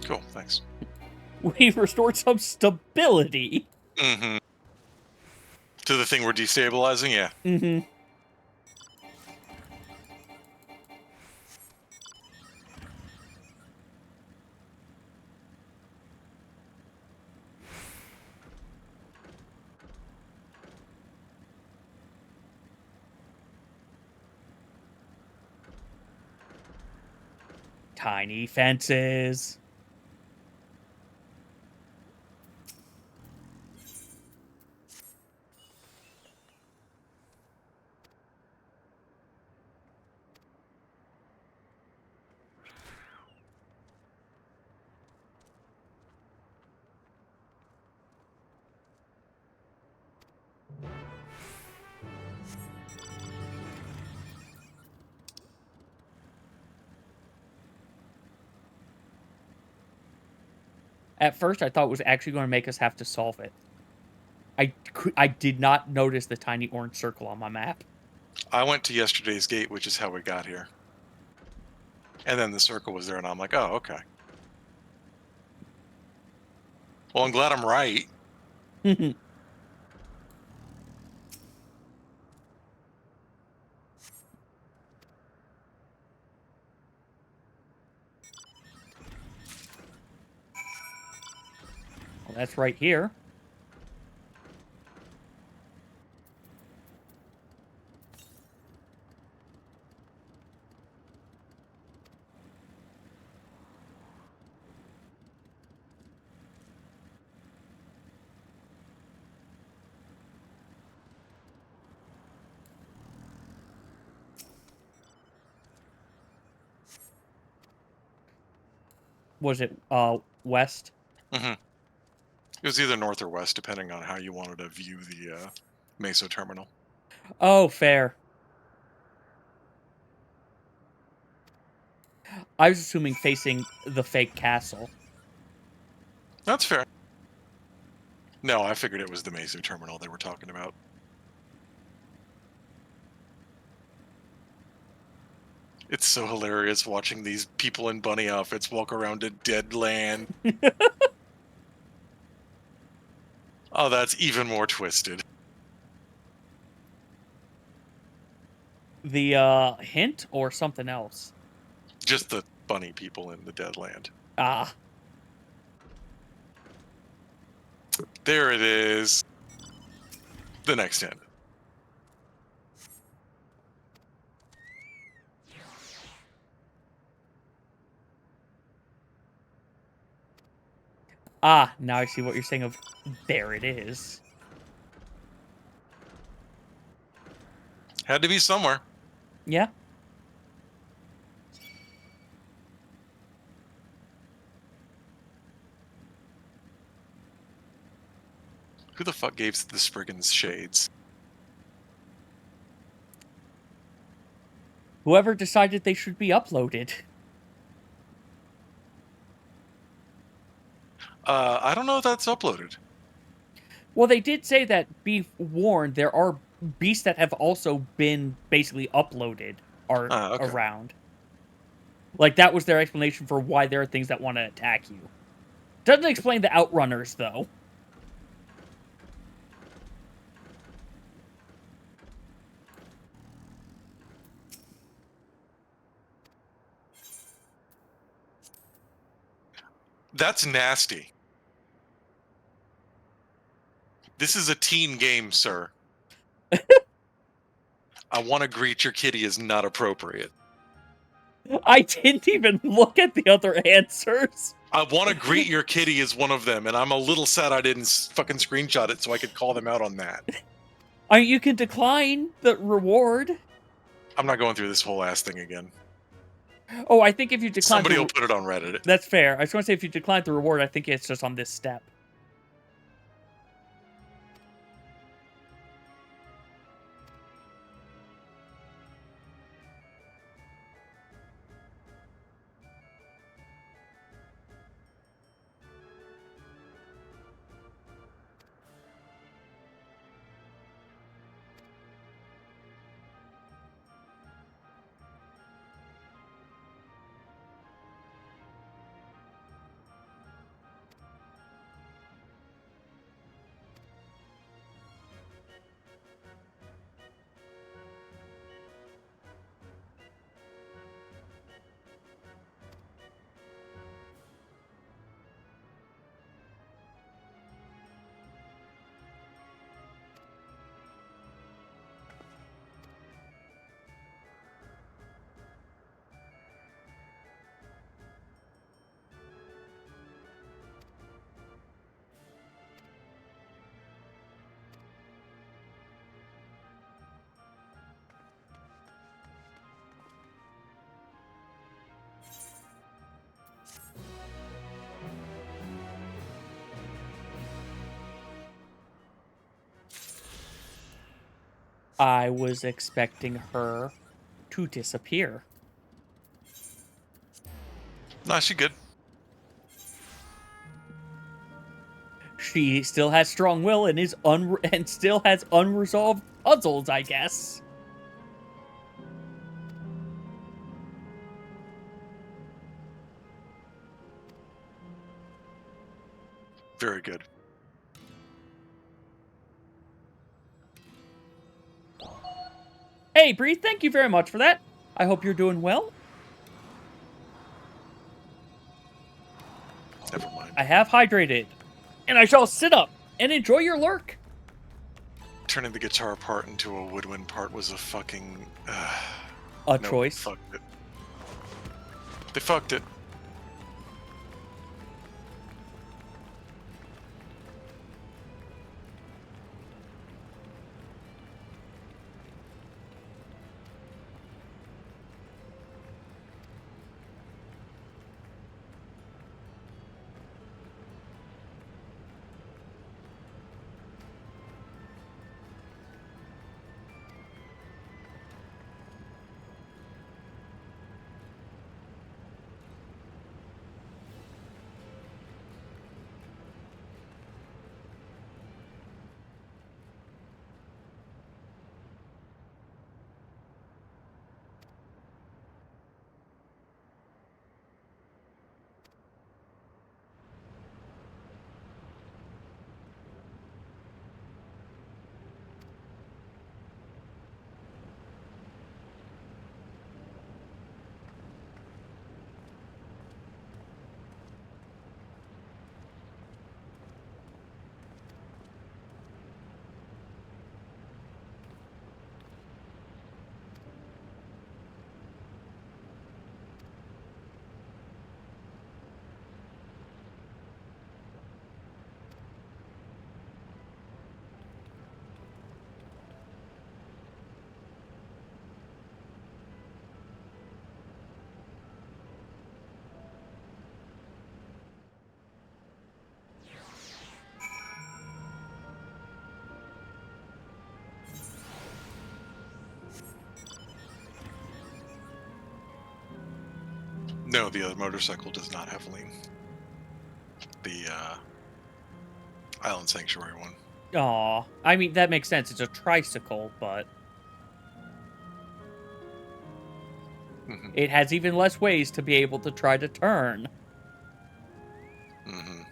Cool, thanks. We restored some stability. Mm-hmm. To the thing we're destabilizing, yeah. Mm-hmm. Tiny fences. At first, I thought it was actually going to make us have to solve it. I did not notice the tiny orange circle on my map. I went to yesterday's gate, which is how we got here. And then the circle was there, and I'm like, oh, okay. Well, I'm glad I'm right. Well, that's right here. Was it west? Mm-hmm. It was either north or west, depending on how you wanted to view the Meso terminal. Oh, fair. I was assuming facing the fake castle. That's fair. No, I figured it was the Meso terminal they were talking about. It's so hilarious watching these people in bunny outfits walk around a dead land. Oh, that's even more twisted. The hint or something else? Just the bunny people in the dead land. Ah. There it is. The next hint. Ah, now I see what you're saying of there it is. Had to be somewhere. Yeah. Who the fuck gave the Spriggans shades? Whoever decided they should be uploaded. I don't know if that's uploaded. Well, they did say that, be warned, there are beasts that have also been basically uploaded Okay. around. Like, that was their explanation for why there are things that want to attack you. Doesn't explain the Outrunners, though. That's nasty. This is a teen game, sir. I want to greet your kitty is not appropriate. I didn't even look at the other answers. I want to greet your kitty as one of them, and I'm a little sad I didn't fucking screenshot it so I could call them out on that. You can decline the reward. I'm not going through this whole ass thing again. Oh, I think if you decline... Somebody will put it on Reddit. That's fair. I just want to say if you decline the reward, I think it's just on this step. I was expecting her to disappear. Nah, she good. She still has strong will and is and still has unresolved puzzles, I guess. Very good. Hey, Bree, thank you very much for that. I hope you're doing well. Never mind. I have hydrated, and I shall sit up and enjoy your lurk. Turning the guitar part into a woodwind part was a fucking... choice. Fucked it. They fucked it. No, the other motorcycle does not have lean. The Island Sanctuary one. Aw. I mean, that makes sense. It's a tricycle, but... It has even less ways to be able to try to turn. Mm-hmm.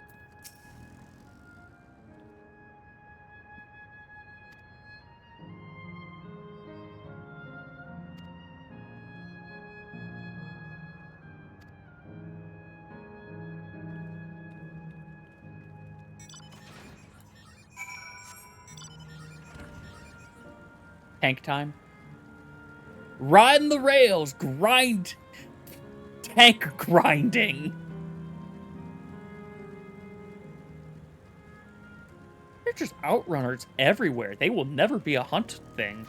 Tank time. Riding the rails, grind... Tank grinding. They're just outrunners everywhere. They will never be a hunt thing.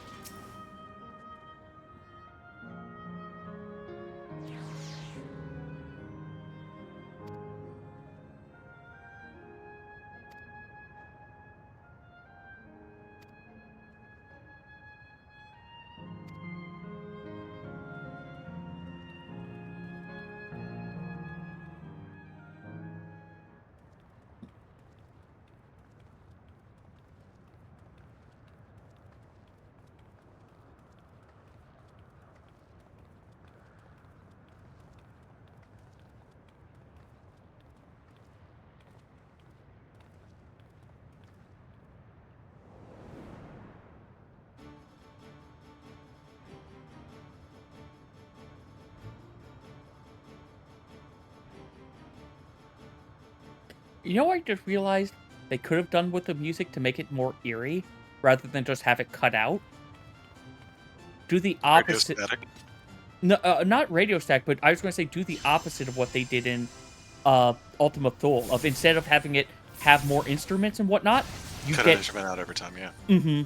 You know what I just realized they could have done with the music to make it more eerie, rather than just have it cut out? Do the opposite... Radio static? No, not radio static, but I was going to say do the opposite of what they did in Ultima Thule. Of instead of having it have more instruments and whatnot, you Cut get... an instrument out every time, yeah. Mm-hmm.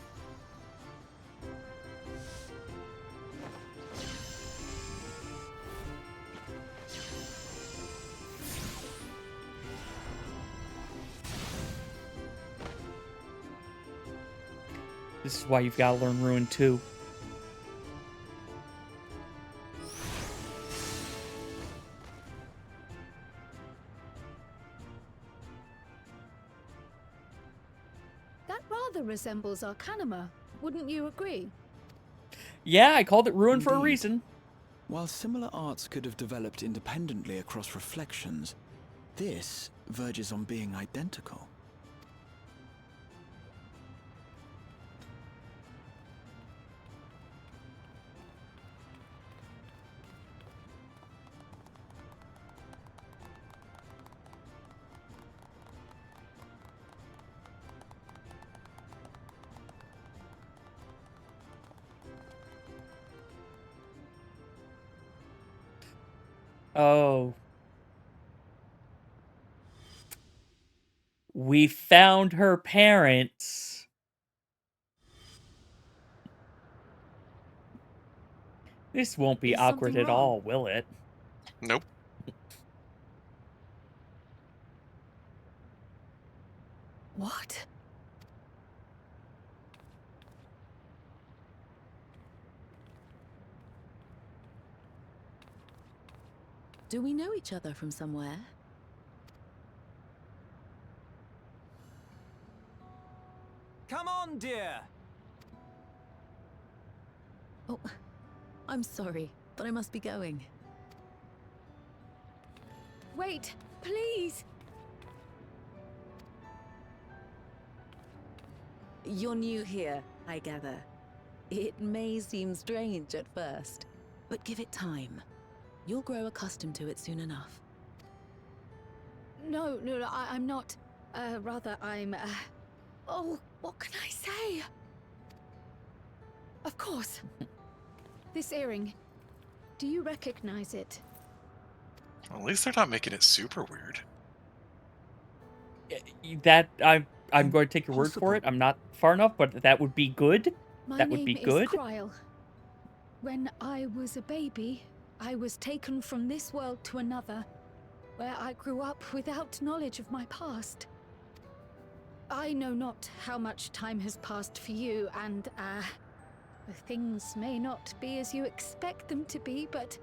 This is why you've got to learn Ruin 2. That rather resembles Arcanima, wouldn't you agree? Yeah, I called it Ruin for a reason. While similar arts could have developed independently across reflections, this verges on being identical. Oh. We found her parents. This won't be Is awkward something at wrong? all, will it? Nope. What? Do we know each other from somewhere? Come on, dear. Oh, I'm sorry, but I must be going. Wait, please! You're new here, I gather. It may seem strange at first, but give it time. You'll grow accustomed to it soon enough. No, I'm not. Rather, I'm, Oh, what can I say? Of course. This earring. Do you recognize it? Well, at least they're not making it super weird. That I'm going to take your word for it. I'm not far enough, but that would be good. My That would be name good. is Cryle. When I was a baby, I was taken from this world to another, where I grew up without knowledge of my past. I know not how much time has passed for you, and, things may not be as you expect them to be, but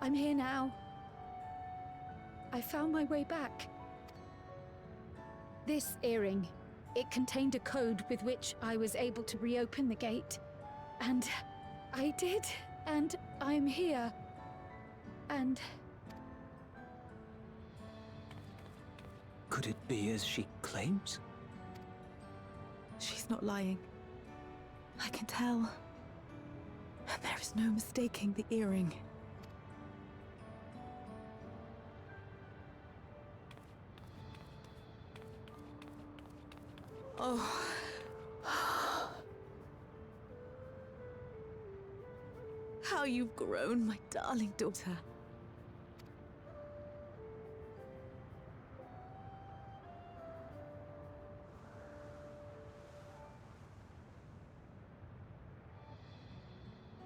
I'm here now. I found my way back. This earring, it contained a code with which I was able to reopen the gate. And I did, and I'm here. And... Could it be as she claims? She's not lying. I can tell. And there is no mistaking the earring. Oh. How you've grown, my darling daughter.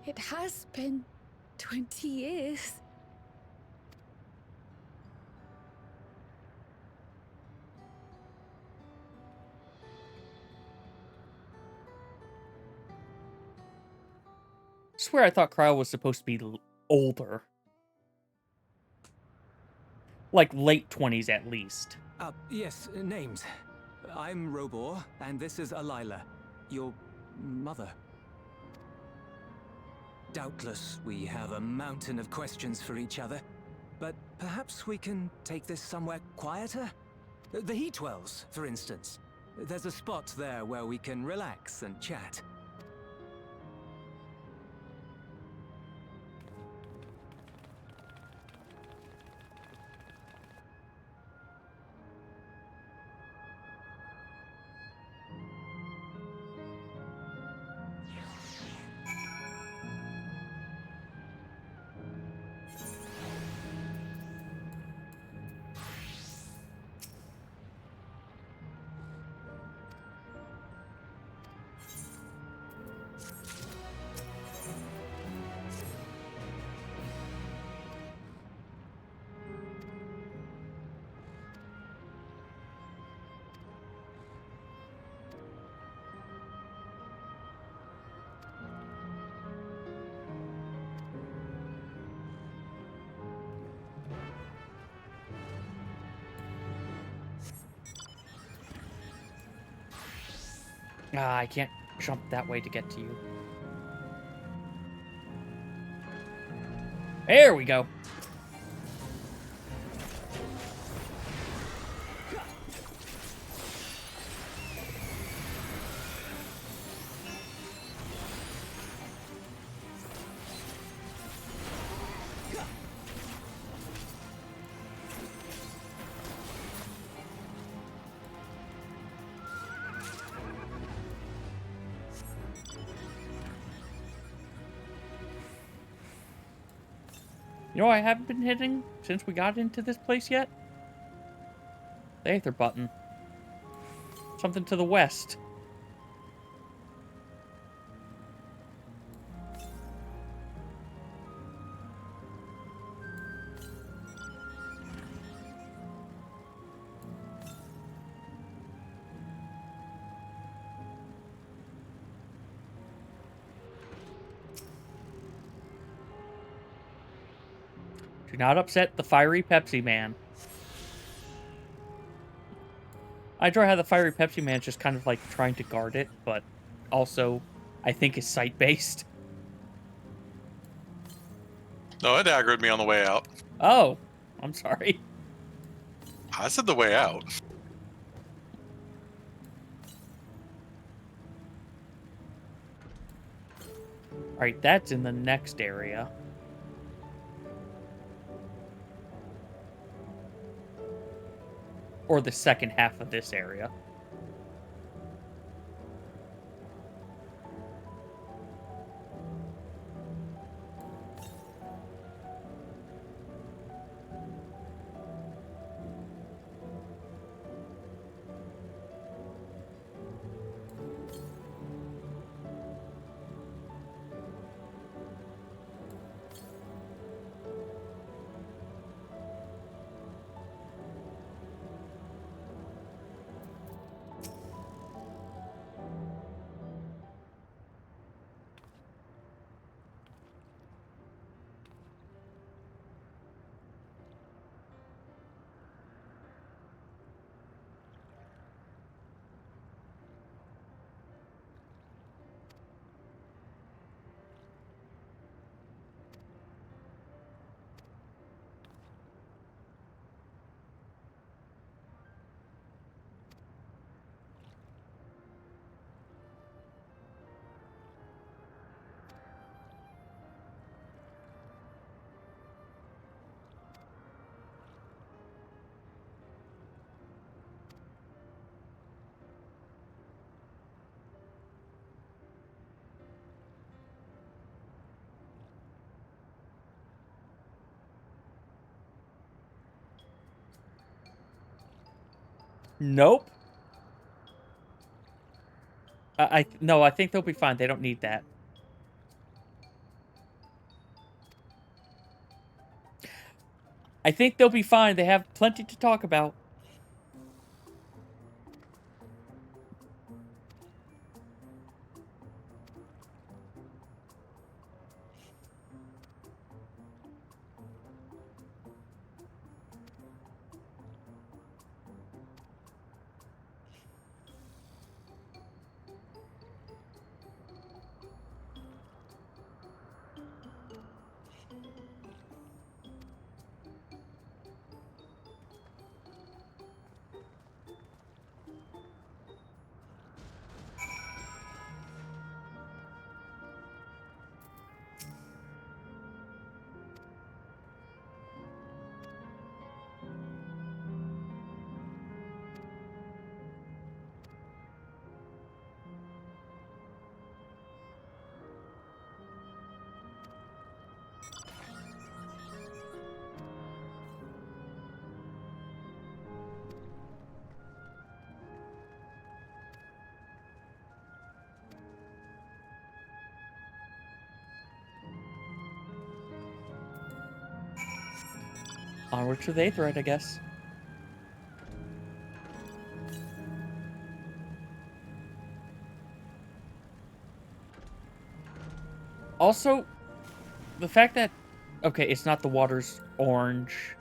It has been 20 years. Swear I thought Cryo was supposed to be older. Like late 20s at least. Yes, names. I'm Robor, and this is Alila, your mother. Doubtless, we have a mountain of questions for each other, but perhaps we can take this somewhere quieter? The Heat Wells, for instance. There's a spot there where we can relax and chat. Ah, I can't jump that way to get to you. There we go. You know what I haven't been hitting since we got into this place yet? The Aether button. Something to the west. Do not upset the fiery Pepsi Man. I enjoy how the fiery Pepsi Man is just kind of like trying to guard it, but also I think is sight-based. No, it aggroed me on the way out. Oh, I'm sorry. I said the way out. Alright, that's in the next area. Or the second half of this area. Nope. No, I think they'll be fine. They don't need that. I think they'll be fine. They have plenty to talk about. Onward to the 8th right, I guess. Also, the fact that, okay, it's not the water's orange.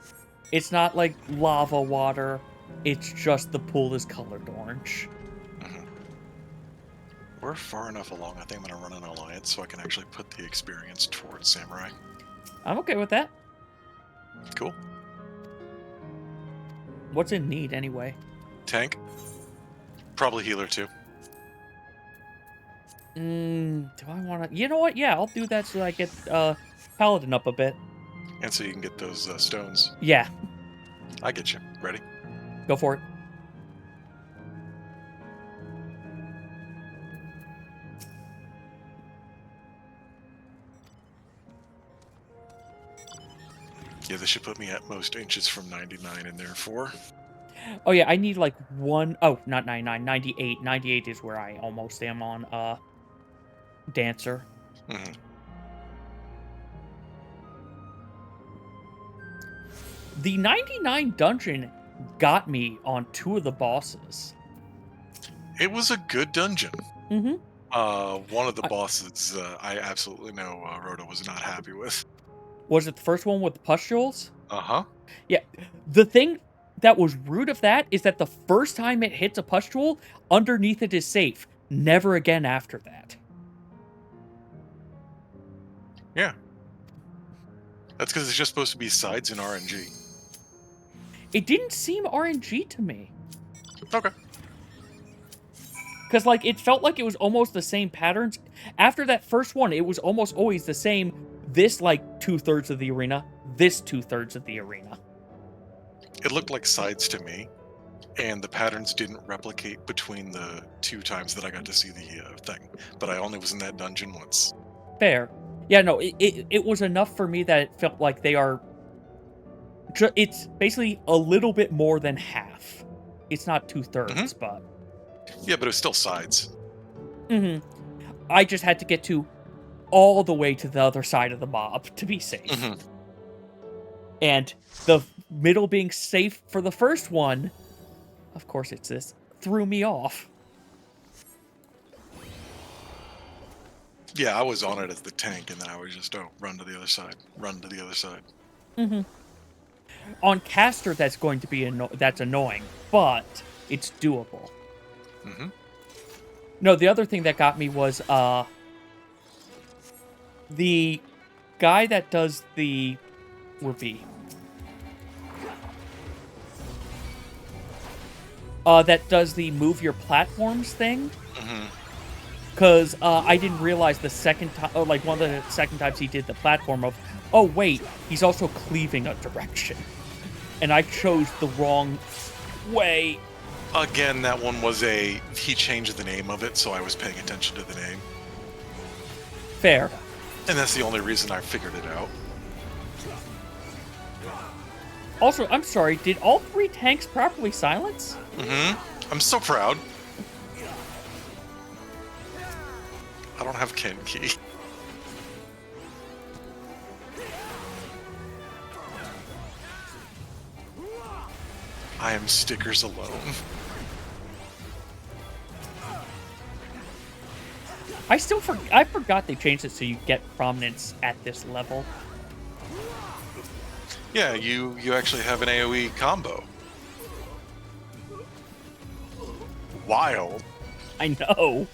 It's not like lava water. It's just the pool is colored orange. We're far enough along. I think I'm going to run an alliance so I can actually put the experience towards Samurai. I'm okay with that. Cool. What's in need, anyway? Tank. Probably healer, too. Do I want to... You know what? Yeah, I'll do that so I get Paladin up a bit. And so you can get those stones. Yeah. I get you. Ready? Go for it. Yeah, this should put me at most inches from 99 and therefore... Oh, yeah, I need like one... Oh, not 99, 98. 98 is where I almost am on Dancer. Mm-hmm. The 99 dungeon got me on 2 of the bosses. It was a good dungeon. Mm-hmm. One of the bosses I absolutely know Rhoda was not happy with. Was it the first one with the pustules? Uh-huh. Yeah. The thing that was rude of that is that the first time it hits a pustule, underneath it is safe. Never again after that. Yeah. That's because it's just supposed to be sides in RNG. It didn't seem RNG to me. Okay. Because, like, it felt like it was almost the same patterns. After that first one, it was almost always the same. This, like, 2/3 of the arena. This 2/3 of the arena. It looked like sides to me. And the patterns didn't replicate between the 2 times that I got to see the thing. But I only was in that dungeon once. Fair. Yeah, no, it was enough for me that it felt like they are... It's basically a little bit more than half. It's not 2/3, but... Yeah, but it was still sides. Mm-hmm. I just had to get to all the way to the other side of the mob to be safe. Mm-hmm. And the middle being safe for the first one, of course it's this, threw me off. Yeah, I was on it as the tank, and then I was just, run to the other side. Run to the other side. Mm-hmm. On caster, that's going to be that's annoying, but it's doable. Mm-hmm. No, the other thing that got me was the guy that does the whoopee. That does the move your platforms thing. Mm-hmm. Because I didn't realize the second time, like one of the second times he did the platform of, oh wait, he's also cleaving a direction. And I chose the wrong way. Again, that one was he changed the name of it, so I was paying attention to the name. Also, I'm sorry, did all 3 tanks properly silence? I'm so proud. I don't have Ken Key. I am stickers alone. I forgot they changed it so you get prominence at this level. Yeah, you actually have an AoE combo. Wild. I know.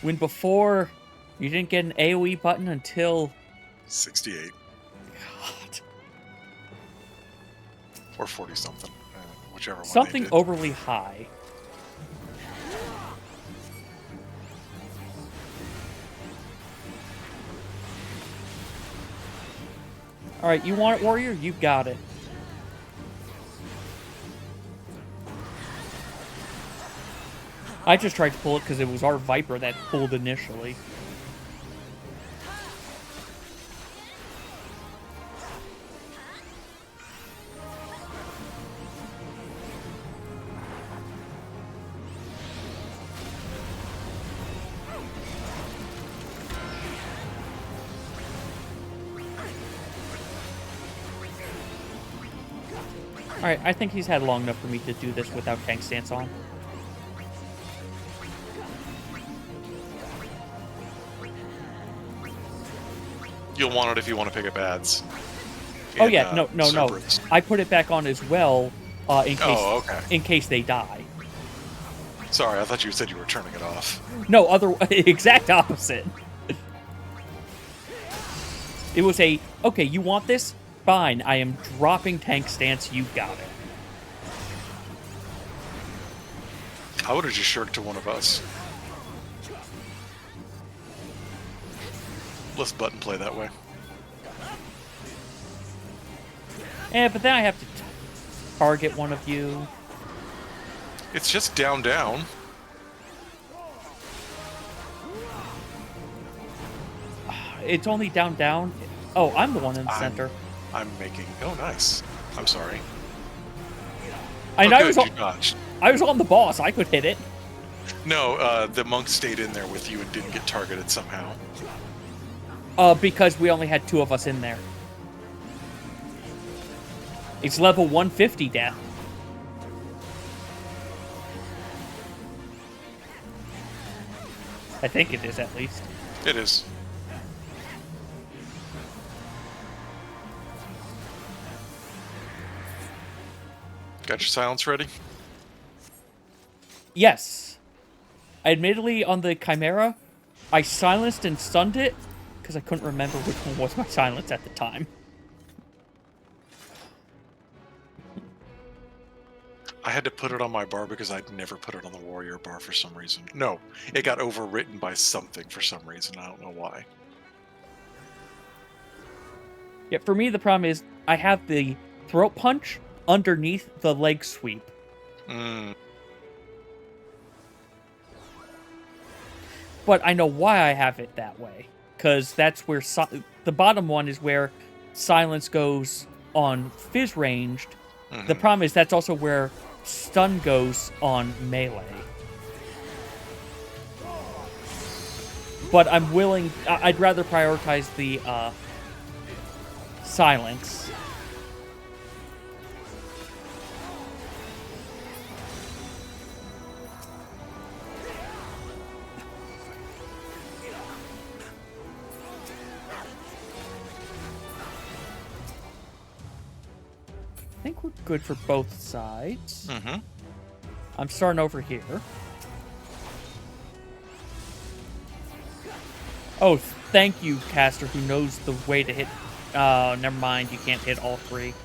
When before, you didn't get an AoE button until... 68. God. Or 40-something. Whichever one Something they did. overly high. Alright, you want it, warrior? You got it. I just tried to pull it because it was our Viper that pulled initially. Alright, I think he's had long enough for me to do this without tank stance on. You'll want it if you want to pick up ads. Oh yeah, no. I put it back on as well, in case they die. Sorry, I thought you said you were turning it off. No, exact opposite. It was okay, you want this? Fine, I am dropping tank stance, you got it. I would have just shirked to one of us. Let's button play that way. Yeah, but then I have to target one of you. It's just down, down. It's only down, down. Oh, I'm the one in the center. I'm making... Oh, nice. I'm sorry. I was on the boss. I could hit it. No, the monk stayed in there with you and didn't get targeted somehow. Because we only had 2 of us in there. It's level 150 death. I think it is, at least. It is. Got your silence ready? Yes. Admittedly, on the Chimera, I silenced and stunned it, because I couldn't remember which one was my silence at the time. I had to put it on my bar because I'd never put it on the warrior bar for some reason. No, it got overwritten by something for some reason. I don't know why. Yeah, for me, the problem is I have the throat punch underneath the leg sweep. But I know why I have it that way. Because that's where... the bottom one is where silence goes on fizz ranged. The problem is that's also where stun goes on melee. But I'm willing... I'd rather prioritize the silence. I think we're good for both sides. I'm starting over here. Oh, thank you, caster, who knows the way to hit... never mind, you can't hit all 3.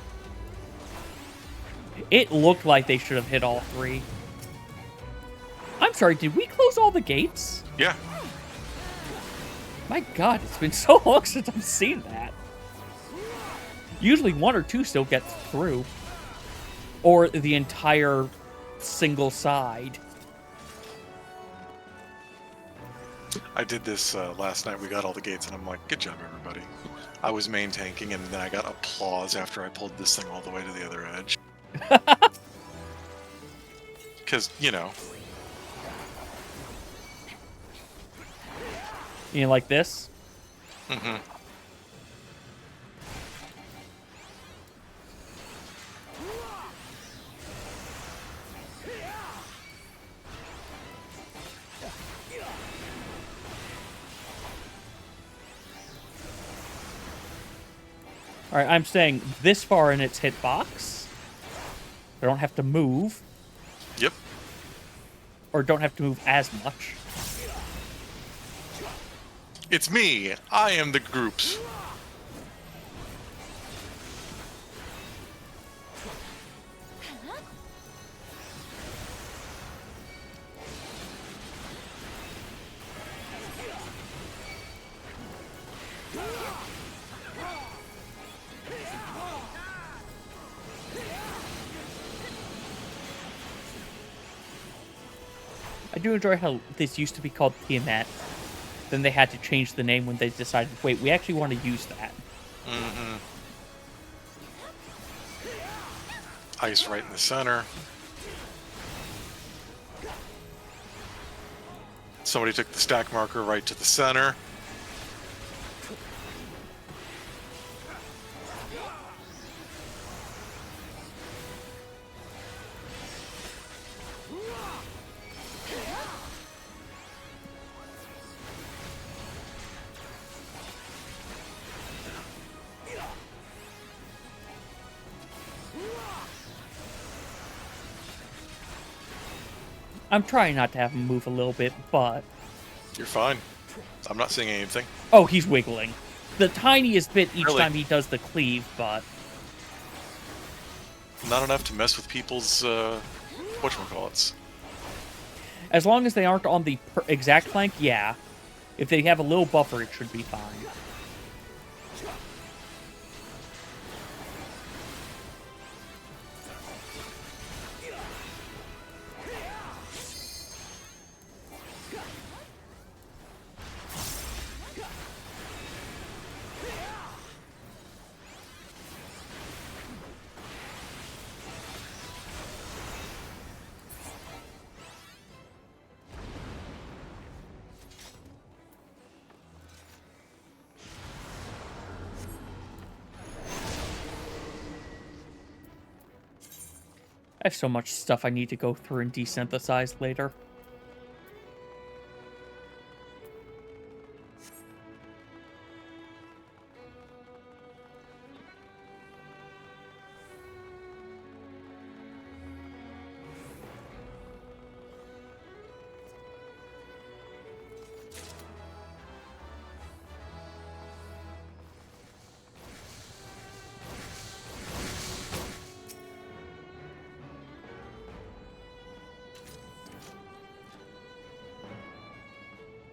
It looked like they should have hit all 3. I'm sorry, did we close all the gates? Yeah. My god, it's been so long since I've seen that. Usually 1 or 2 still get through. Or the entire single side. I did this last night. We got all the gates, and I'm like, good job, everybody. I was main tanking, and then I got applause after I pulled this thing all the way to the other edge. Because, you know. You like this? Mm-hmm. Alright, I'm saying this far in its hitbox. I don't have to move. Yep. Or don't have to move as much. It's me. I am the groups. I do enjoy how this used to be called Tiamat. Then they had to change the name when they decided, wait, we actually want to use that. Mm-hmm. Ice right in the center. Somebody took the stack marker right to the center. I'm trying not to have him move a little bit, but... You're fine. I'm not seeing anything. Oh, he's wiggling. The tiniest bit each Really? time he does the cleave, but... Not enough to mess with people's, whatchamacallits. As long as they aren't on the exact flank, yeah. If they have a little buffer, it should be fine. I have so much stuff I need to go through and desynthesize later.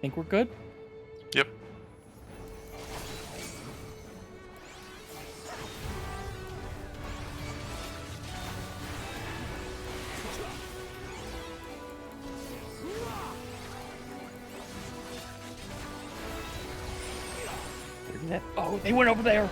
Think we're good? Yep. Oh, they went over there!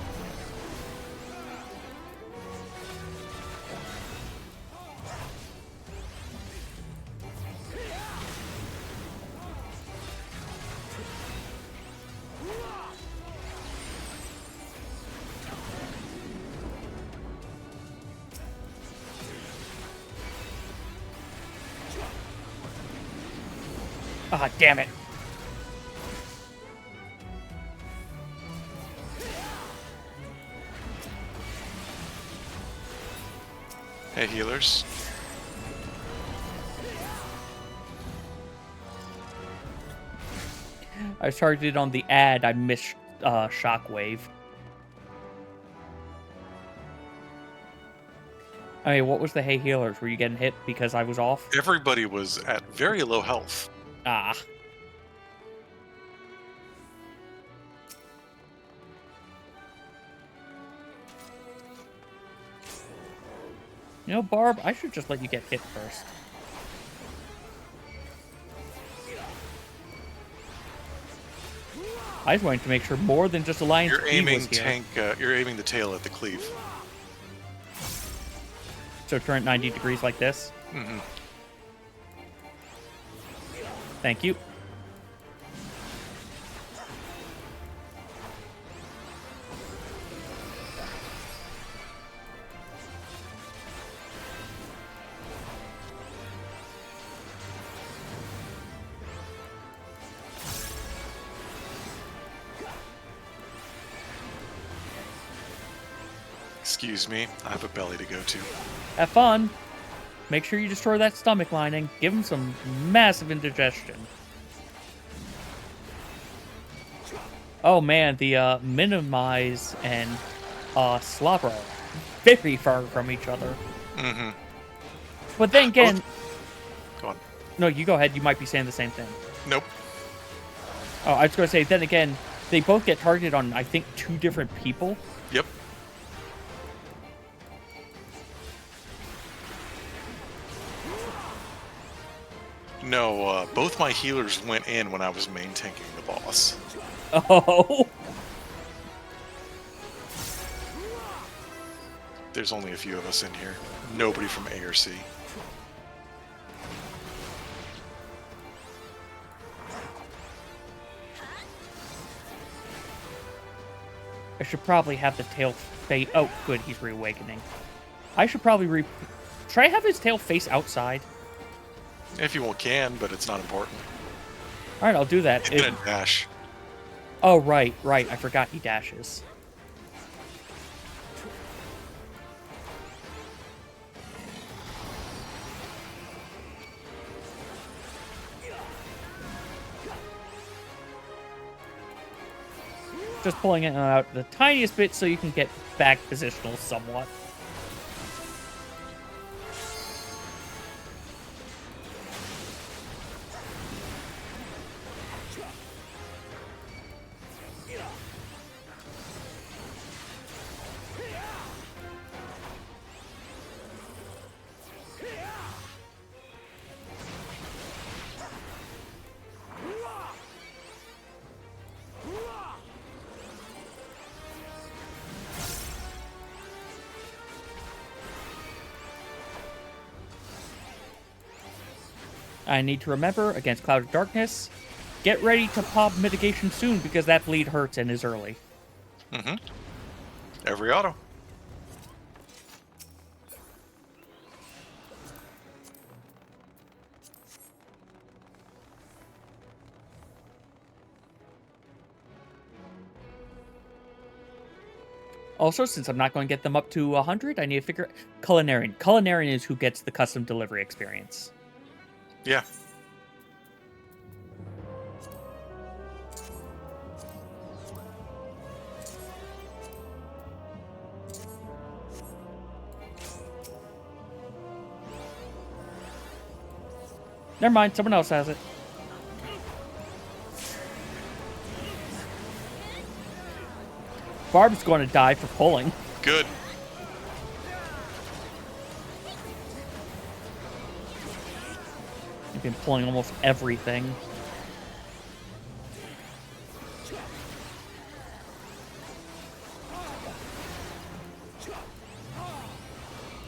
Ah, damn it. Hey, healers. I was targeted on the ad, I missed Shockwave. I mean, what was the hey healers? Were you getting hit because I was off? Everybody was at very low health. Ah. You know, Barb, I should just let you get hit first. I just wanted to make sure more than just Alliance You're P aiming was here. tank. You're aiming the tail at the cleave. So turn it 90 degrees like this. Mm-hmm. Thank you. Excuse me, I have a belly to go to. Have fun. Make sure you destroy that stomach lining. Give him some massive indigestion. Oh man, the minimize and slobber are very far from each other. Mm-hmm. But then again... Go on. No, you go ahead. You might be saying the same thing. Nope. Oh, I was going to say, then again, they both get targeted on, I think, 2 different people. Yep. No, both my healers went in when I was main tanking the boss. Oh. There's only a few of us in here. Nobody from A or C. I should probably have the tail face... Oh, good, he's reawakening. I should probably Should I have his tail face outside? If you can, but it's not important. Alright, I'll do that. It's gonna dash. Oh, right. I forgot he dashes. Just pulling it out the tiniest bit so you can get back positional somewhat. I need to remember, against Cloud of Darkness, get ready to pop mitigation soon because that bleed hurts and is early. Mm-hmm. Every auto. Also, since I'm not going to get them up to 100, I need to figure... Culinarian. Culinarian is who gets the custom delivery experience. Yeah. Never mind, someone else has it. Barb's going to die for pulling. Good. You've been pulling almost everything.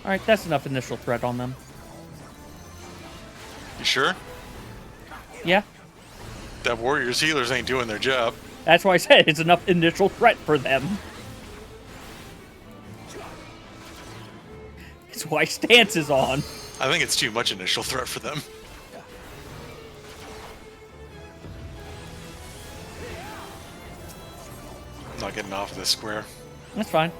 Alright, that's enough initial threat on them. You sure? Yeah. That warrior's healers ain't doing their job. That's why I said it's enough initial threat for them. That's why stance is on. I think it's too much initial threat for them. I'm not getting off of this square. That's fine.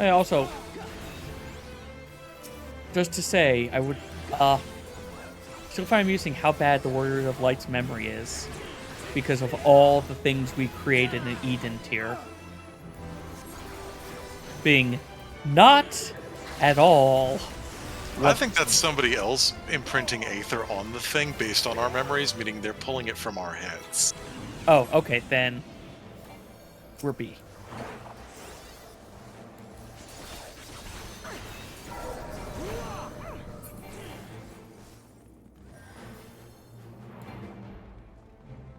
I also, just to say, I would still find amusing how bad the Warriors of Light's memory is because of all the things we created in Eden tier being not at all. I think that's somebody else imprinting Aether on the thing based on our memories, meaning they're pulling it from our heads. Oh, okay, then we're B.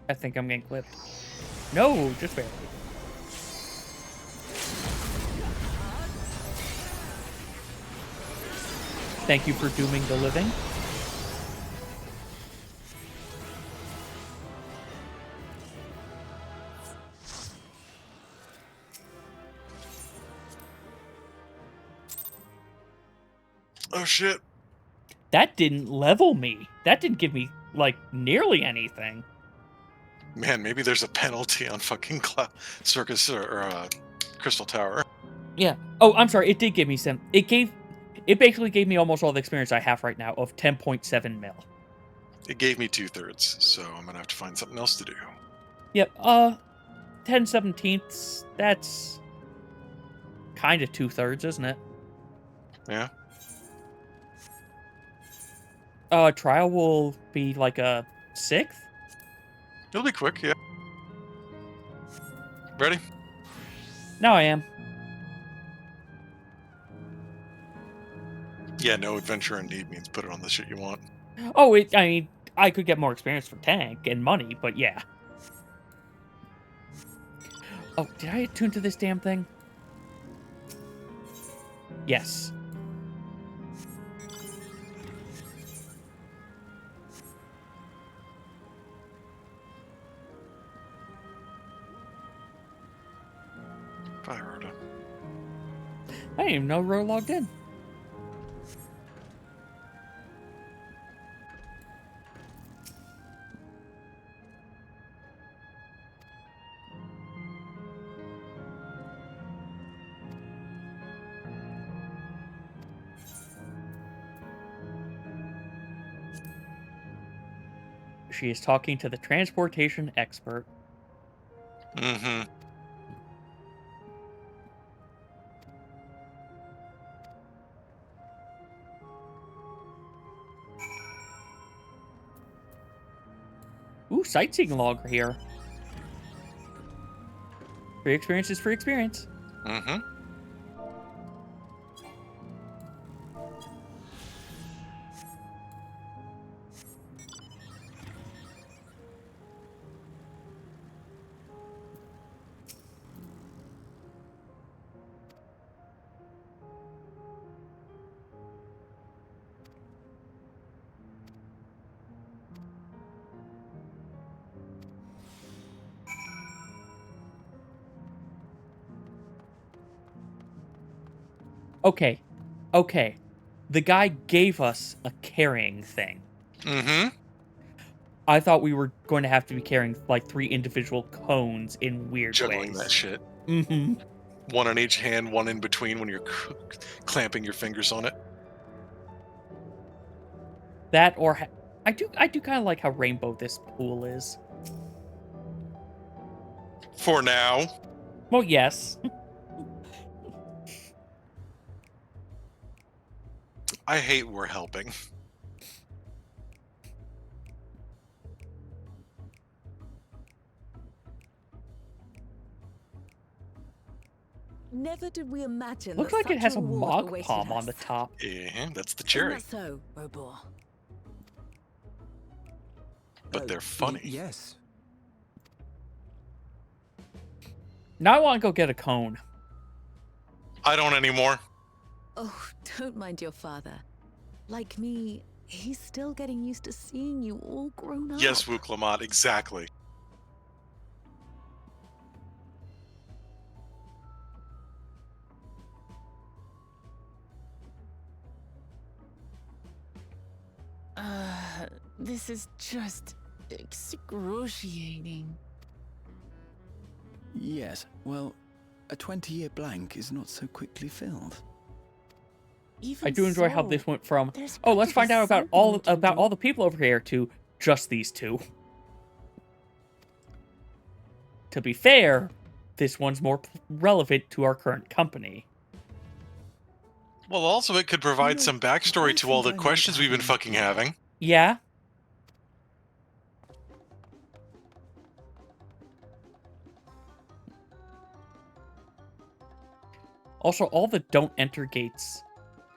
I think I'm getting clipped. No, just barely. Thank you for dooming the living. Oh shit. That didn't level me. That didn't give me, like, nearly anything. Man, maybe there's a penalty on fucking Circus or Crystal Tower. Yeah. Oh, I'm sorry. It did give me some. It basically gave me almost all the experience I have right now of 10.7 mil. It gave me 2/3, so I'm gonna have to find something else to do. Yep. 10/17, that's kind of 2/3, isn't it? Yeah. Trial will be like a 6th? It'll be quick, yeah. Ready? Now I am. Yeah, no adventure in need means put it on the shit you want. Oh, I mean, I could get more experience for tank and money, but yeah. Oh, did I attune to this damn thing? Yes. Bye, Rhoda. I didn't even know Ro logged in. She is talking to the transportation expert. Mm-hmm. Ooh, sightseeing log here. Free experience is free experience. Mm-hmm. Okay. Okay. The guy gave us a carrying thing. Mm-hmm. I thought we were going to have to be carrying, like, 3 individual cones in weird Juggling ways. that shit. Mm-hmm. One on each hand, one in between when you're clamping your fingers on it. That or... I do kind of like how rainbow this pool is. For now. Well, yes. I hate we're helping. Never did we imagine. Looks that like it such has a reward mog awaited palm on us. the top. Yeah, that's the Isn't cherry. that so, Robor? But they're funny. Yes. Now I want to go get a cone. I don't anymore. Oh, don't mind your father. Like me, he's still getting used to seeing you all grown up. Yes, Wuklamat, exactly. This is just excruciating. Yes, well, A 20-year blank is not so quickly filled. I do enjoy how this went from, oh, let's find out about all the people over here to just these two. To be fair, this one's more relevant to our current company. Well, also it could provide some backstory to all the questions we've been fucking having. Yeah. Also, all the don't enter gates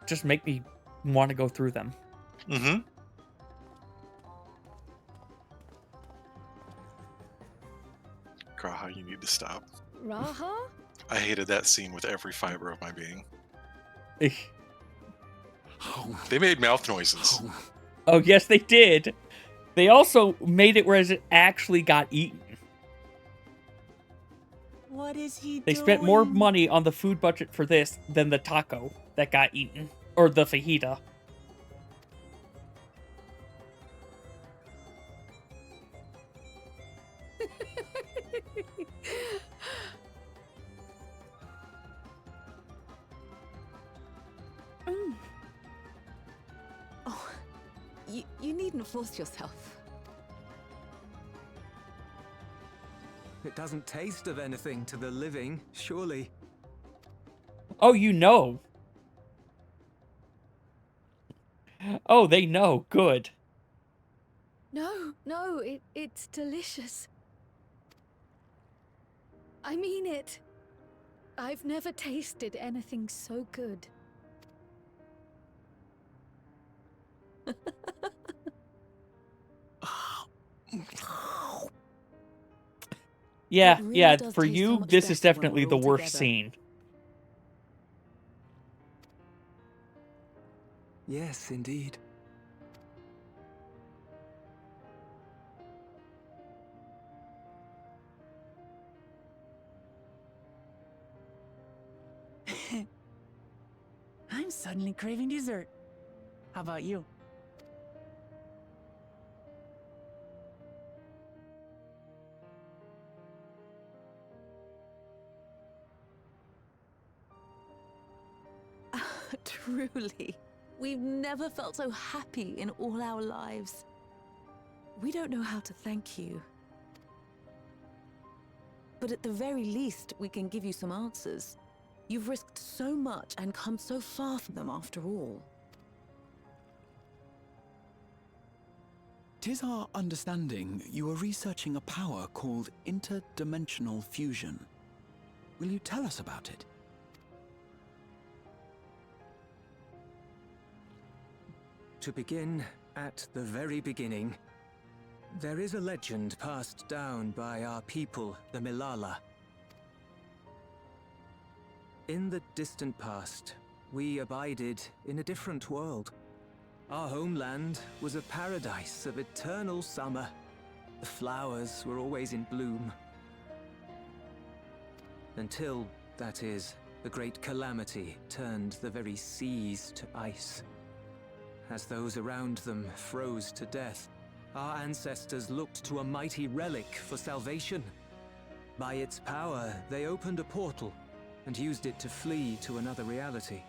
just make me want to go through them. Mm-hmm. Graha, you need to stop. Raha? I hated that scene with every fiber of my being. They made mouth noises. Oh, yes, they did. They also made it whereas it actually got eaten. What is he They spent more money on the food budget for this than the taco that got eaten. Or the fajita. Oh, you needn't force yourself. It doesn't taste of anything to the living, surely. Oh, you know. Oh, they know. Good. No, it's delicious. I mean it. I've never tasted anything so good. Yeah, It really yeah, does for taste so you, much this is better when definitely we're the all worst together. scene. Yes, indeed. I'm suddenly craving dessert. How about you? Truly, we've never felt so happy in all our lives. We don't know how to thank you. But at the very least, we can give you some answers. You've risked so much and come so far from them after all. 'Tis our understanding you are researching a power called interdimensional fusion. Will you tell us about it? To begin at the very beginning, there is a legend passed down by our people, the Milala. In the distant past, we abided in a different world. Our homeland was a paradise of eternal summer. The flowers were always in bloom. Until, that is, the great calamity turned the very seas to ice. As those around them froze to death, our ancestors looked to a mighty relic for salvation. By its power, they opened a portal and used it to flee to another reality.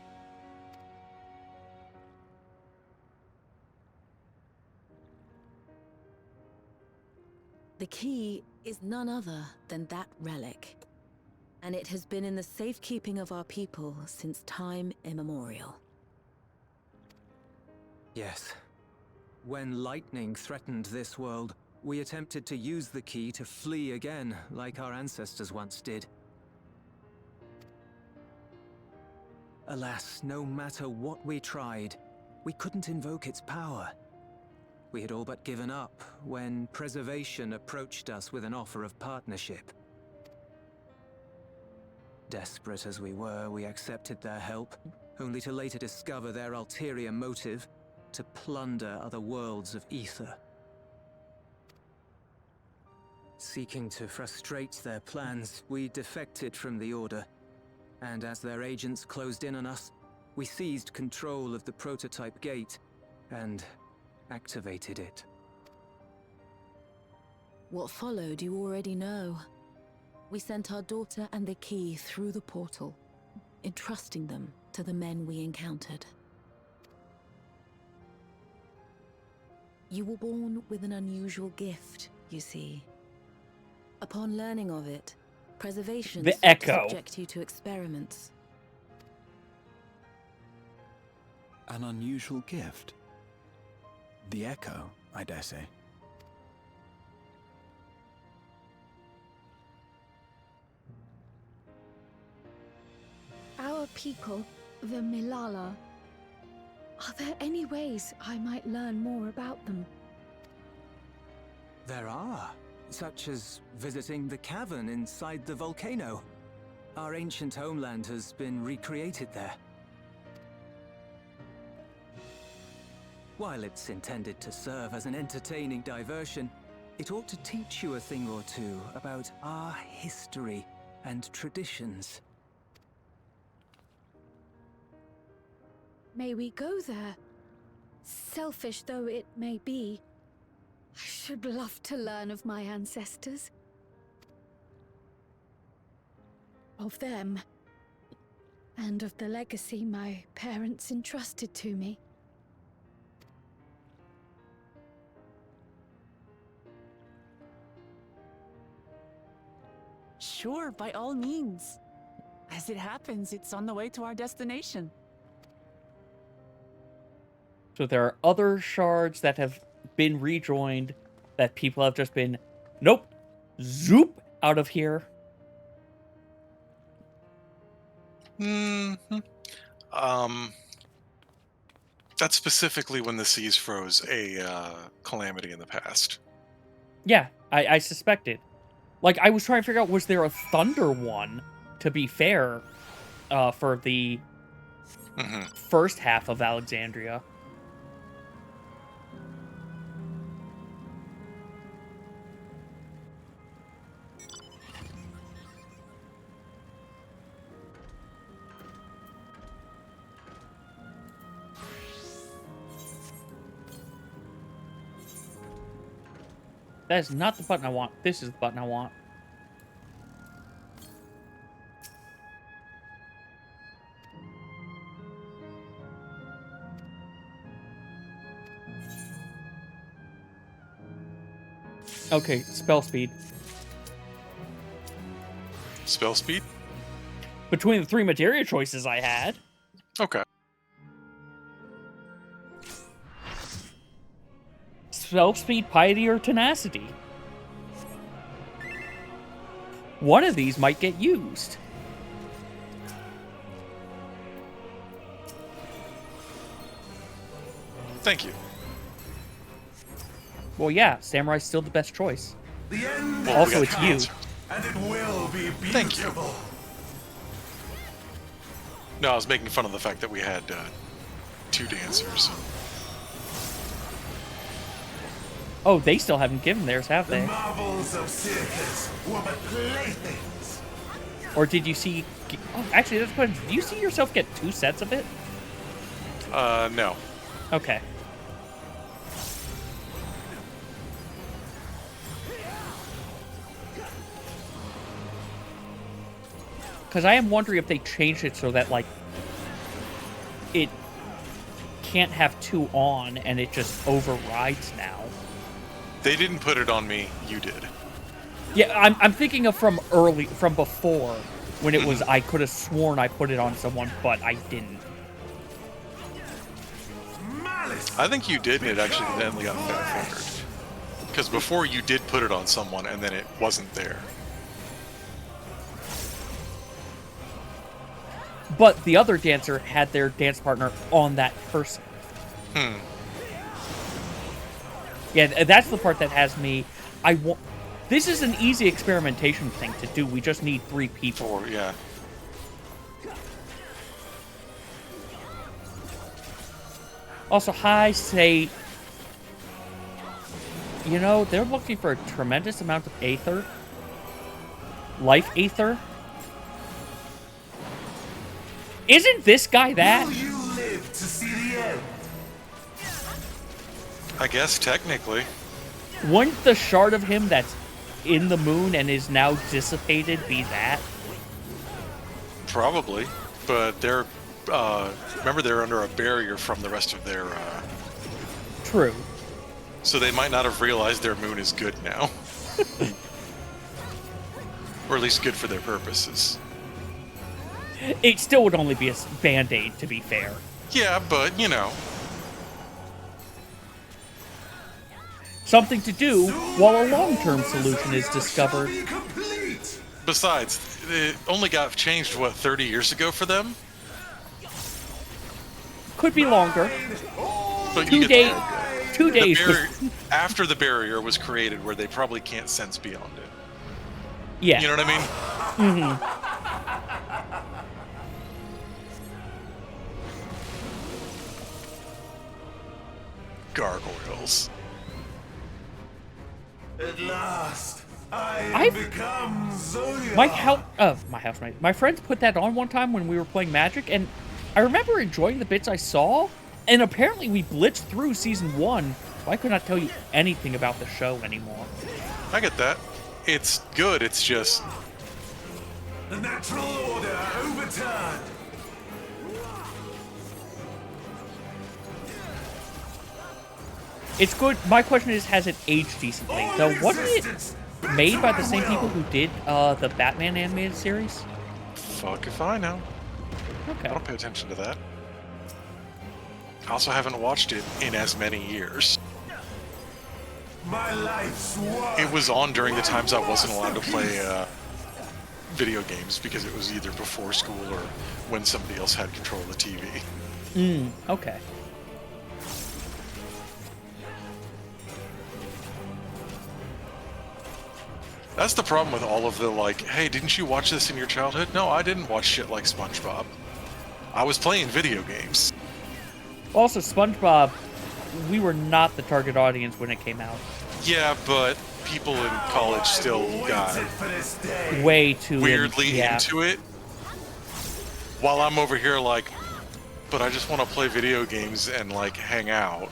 The key is none other than that relic. And it has been in the safekeeping of our people since time immemorial. Yes. When lightning threatened this world, we attempted to use the key to flee again, like our ancestors once did. Alas, no matter what we tried, we couldn't invoke its power. We had all but given up when Preservation approached us with an offer of partnership. Desperate as we were, we accepted their help, only to later discover their ulterior motive: to plunder other worlds of ether. Seeking to frustrate their plans, we defected from the Order, and as their agents closed in on us, we seized control of the prototype gate and activated it. What followed you already know. We sent our daughter and the key through the portal, entrusting them to the men we encountered. You were born with an unusual gift, you see. Upon learning of it, preservation The sought to Echo. subject you to experiments. An unusual gift? The Echo, I dare say. Our people, the Milala. Are there any ways I might learn more about them? There are, such as visiting the cavern inside the volcano. Our ancient homeland has been recreated there. While it's intended to serve as an entertaining diversion, it ought to teach you a thing or two about our history and traditions. May we go there? Selfish though it may be, I should love to learn of my ancestors. Of them. And of the legacy my parents entrusted to me. Sure, by all means. As it happens, it's on the way to our destination. So there are other shards that have been rejoined that people have just been, nope, zoop, out of here. That's specifically when the seas froze a calamity in the past. Yeah, I suspected. Like, I was trying to figure out, was there a thunder one, to be fair, for the first half of Alexandria? That is not the button I want. This is the button I want. Okay, spell speed. Spell speed? Between the three materia choices I had. Okay. Spell speed, piety, or tenacity. One of these might get used. Thank you. Well, yeah, Samurai's still the best choice. The end Also, it's you. and it will be beautiful. Thank you. No, I was making fun of the fact that we had two dancers. Oh, they still haven't given theirs, have The they? marvels of circus were but playthings. Or did you see... Oh, actually, that's a question. Did you see yourself get 2 sets of it? No. Okay. Because I am wondering if they changed it so that, like, it can't have 2 on and it just overrides now. They didn't put it on me. You did. Yeah, I'm thinking of from before, when it was, I could have sworn I put it on someone, but I didn't. I think you did, and it actually then got fair-fingered. Because before you did put it on someone, and then it wasn't there. But the other dancer had their dance partner on that person. Yeah, that's the part that has me... This is an easy experimentation thing to do. We just need 3 people. Yeah. Also, hi, say... You know, they're looking for a tremendous amount of aether. Life aether. Isn't this guy that? Will you live to see the end? I guess, technically. Wouldn't the shard of him that's in the moon and is now dissipated be that? Probably, but they're remember they're under a barrier from the rest of their. True. So they might not have realized their moon is good now, or at least good for their purposes. It still would only be a band-aid, to be fair. Yeah, but you know. Something to do while a long-term solution is discovered. Besides, it only got changed, what, 30 years ago for them? Could be longer. But 2 days. 2 days. After the barrier was created, where they probably can't sense beyond it. Yeah. You know what I mean? Mm-hmm. Gargoyles. At last, I've become Zodiac. My friends put that on one time when we were playing Magic, and I remember enjoying the bits I saw, and apparently we blitzed through Season 1, so I could not tell you anything about the show anymore. I get that. It's good, it's just... The natural order overturned. It's good. My question is, has it aged decently? Though, wasn't it made by the same people who did the Batman animated series? Fuck if I know. Okay. I don't pay attention to that. I also haven't watched it in as many years. My life's work. It was on during the times I wasn't allowed to play video games because it was either before school or when somebody else had control of the TV. Okay. That's the problem with all of the, like, hey, didn't you watch this in your childhood? No, I didn't watch shit like SpongeBob. I was playing video games. Also, SpongeBob, we were not the target audience when it came out. Yeah, but people in college still got way too weirdly into it. While I'm over here like, but I just want to play video games and, like, hang out.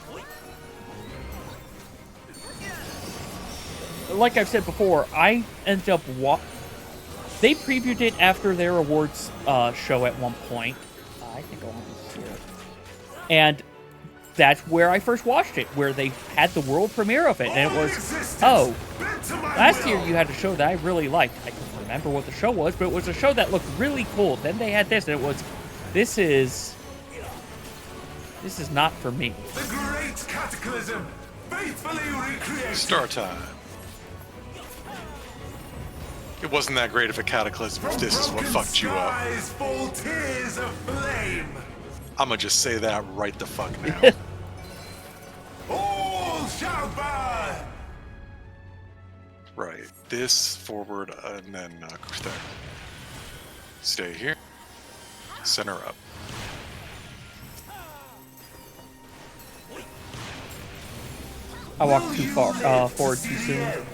Like I've said before, I ended up they previewed it after their awards show at one point. I think I want to see it. And that's where I first watched it, where they had the world premiere of it, and it was, oh, last year you had a show that I really liked. I can't remember what the show was, but it was a show that looked really cool. Then they had this, and it was, this is not for me. The great cataclysm, faithfully recreated. Start time. It wasn't that great of a cataclysm if this is what fucked you up. Fall tears of flame. I'm gonna just say that right the fuck now. All shall burn. Right. This, forward, and then there. Stay here. Center up. I walked too far forward too soon.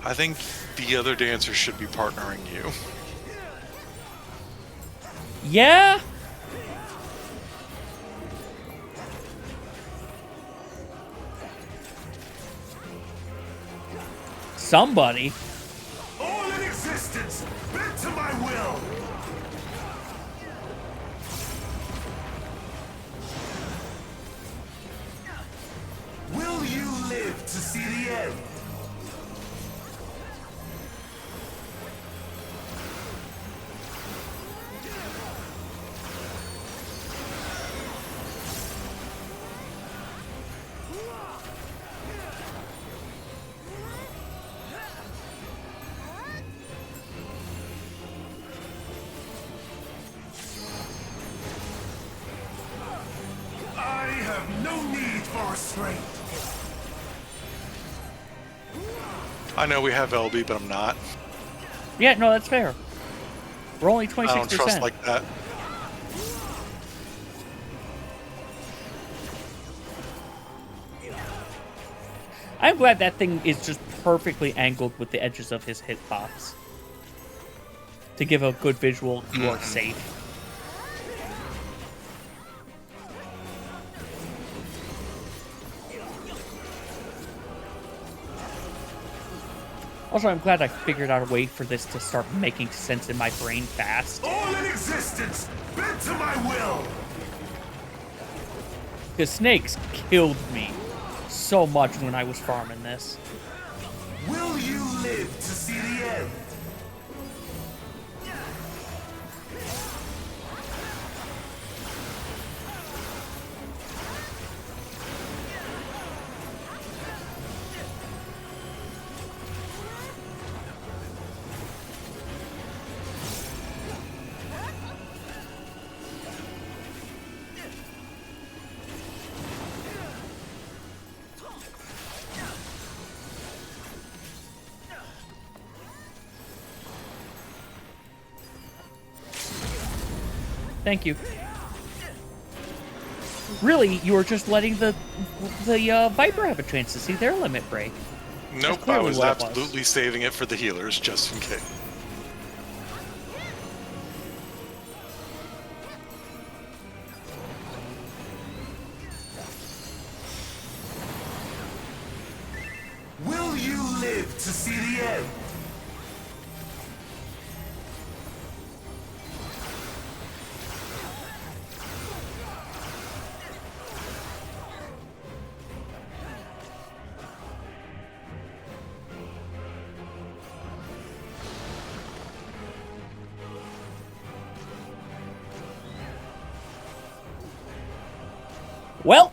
I think the other dancers should be partnering you. Yeah? Somebody. All in existence, bent to my will. Will you live to see the end? I have no need for restraint. I know we have LB, but I'm not. Yeah, no, that's fair. We're only 26%. I don't trust like that. I'm glad that thing is just perfectly angled with the edges of his hitbox. To give a good visual, you are safe. Also, I'm glad I figured out a way for this to start making sense in my brain fast. All in existence, bent to my will! Because snakes killed me so much when I was farming this. Will you live to see the end? Thank you. Really, you were just letting the Viper have a chance to see their limit break. Nope, I was absolutely saving it for the healers, just in case. Will you live to see the end? Well,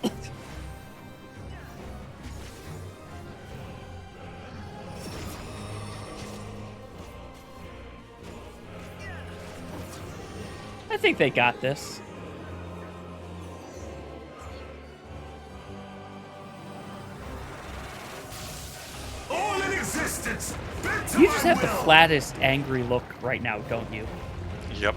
I think they got this. All in existence, bent to You my just have the will! flattest angry look right now, don't you? Yep.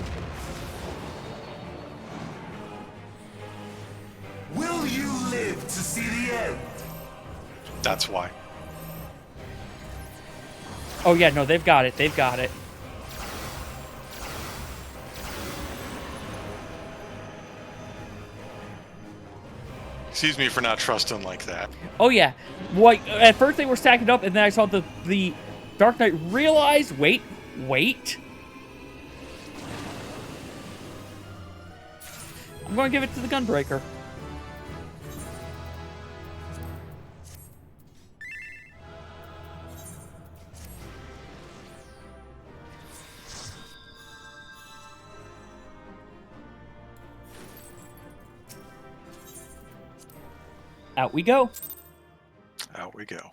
Will you live to see the end? That's why. Oh yeah, no, they've got it. They've got it. Excuse me for not trusting like that. Oh yeah. Like at first they were stacking up, and then I saw the Dark Knight realize, wait. I'm going to give it to the Gunbreaker. Out we go. Out we go.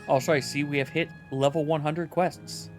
Also, I see we have hit level 100 quests.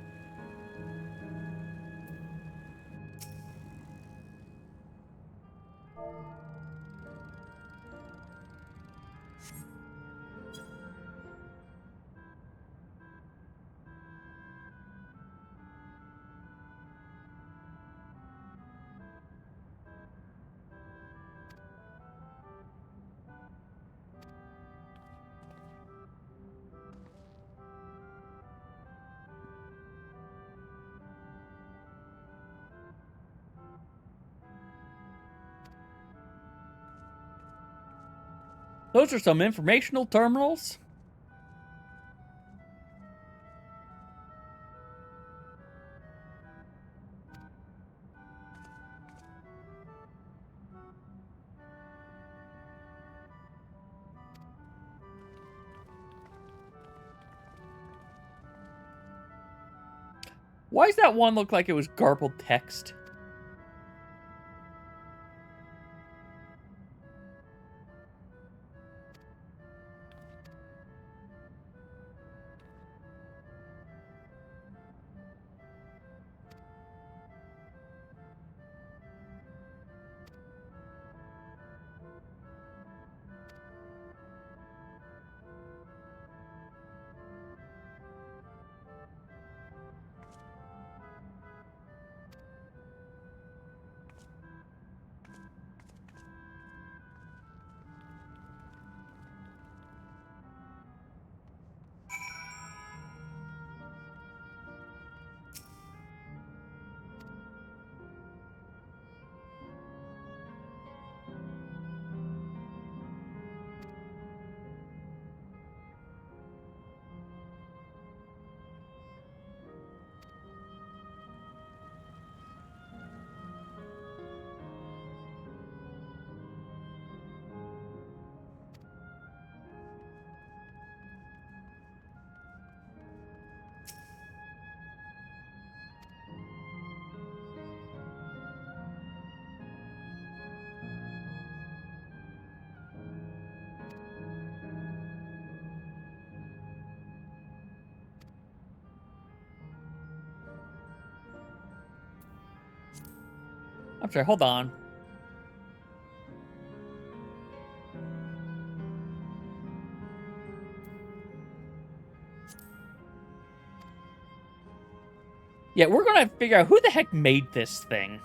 Those are some informational terminals. Why does that one look like it was garbled text? I'm sorry, hold on. Yeah, we're gonna figure out who the heck made this thing.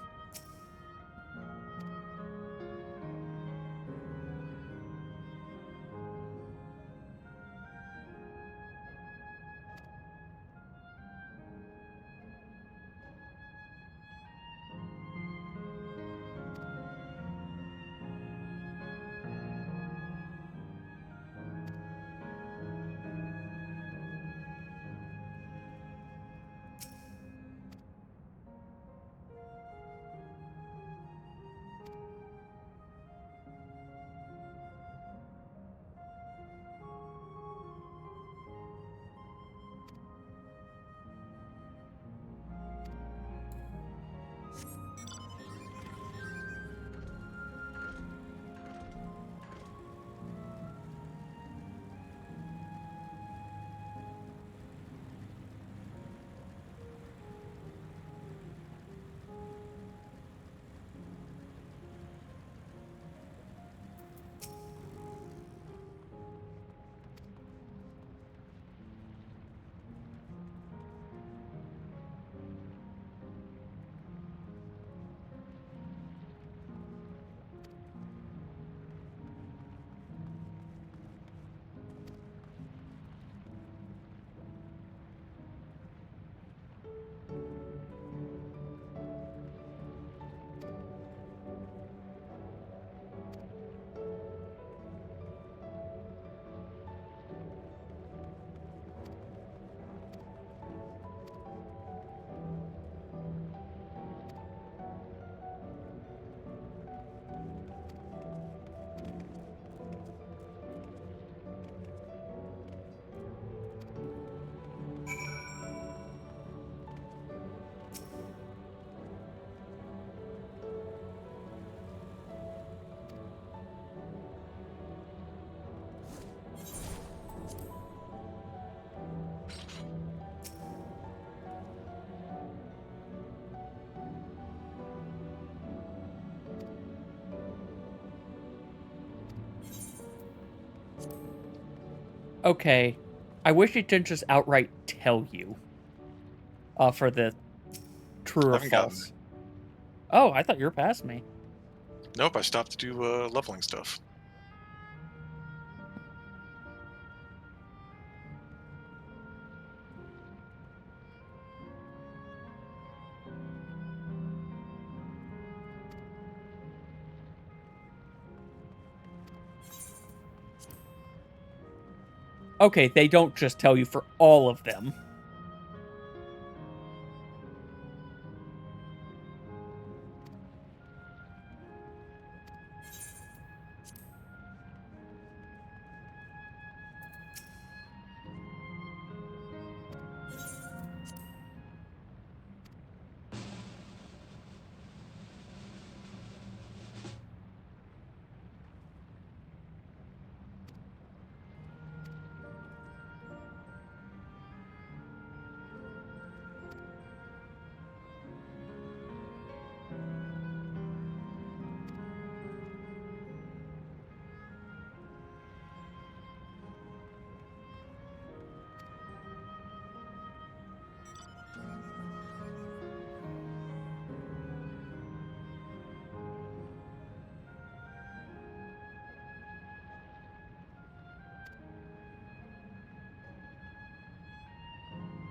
Okay. I wish it didn't just outright tell you. For the true or Haven't gotten false. Oh, I thought you were past me. Nope, I stopped to do leveling stuff. Okay, they don't just tell you for all of them.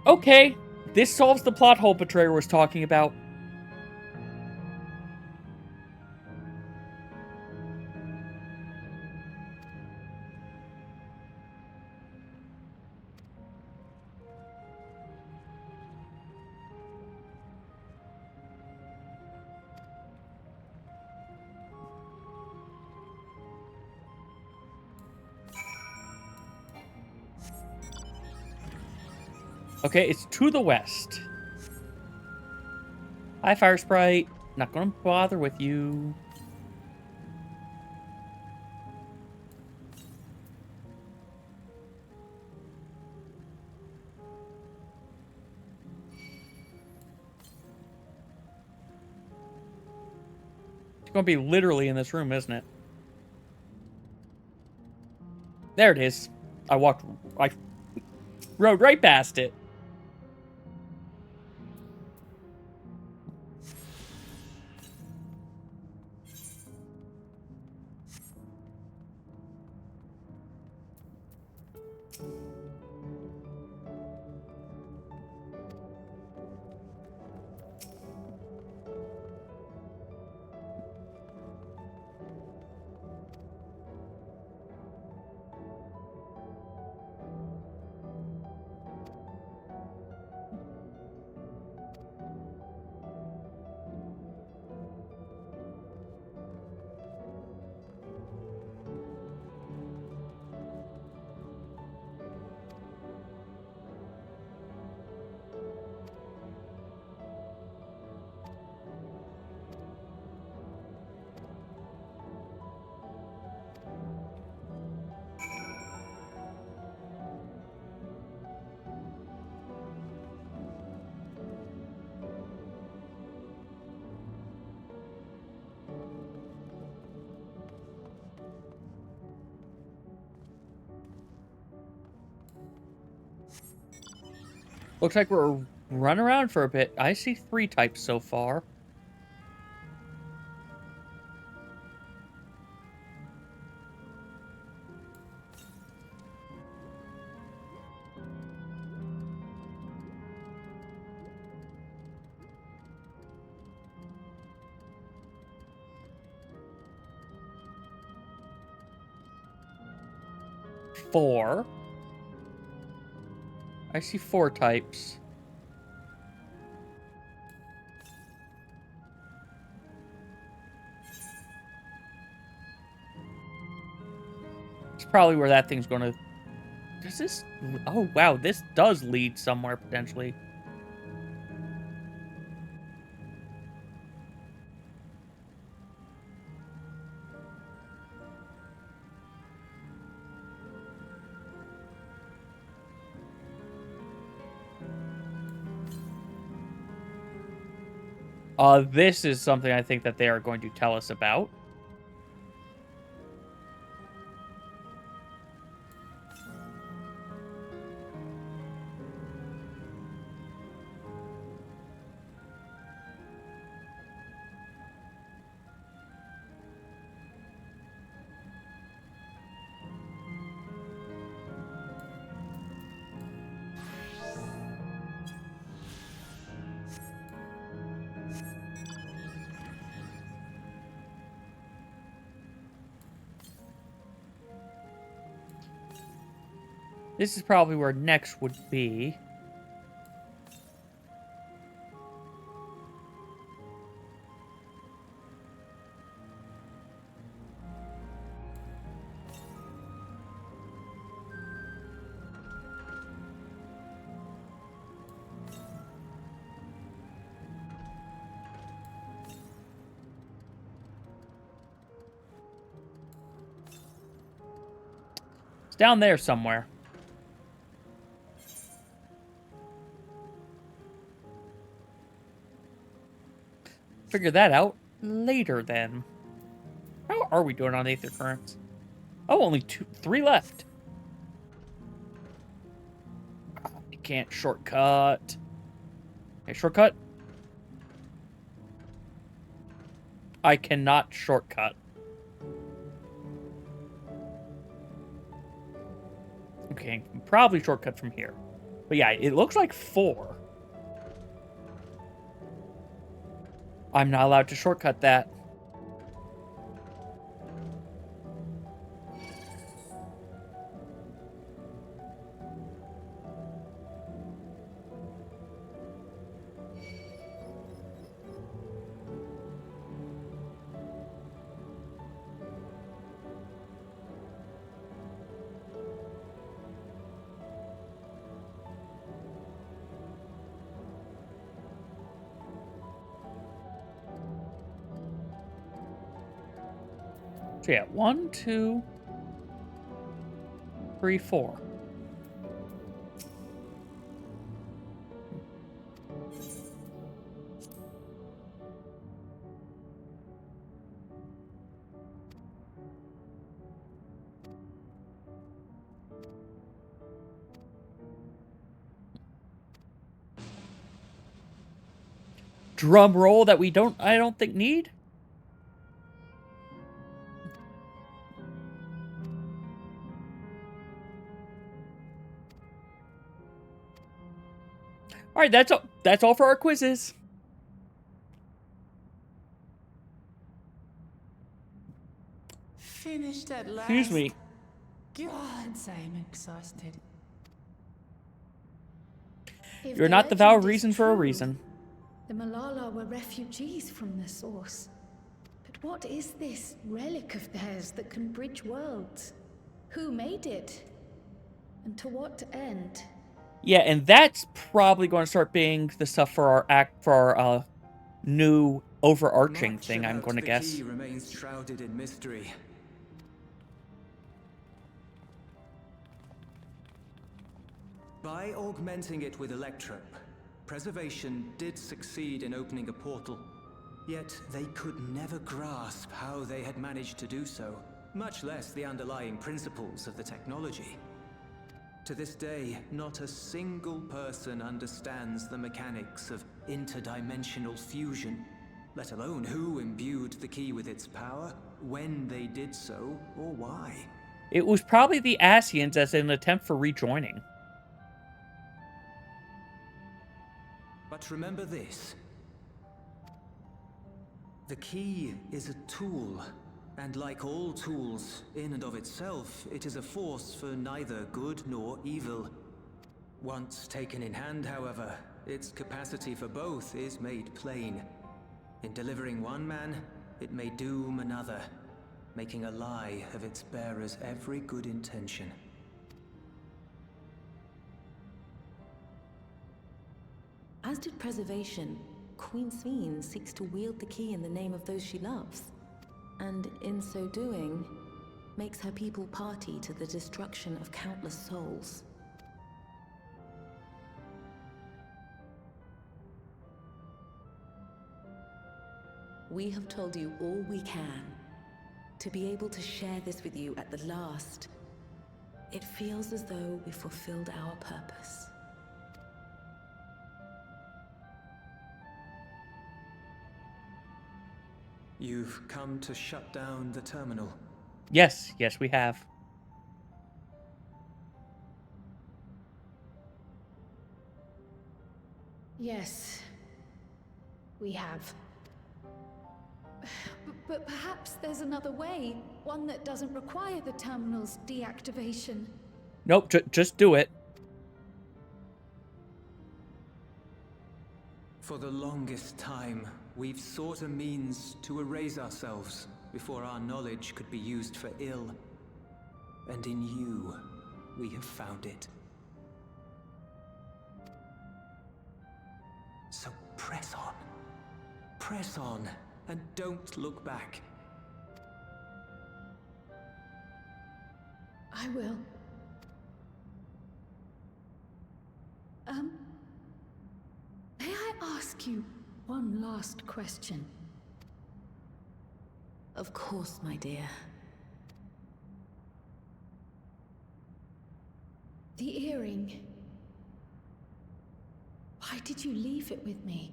Okay, this solves the plot hole Betrayer was talking about. Okay, it's to the west. Hi, Fire Sprite. Not gonna bother with you. It's gonna be literally in this room, isn't it? There it is. I rode right past it. Looks like we're running around for a bit. I see 3 types so far. Four. I see 4 types. It's probably where that thing's gonna... Does this... Oh, wow. This does lead somewhere, potentially. This is something I think that they are going to tell us about. This is probably where next would be. It's down there somewhere. Figure that out later, then. How are we doing on Aether Currents? Oh, only 3 left. You can't shortcut. Okay, shortcut. I cannot shortcut. Okay, probably shortcut from here. But yeah, it looks like 4. I'm not allowed to shortcut that. So yeah, 1, 2, 3, 4. Drum roll that I don't think need. All right, that's all for our quizzes. Finished at last. Excuse me. God, I'm exhausted. If You're not the vow of legend is reason for a true, reason. The Malala were refugees from the source. But what is this relic of theirs that can bridge worlds? Who made it? And to what end? Yeah, and that's probably going to start being the stuff for our new overarching Much thing, I'm about going to the guess. key remains shrouded in mystery. By augmenting it with electrope, Preservation did succeed in opening a portal. Yet they could never grasp how they had managed to do so, much less the underlying principles of the technology. To this day, not a single person understands the mechanics of interdimensional fusion, let alone who imbued the key with its power, when they did so, or why. It was probably the Asians as an attempt for rejoining. But remember this. The key is a tool, and like all tools, in and of itself, it is a force for neither good nor evil. Once taken in hand, however, its capacity for both is made plain. In delivering one man, it may doom another, making a lie of its bearer's every good intention. As did Preservation, Queen Sveen seeks to wield the key in the name of those she loves. And in so doing, makes her people party to the destruction of countless souls. We have told you all we can. To be able to share this with you at the last, it feels as though we fulfilled our purpose. You've come to shut down the terminal. Yes, we have. Yes, we have. But perhaps there's another way, one that doesn't require the terminal's deactivation. Nope, just do it. For the longest time, we've sought a means to erase ourselves before our knowledge could be used for ill. And in you, we have found it. So press on. Press on, and don't look back. I will. May I ask you one last question? Of course, my dear. The earring. Why did you leave it with me?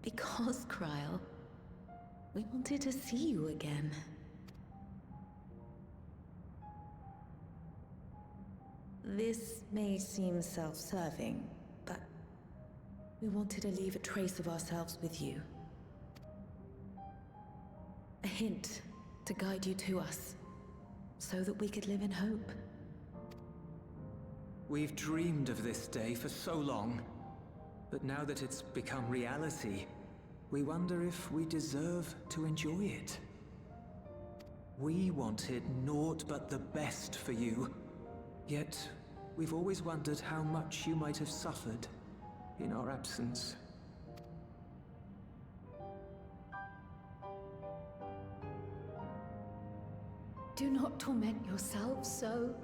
Because, Kryl, we wanted to see you again. This may seem self-serving, but we wanted to leave a trace of ourselves with you. A hint to guide you to us, so that we could live in hope. We've dreamed of this day for so long, but now that it's become reality, we wonder if we deserve to enjoy it. We wanted naught but the best for you, yet we've always wondered how much you might have suffered in our absence. Do not torment yourselves so.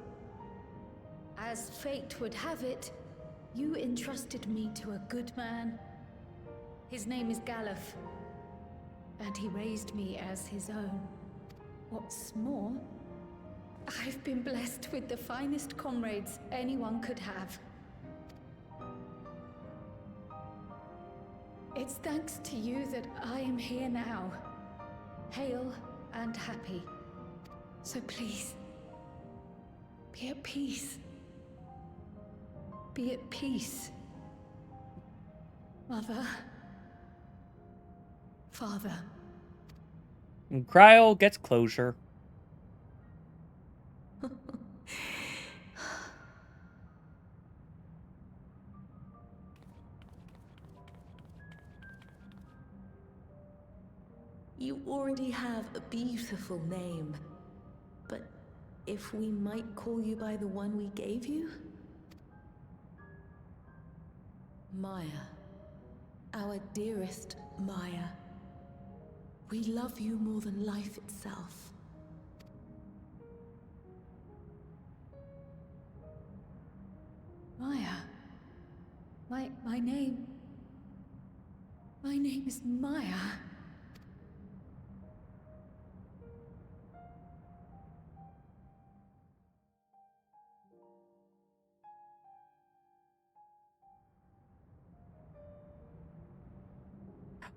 As fate would have it, you entrusted me to a good man. His name is Galuf, and he raised me as his own. What's more, I've been blessed with the finest comrades anyone could have. It's thanks to you that I am here now, hale and happy. So please, be at peace. Be at peace. Mother. Father. And Cryo gets closure. You already have a beautiful name, but if we might call you by the one we gave you? Maya. Our dearest Maya. We love you more than life itself. Maya. My name is Maya.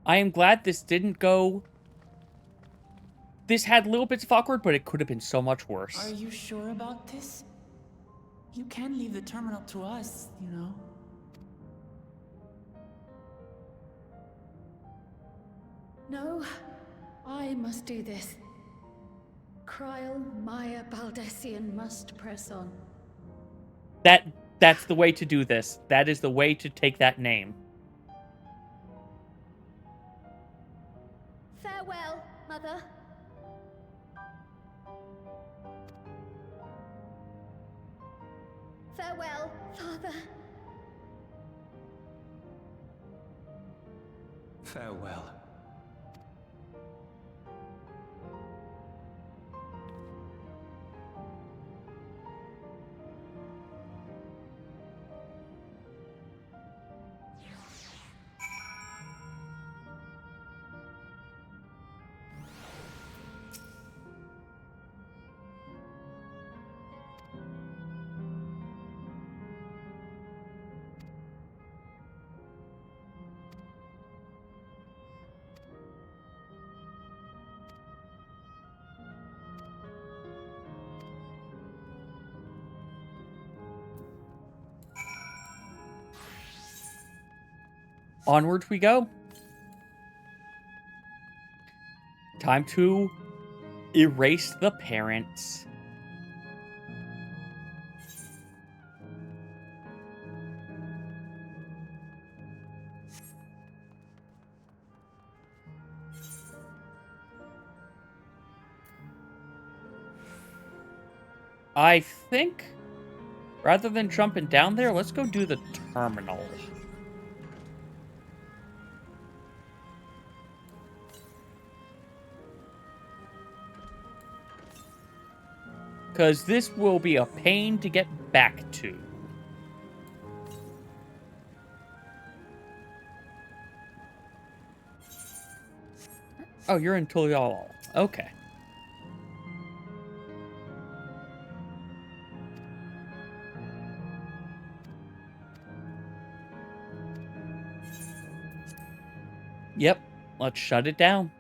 I am glad this didn't go... This had little bits of awkward, but it could have been so much worse. Are you sure about this? You can leave the terminal to us, you know. No, I must do this. Kryl Maya Baldessian must press on. That's the way to do this. That is the way to take that name. Farewell, Mother. Farewell, Father. Farewell. Onward we go. Time to erase the parents. I think, rather than jumping down there, let's go do the terminal. Because this will be a pain to get back to. Oh, you're in Tulial. Okay. Yep, let's shut it down.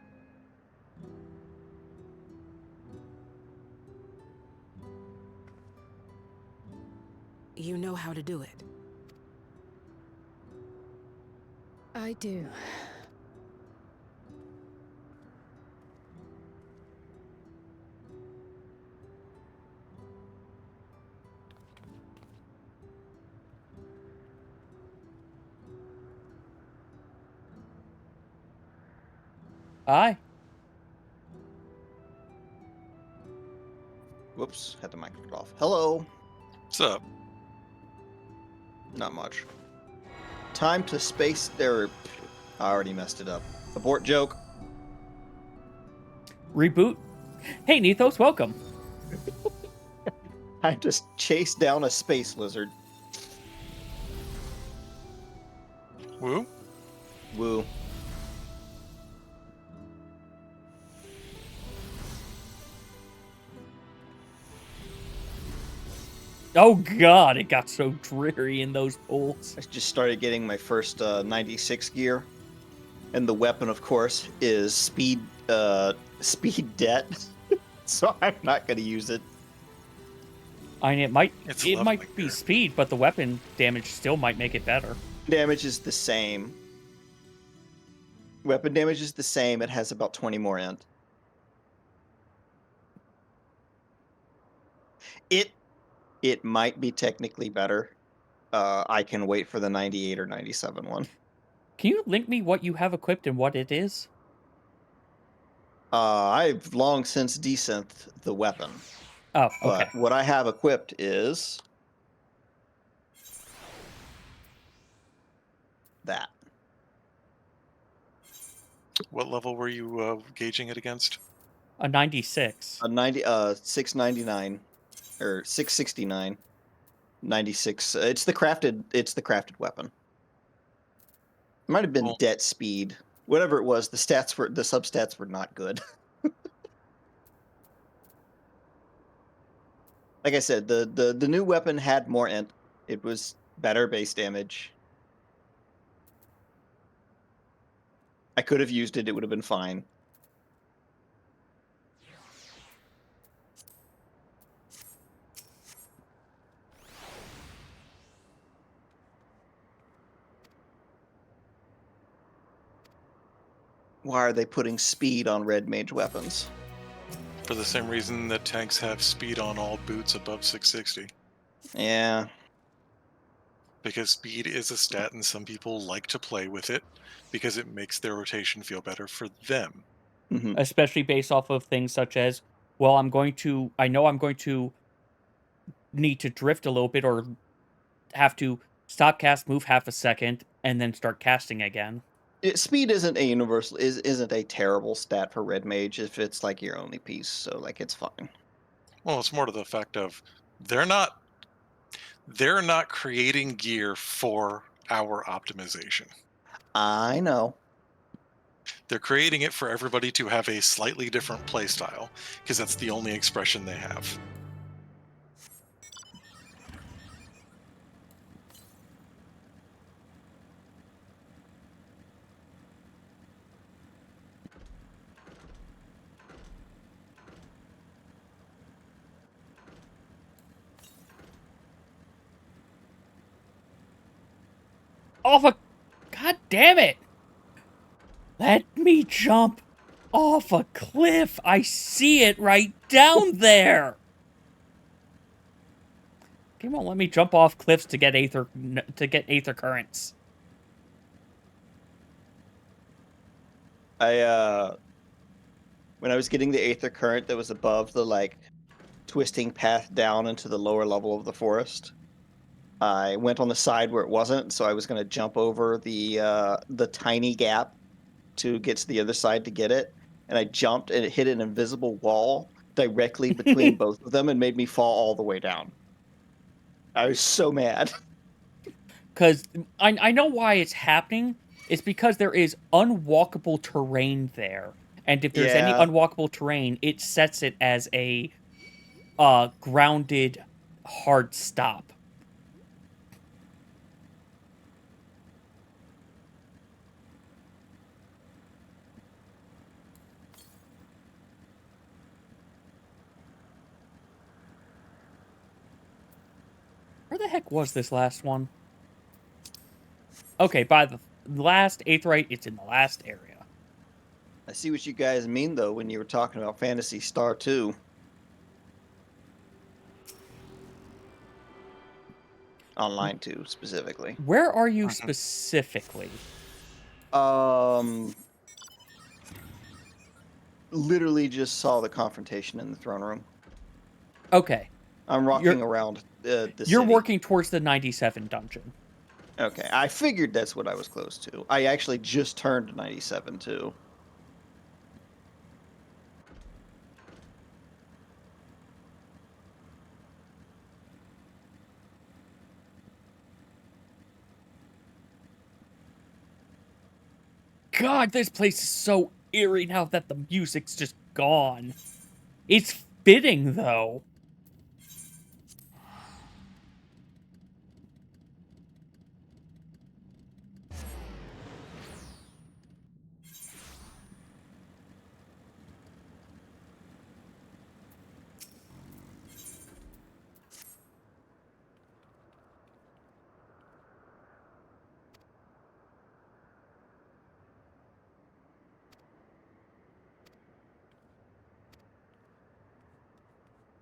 You know how to do it. I do. Aye. Whoops, had the microphone off. Hello. What's up? Not much. Time to space therapy. I already messed it up. Abort joke. Reboot. Hey, Nethos, welcome. Time to chase down a space lizard. Woo? Woo. Oh god, it got so dreary in those pools. I just started getting my first 96 gear. And the weapon, of course, is speed debt. So I'm not going to use it. I mean, it lovely might be speed, but the weapon damage still might make it better. Damage is the same. Weapon damage is the same. It has about 20 more int. It might be technically better. I can wait for the 98 or 97 one. Can you link me what you have equipped and what it is? I've long since desynth the weapon. Oh, okay. But what I have equipped is that. What level were you gauging it against? A 96. A 699 or 669. 96. It's the crafted weapon. It might have been debt speed. Whatever it was, the substats were not good. Like I said, the new weapon had more int. It was better base damage. I could have used it, it would have been fine. Why are they putting speed on red mage weapons? For the same reason that tanks have speed on all boots above 660. Yeah. Because speed is a stat and some people like to play with it because it makes their rotation feel better for them. Mm-hmm. Especially based off of things such as, well, I know I'm going to need to drift a little bit or have to stop cast, move half a second, and then start casting again. Speed isn't a terrible stat for red mage if it's like your only piece, so like it's fine. Well, it's more to the fact of they're not creating gear for our optimization. I know. They're creating it for everybody to have a slightly different playstyle, because that's the only expression they have. Off a... God damn it! Let me jump off a cliff. I see it right down there. Game won't let me jump off cliffs to get aether currents. When I was getting the aether current that was above the like twisting path down into the lower level of the forest, I went on the side where it wasn't, so I was going to jump over the tiny gap to get to the other side to get it, and I jumped and it hit an invisible wall directly between both of them and made me fall all the way down. I was so mad. Because I know why it's happening. It's because there is unwalkable terrain there. And if there's any unwalkable terrain, it sets it as a grounded hard stop. Where the heck was this last one? Okay, by the last Aetheryte, it's in the last area. I see what you guys mean, though, when you were talking about Phantasy Star 2. Online 2, specifically. Where are you specifically? Literally just saw the confrontation in the throne room. Okay. I'm walking around the You're city. working towards the 97 dungeon. Okay, I figured that's what I was close to. I actually just turned 97, too. God, this place is so eerie now that the music's just gone. It's fitting, though.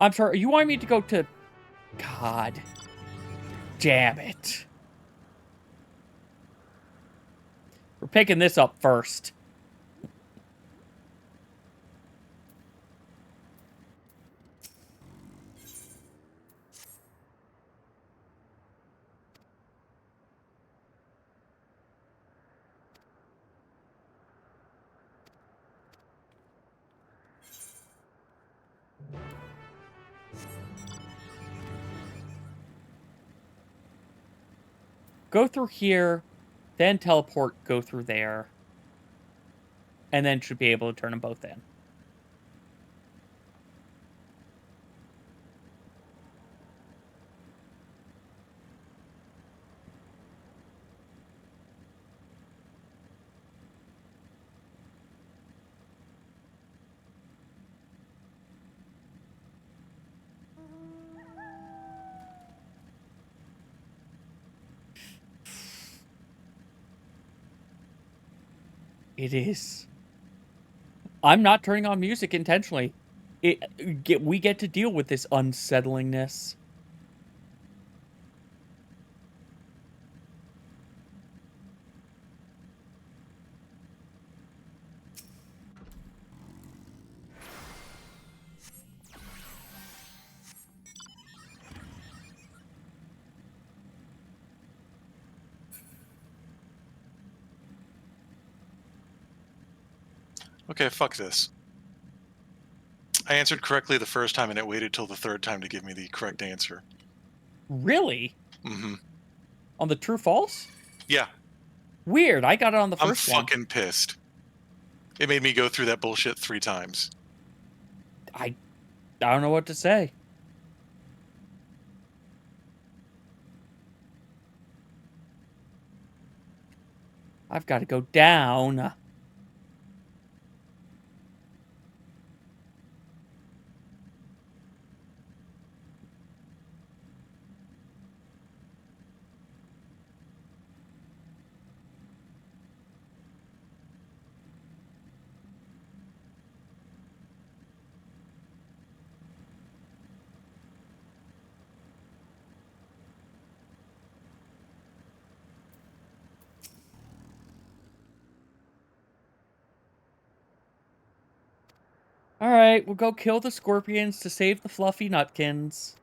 I'm sorry, you want me to go to... God. Damn it. We're picking this up first. Go through here, then teleport, go through there. And then should be able to turn them both in. It is. I'm not turning on music intentionally. We get to deal with this unsettlingness. Okay, fuck this. I answered correctly the first time, and it waited till the third time to give me the correct answer. Really? Mm-hmm. On the true-false? Yeah. Weird, I got it on the first one. I'm fucking pissed. It made me go through that bullshit 3 times. I don't know what to say. I've got to go down. Alright, we'll go kill the scorpions to save the fluffy nutkins.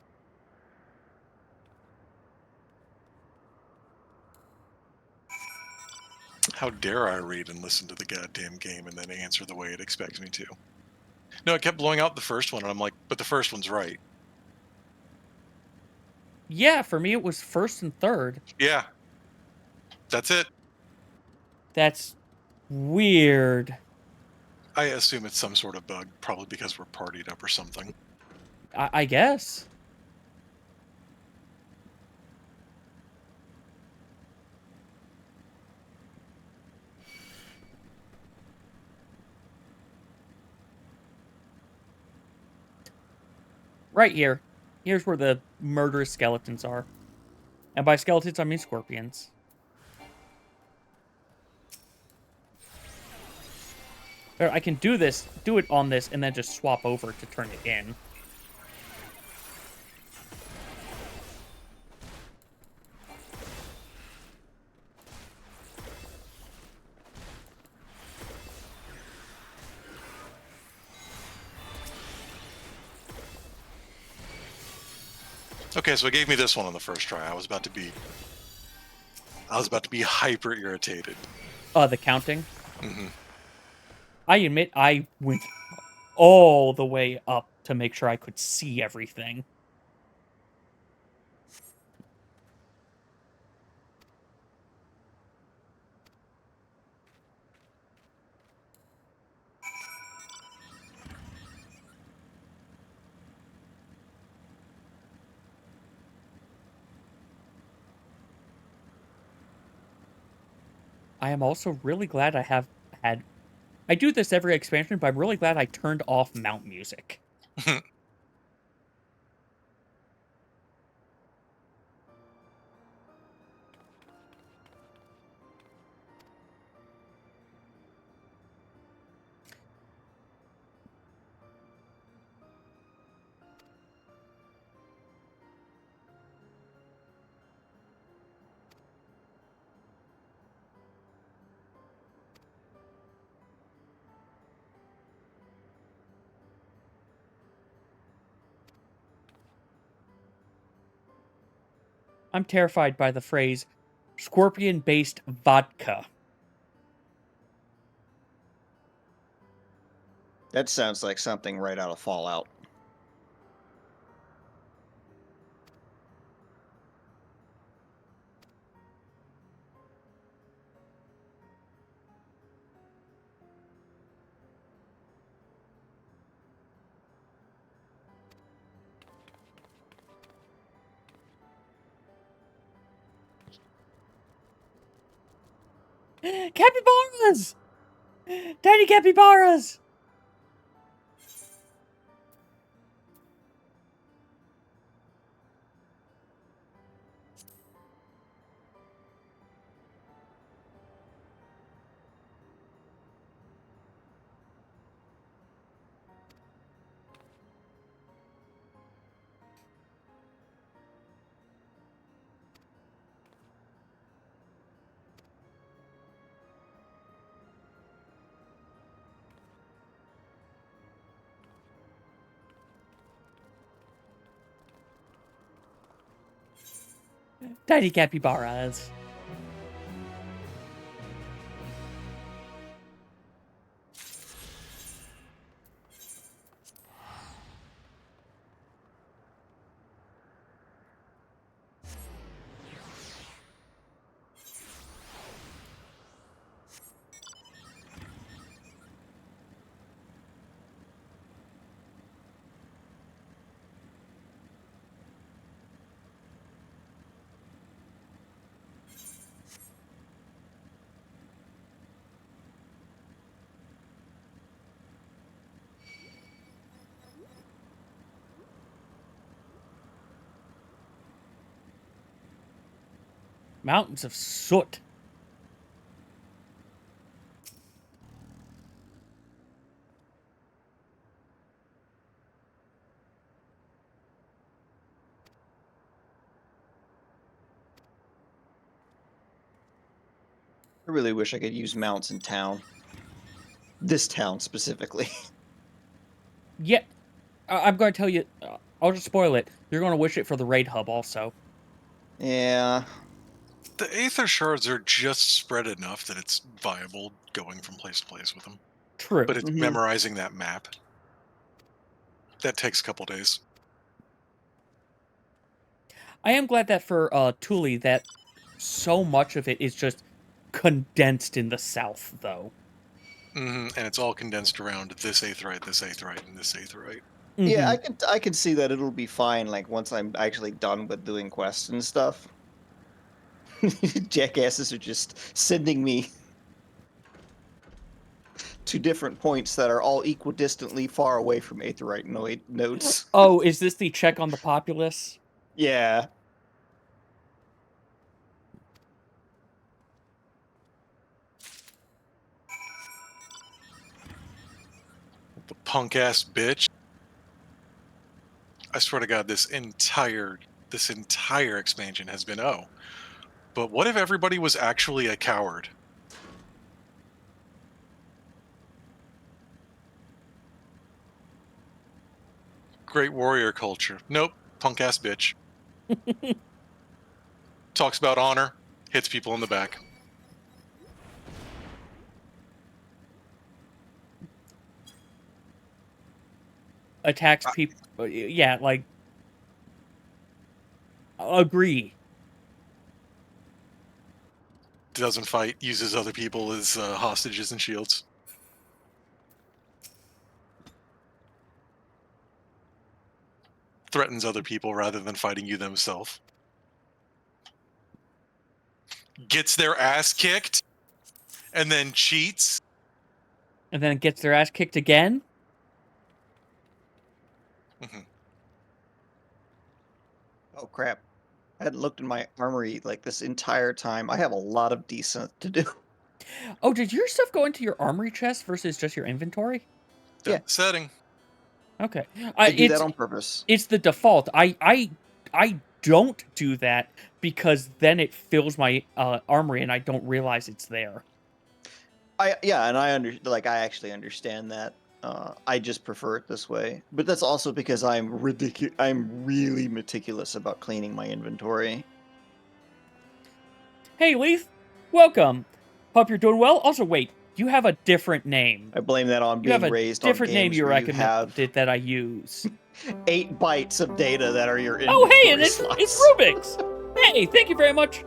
How dare I read and listen to the goddamn game and then answer the way it expects me to? No, it kept blowing out the first one, and I'm like, but the first one's right. Yeah, for me it was first and third. Yeah. That's it. That's weird. I assume it's some sort of bug, probably because we're partied up or something. I guess. Right here. Here's where the murderous skeletons are. And by skeletons, I mean scorpions. Or I can do it on this, and then just swap over to turn it in. Okay, so it gave me this one on the first try. I was about to be hyper irritated. The counting? Mm-hmm. I admit I went all the way up to make sure I could see everything. I am also really glad I have had... I do this every expansion, but I'm really glad I turned off mount music. I'm terrified by the phrase, scorpion-based vodka. That sounds like something right out of Fallout. Capybaras! Tiny capybaras! Tiny capybaras. Mountains of soot. I really wish I could use mounts in town. This town specifically. Yeah, I'm going to tell you, I'll just spoil it. You're going to wish it for the raid hub also. Yeah. The Aether Shards are just spread enough that it's viable going from place to place with them. True. But it's memorizing that map. That takes a couple days. I am glad that for Thule, that so much of it is just condensed in the south, though. And it's all condensed around this Aetheryte, and this Aetheryte. Yeah, I can see that it'll be fine, like, once I'm actually done with doing quests and stuff. Jackasses are just sending me to different points that are all equidistantly far away from Aetheryte nodes. Oh, is this the check on the populace? Yeah. punk ass bitch. I swear to God, this entire expansion has been but what if everybody was actually a coward? Great warrior culture. Nope, punk ass bitch. Talks about honor, hits people in the back. Attacks people. Yeah, like, agree. Doesn't fight, uses other people as hostages and shields. Threatens other people rather than fighting you themselves. Gets their ass kicked and then cheats. And then gets their ass kicked again. Oh crap. I hadn't looked in my armory like this entire time. I have a lot of descent to do. Oh, did your stuff go into your armory chest versus just your inventory? Yeah. Setting. Okay. I do that on purpose. It's the default. I don't do that because then it fills my armory and I don't realize it's there. I actually understand that. I just prefer it this way. But that's also because I'm really meticulous about cleaning my inventory. Hey, Leith. Welcome. Hope you're doing well. Also, wait. You have a different name. I blame that on being raised on different name games you where you recommended that I use. 8 bytes of data that are your Oh, hey, and slots. it's Rubik's. Hey, thank you very much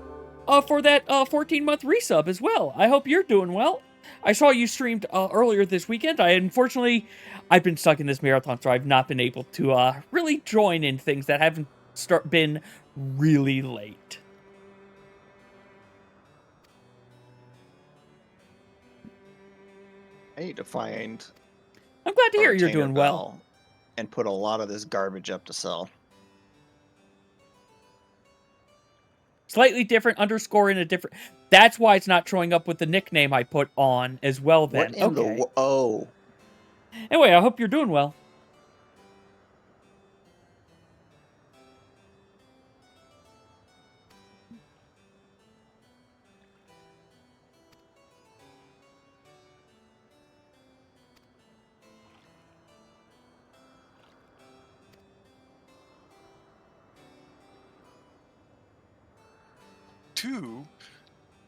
for that 14-month resub as well. I hope you're doing well. I saw you streamed earlier this weekend. I've been stuck in this marathon, so I've not been able to really join in things that haven't been really late. I need to find. I'm glad to hear you're doing well. And put a lot of this garbage up to sell. Slightly different underscore in a different. That's why it's not showing up with the nickname I put on as well. Then What in okay. Oh. Anyway, I hope you're doing well.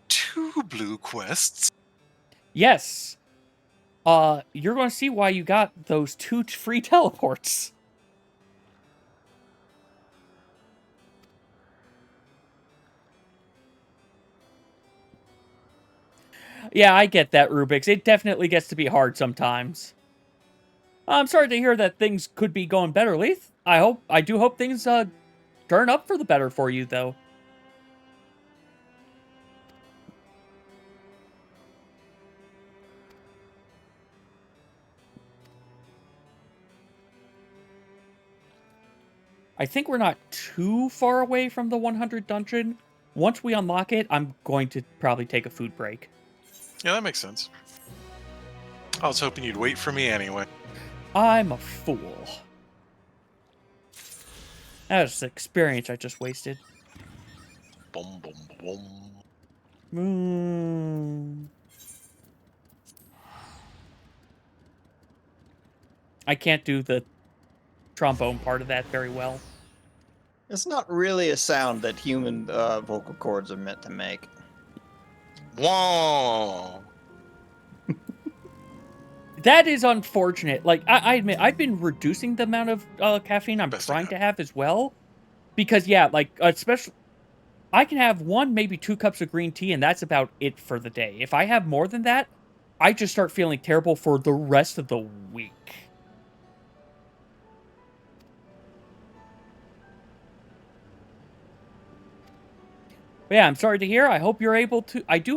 Two blue quests. Yes. You're going to see why you got those 2 free teleports. Yeah, I get that, Rubik's. It definitely gets to be hard sometimes. I'm sorry to hear that things could be going better, Leith. I do hope things turn up for the better for you, though. I think we're not too far away from the 100 dungeon. Once we unlock it, I'm going to probably take a food break. Yeah, that makes sense. I was hoping you'd wait for me anyway. I'm a fool. That was an experience I just wasted. Boom, boom, boom. I can't do the trombone part of that very well. It's not really a sound that human vocal cords are meant to make. Whoa! That is unfortunate. Like, I admit, I've been reducing the amount of caffeine I'm trying to have as well. Because, yeah, like, especially, I can have 1, maybe 2 cups of green tea, and that's about it for the day. If I have more than that, I just start feeling terrible for the rest of the week. But yeah, I'm sorry to hear. I do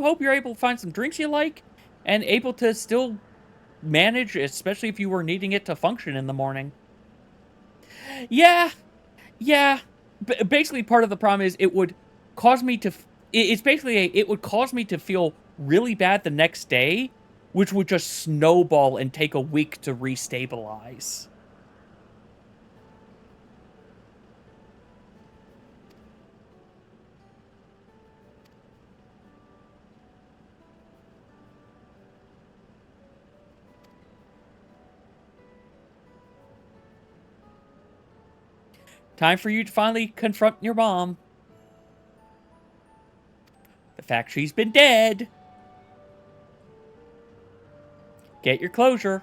hope you're able to find some drinks you like, and able to still manage, especially if you were needing it to function in the morning. Yeah. Basically, part of the problem is it would cause me to. It would cause me to feel really bad the next day, which would just snowball and take a week to restabilize. Time for you to finally confront your mom. The fact she's been dead. Get your closure.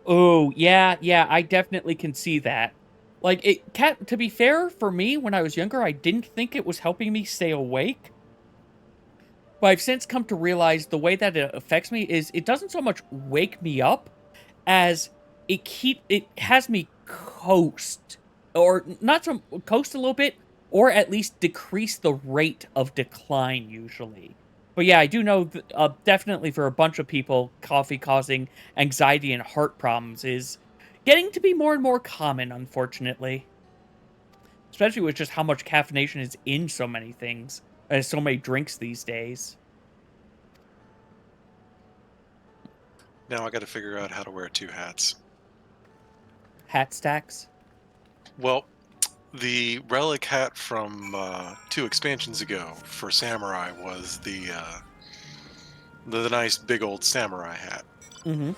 Oh, yeah, I definitely can see that. Like, to be fair, for me, when I was younger, I didn't think it was helping me stay awake. But I've since come to realize the way that it affects me is it doesn't so much wake me up as it has me coast. Or not so coast a little bit, or at least decrease the rate of decline usually. But yeah, I do know definitely for a bunch of people, coffee causing anxiety and heart problems is getting to be more and more common, unfortunately. Especially with just how much caffeination is in so many things, and so many drinks these days. Now I got to figure out how to wear 2 hats. Hat stacks? Well, the relic hat from 2 expansions ago for Samurai was the nice big old Samurai hat. Mm-hmm.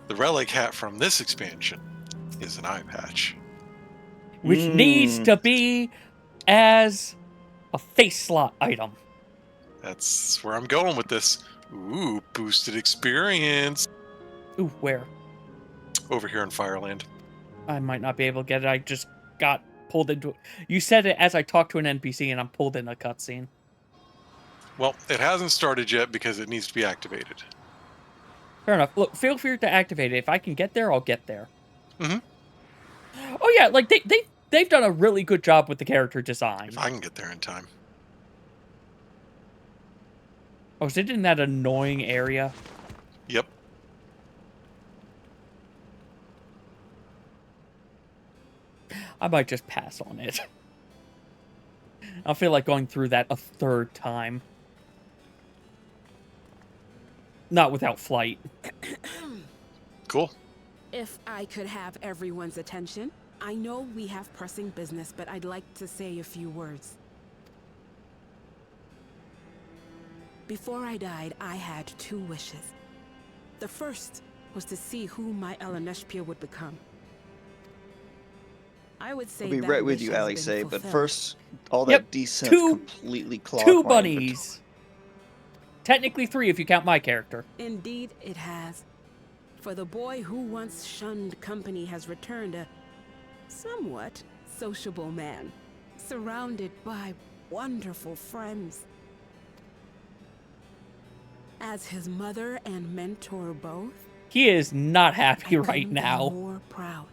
The relic hat from this expansion is an eye patch. Which needs to be as a face slot item. That's where I'm going with this. Ooh, boosted experience. Ooh, where? Over here in Fireland. I might not be able to get it. I just got pulled into it. You said it as I talked to an NPC and I'm pulled in a cutscene. Well, it hasn't started yet because it needs to be activated. Fair enough. Look, feel free to activate it. If I can get there, I'll get there. Mm-hmm. Oh yeah, like they've done a really good job with the character design. If I can get there in time. Oh, is it in that annoying area? Yep. I might just pass on it. I feel like going through that a third time. Not without flight. Cool. If I could have everyone's attention, I know we have pressing business, but I'd like to say a few words. Before I died, I had 2 wishes. The first was to see who my Eleneshpia would become. I would say I'll be that right with wish you, has Alice, been but fulfilled. first, all that descent completely clawed 2 my bunnies. Technically 3 if you count my character. Indeed, it has. For the boy who once shunned company has returned a somewhat sociable man, surrounded by wonderful friends. As his mother and mentor both, He is not happy I right couldn't be now. more proud.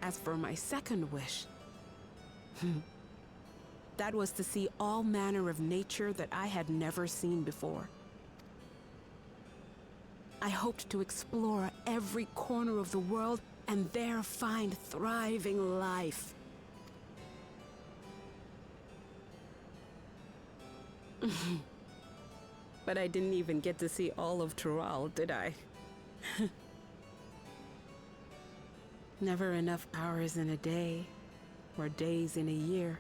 As for my second wish, that was to see all manner of nature that I had never seen before. I hoped to explore every corner of the world and there find thriving life. But I didn't even get to see all of Tural, did I? Never enough hours in a day, or days in a year,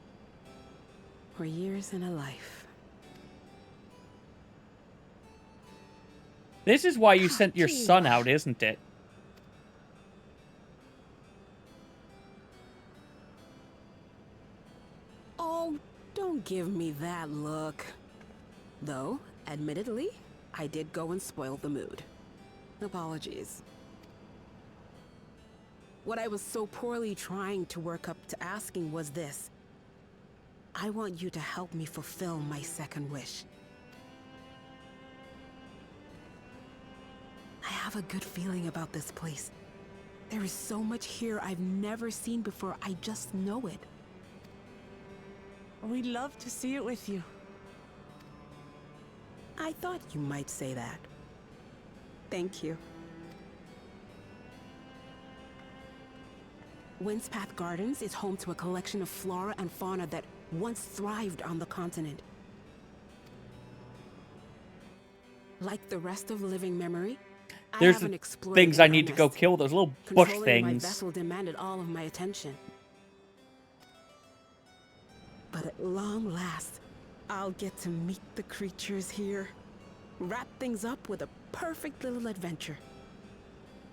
or years in a life. This is why you sent your son out, isn't it? Oh, don't give me that look. Though, admittedly, I did go and spoil the mood. Apologies. What I was so poorly trying to work up to asking was this. I want you to help me fulfill my second wish. I have a good feeling about this place. There is so much here I've never seen before. I just know it. We'd love to see it with you. I thought you might say that. Thank you. Windspath Gardens is home to a collection of flora and fauna that once thrived on the continent. Like the rest of living memory, There's I haven't explored things it I in need to go earnest. kill, those little bush Controlling my things. vessel demanded all of my attention. But at long last, I'll get to meet the creatures here. Wrap things up with a perfect little adventure.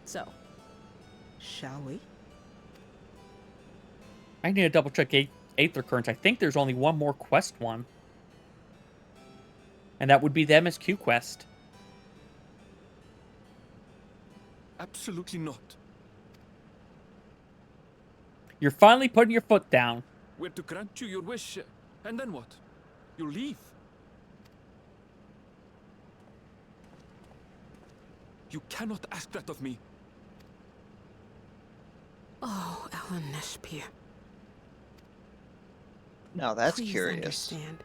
So, shall we? I need to double check Aether Currents. I think there's only one more quest one. And that would be the MSQ quest. Absolutely not. You're finally putting your foot down. We're to grant you your wish, and then what? You leave? You cannot ask that of me. Oh, Ellen Neshpir. Now that's Please curious. Understand.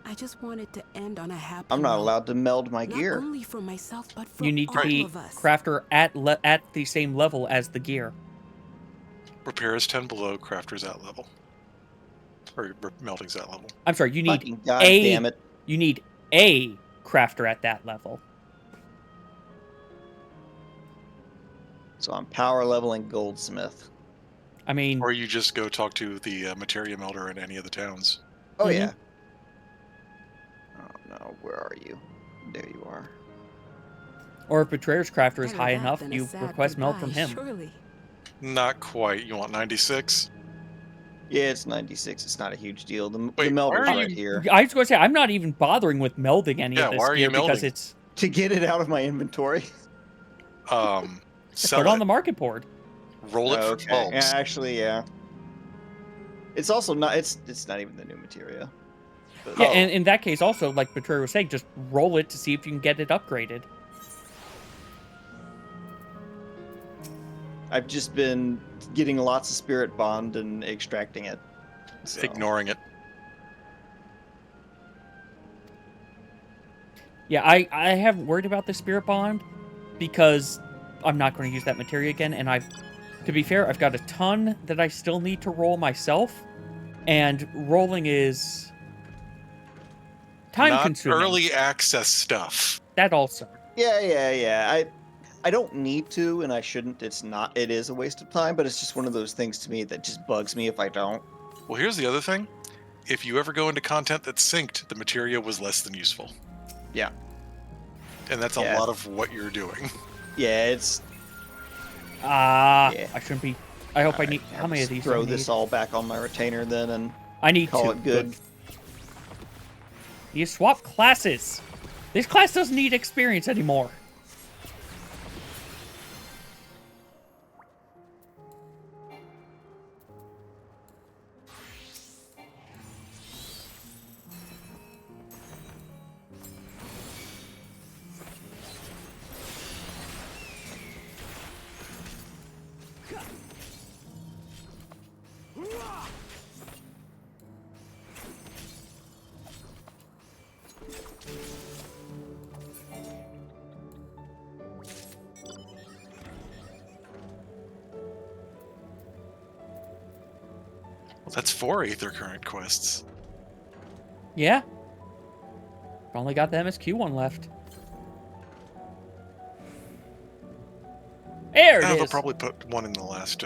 I just wanted to end on a happy I'm not note. allowed to meld my gear. Not only for myself, but for You need to all be of us. crafter at the same level as the gear. Repair is 10 below, crafter's at level. Or melting's at level. I'm sorry, you need Fucking goddamn it. You need a crafter at that level. So I'm power leveling goldsmith. I mean, or you just go talk to the materia melder in any of the towns. Oh yeah. Oh no, where are you? There you are. Or if Betrayer's Crafter is Better high that enough, than a you sad request meld from goodbye, him. Surely. Not quite. You want 96? Yeah, it's 96. It's not a huge deal. The Wait, melder's why are right you- here. I was going to say, I'm not even bothering with melding any Yeah, of this why are you gear because melding? it's To get it out of my inventory. Sell put on it. the market board. Roll it for Okay. 12s. Yeah, actually, yeah. It's also not. It's not even the new materia. But, Yeah, and in that case, also, like Betrayer was saying, just roll it to see if you can get it upgraded. I've just been getting lots of spirit bond and extracting it. So. Ignoring it. Yeah, I haven't worried about the Spirit Bond because I'm not going to use that materia again, and to be fair, I've got a ton that I still need to roll myself, and rolling is time-consuming. Not early access stuff. That also. Yeah. I don't need to, and I shouldn't. It is a waste of time, but it's just one of those things to me that just bugs me if I don't. Well, here's the other thing. If you ever go into content that's synced, the materia was less than useful. Yeah. And that's a Yeah. lot of what you're doing. Yeah, it's... I shouldn't be... I hope I need... I'll How many of just these throw do I this need? all back on my retainer then and I need call two. it good. You swap classes. This class doesn't need experience anymore. Well, that's 4 Aether Current quests. Yeah. Only got the MSQ one left. There it They'll is. probably put one in the last...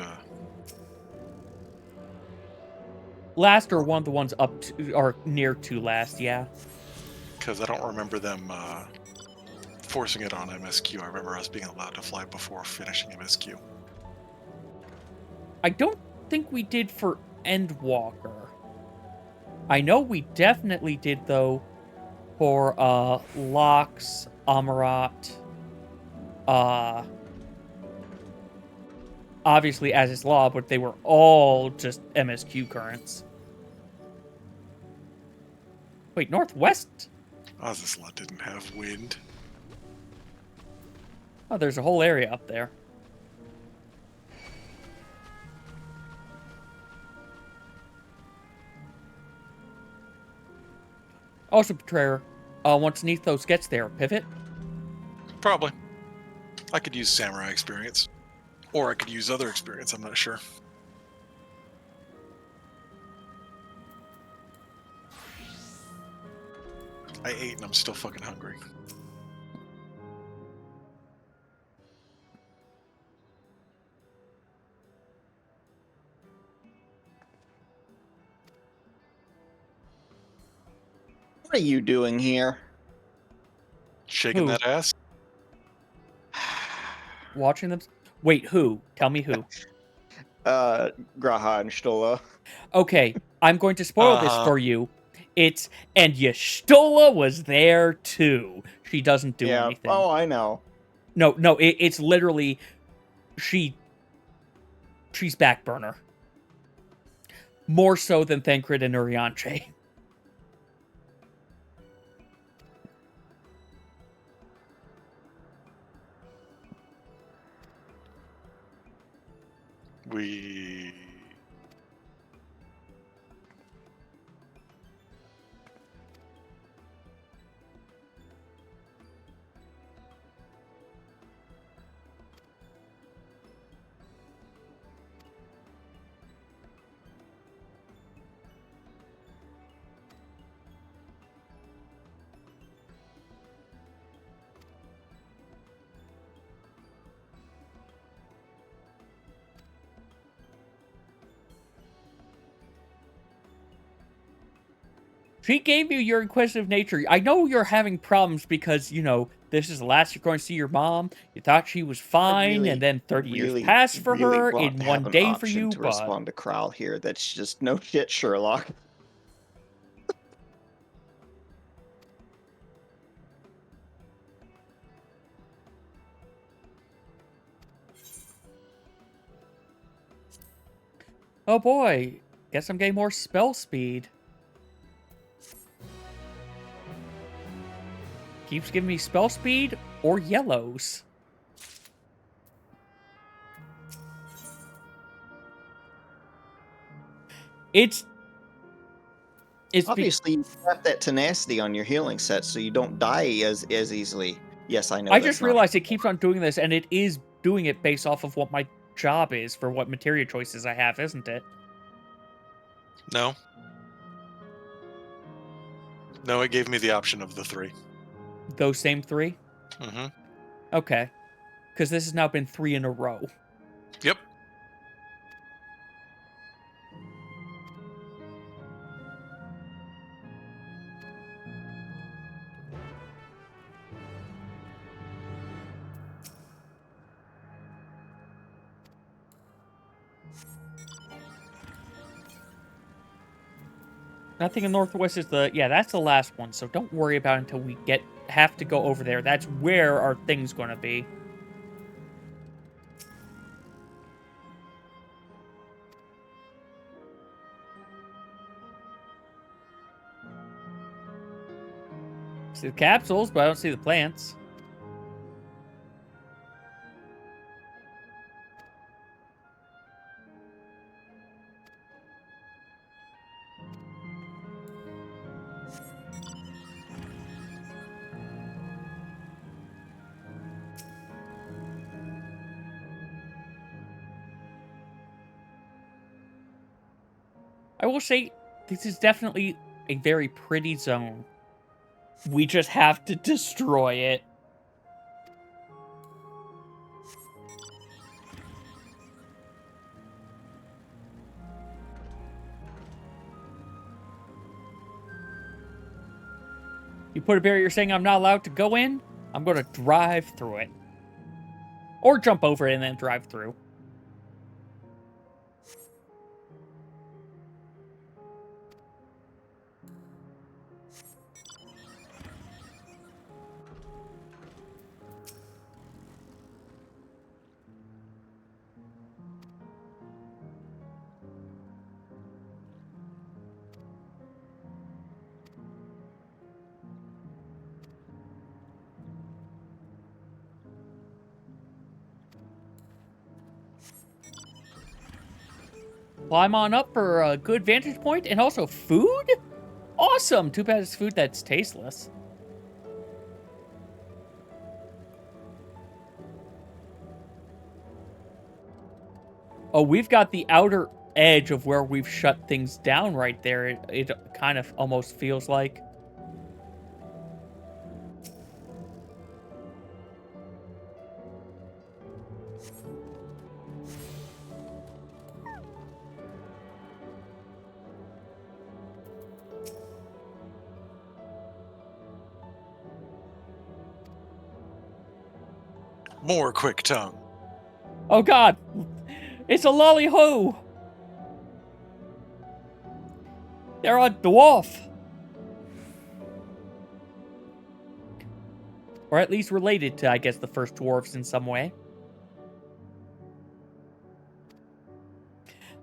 Last or one of the ones up to, or near to last, yeah. Because I don't remember them forcing it on MSQ. I remember us being allowed to fly before finishing MSQ. I don't think we did for Endwalker. I know we definitely did, though, for Lox, Amarat, obviously as is law, but they were all just MSQ currents. Wait, northwest? Ozislot didn't have wind. Oh, there's a whole area up there. Also, Betrayer, once Nethos gets there, pivot? Probably. I could use samurai experience. Or I could use other experience, I'm not sure. I ate and I'm still fucking hungry. What are you doing here? Shaking that ass? Watching them? Wait, who? Tell me who. Graha and Stola. Okay, I'm going to spoil this for you. It's, and Yestola was there too. She doesn't do anything. Oh, I know. No, it's literally, she's back burner. More so than Thancred and Urianche. We... She gave you your inquisitive nature. I know you're having problems because, you know, this is the last you're going to see your mom. You thought she was fine, and then 30 years passed for her in one day for you, to but... respond to Kral here. That's just no shit, Sherlock. Oh boy, guess I'm getting more spell speed. Keeps giving me spell speed or yellows. It's obviously you have that tenacity on your healing set, so you don't die as easily. Yes, I know. I just realized it keeps on doing this, and it is doing it based off of what my job is for what materia choices I have, isn't it? No. No, it gave me the option of the 3. Those same 3? Mm-hmm. Okay. Because this has now been 3 in a row. Yep. Nothing in Northwest is the... Yeah, that's the last one, so don't worry about it until we have to go over there. That's where our thing's gonna be. See the capsules, but I don't see the plants. I will say, this is definitely a very pretty zone. We just have to destroy it. You put a barrier saying I'm not allowed to go in, I'm going to drive through it. Or jump over it and then drive through. climb on up for a good vantage point and also food? Awesome! Too bad it's food that's tasteless. Oh, we've got the outer edge of where we've shut things down right there. It kind of almost feels like. More quick tongue. Oh god! It's a lolly-ho! They're a dwarf! Or at least related to, I guess, the first dwarves in some way.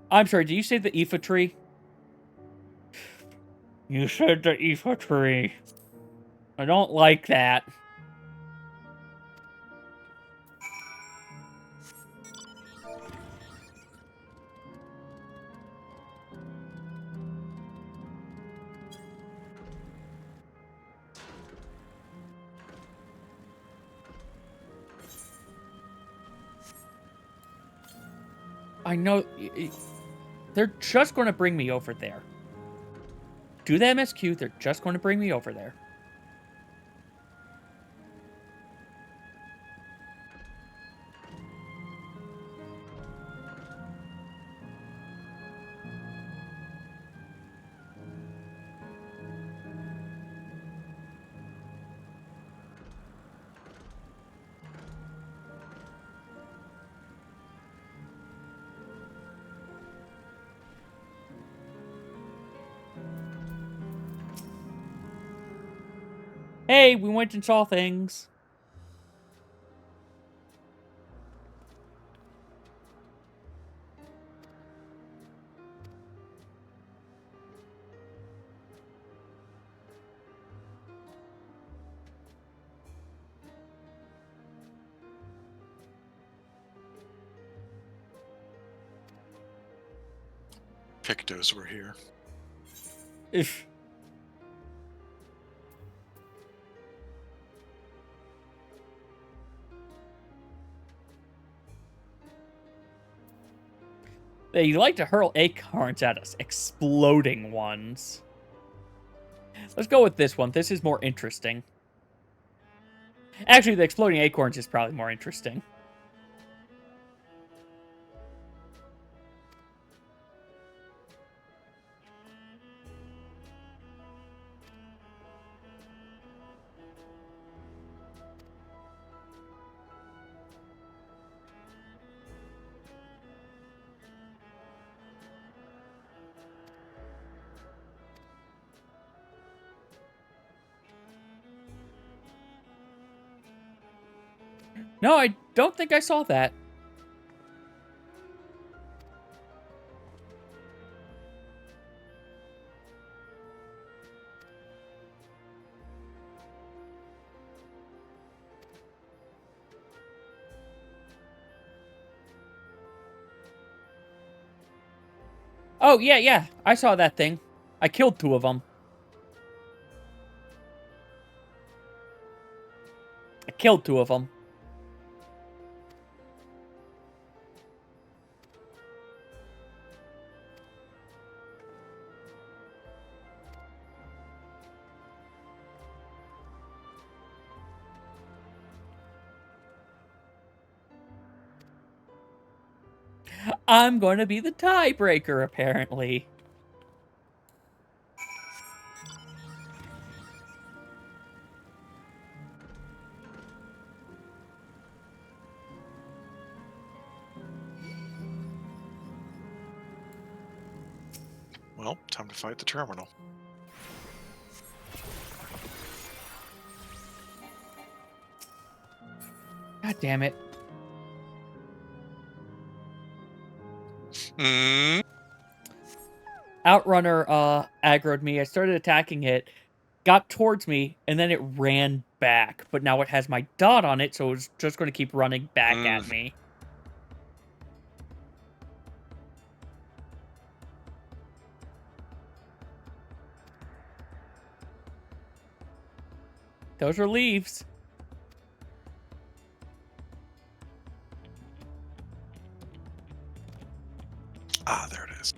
I'm sorry, did you say the Aoife tree? You said the Aoife tree. I don't like that. I know... They're just going to bring me over there. Do the MSQ, they're just going to bring me over there. Hey, we went and saw things. Pictos were here. If. They like to hurl acorns at us. Exploding ones. Let's go with this one. This is more interesting. Actually, the exploding acorns is probably more interesting. No, I don't think I saw that. Oh, yeah. I saw that thing. I killed 2 of them. I killed 2 of them. I'm going to be the tiebreaker, apparently. Well, time to fight the terminal. God damn it. Outrunner aggroed me. I started attacking it, got towards me, and then it ran back. But now it has my dot on it, so it's just going to keep running back at me. Those are leaves. Ah, there it is.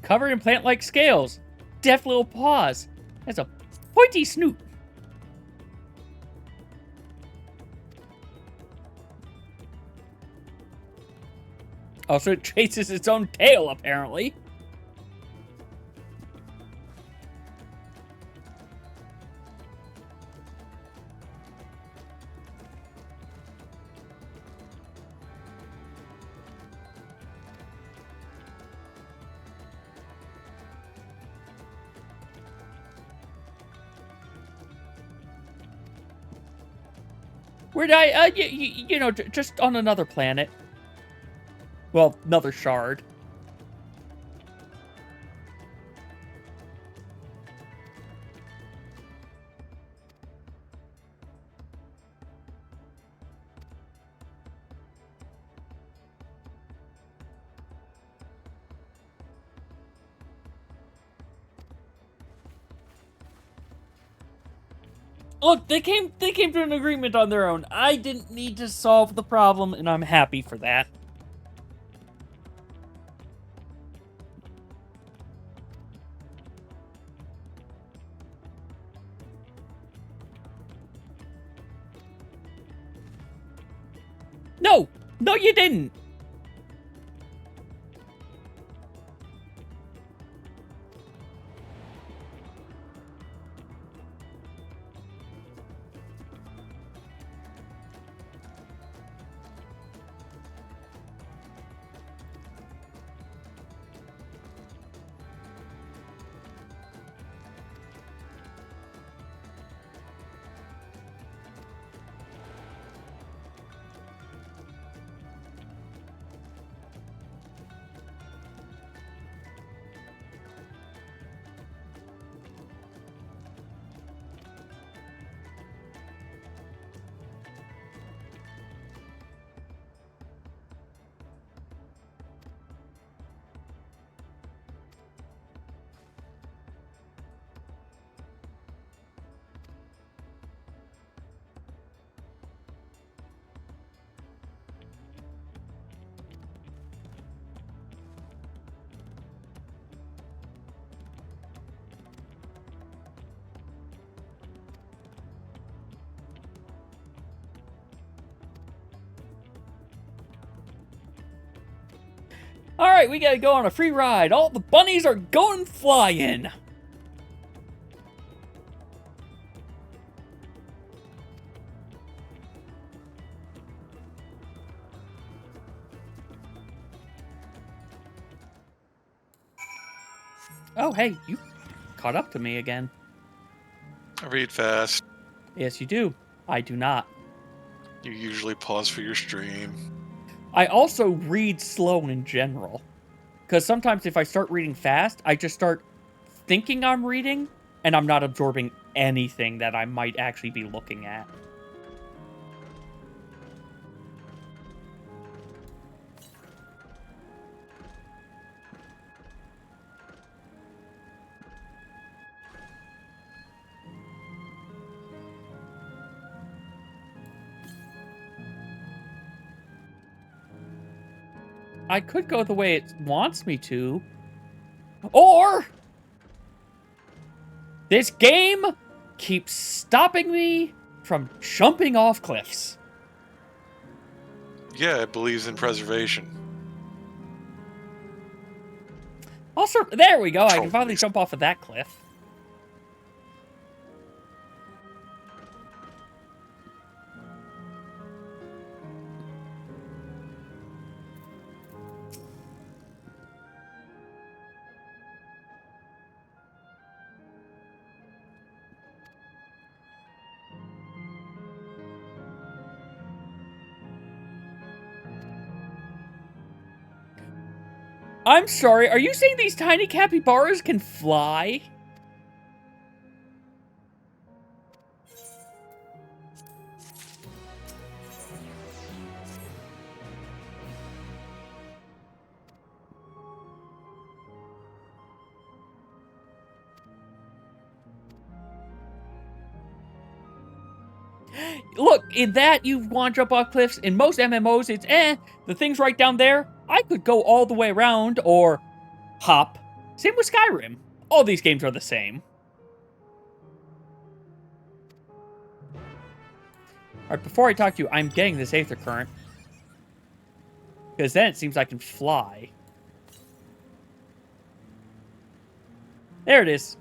Covered in plant-like scales. Deft little paws. Has a pointy snoot. Also, it chases its own tail, apparently. Where'd I, you know, just on another planet. Well, another shard. Look, they came to an agreement on their own. I didn't need to solve the problem, and I'm happy for that. No! No, you didn't! Alright, we gotta go on a free ride. All the bunnies are going flying. Oh, hey, you caught up to me again. I read fast. Yes, you do. I do not. You usually pause for your stream. I also read slow in general. Because sometimes if I start reading fast, I just start thinking I'm reading, and I'm not absorbing anything that I might actually be looking at. I could go the way it wants me to. Or this game keeps stopping me from jumping off cliffs. Yeah, it believes in preservation. Also, there we go. I can finally jump off of that cliff. I'm sorry, are you saying these tiny capybaras can fly? Look, in that, you want to jump off cliffs. In most MMOs, it's, the thing's right down there. I could go all the way around, or hop. Same with Skyrim. All these games are the same. Alright, before I talk to you, I'm getting this Aether Current. Because then it seems I can fly. There it is.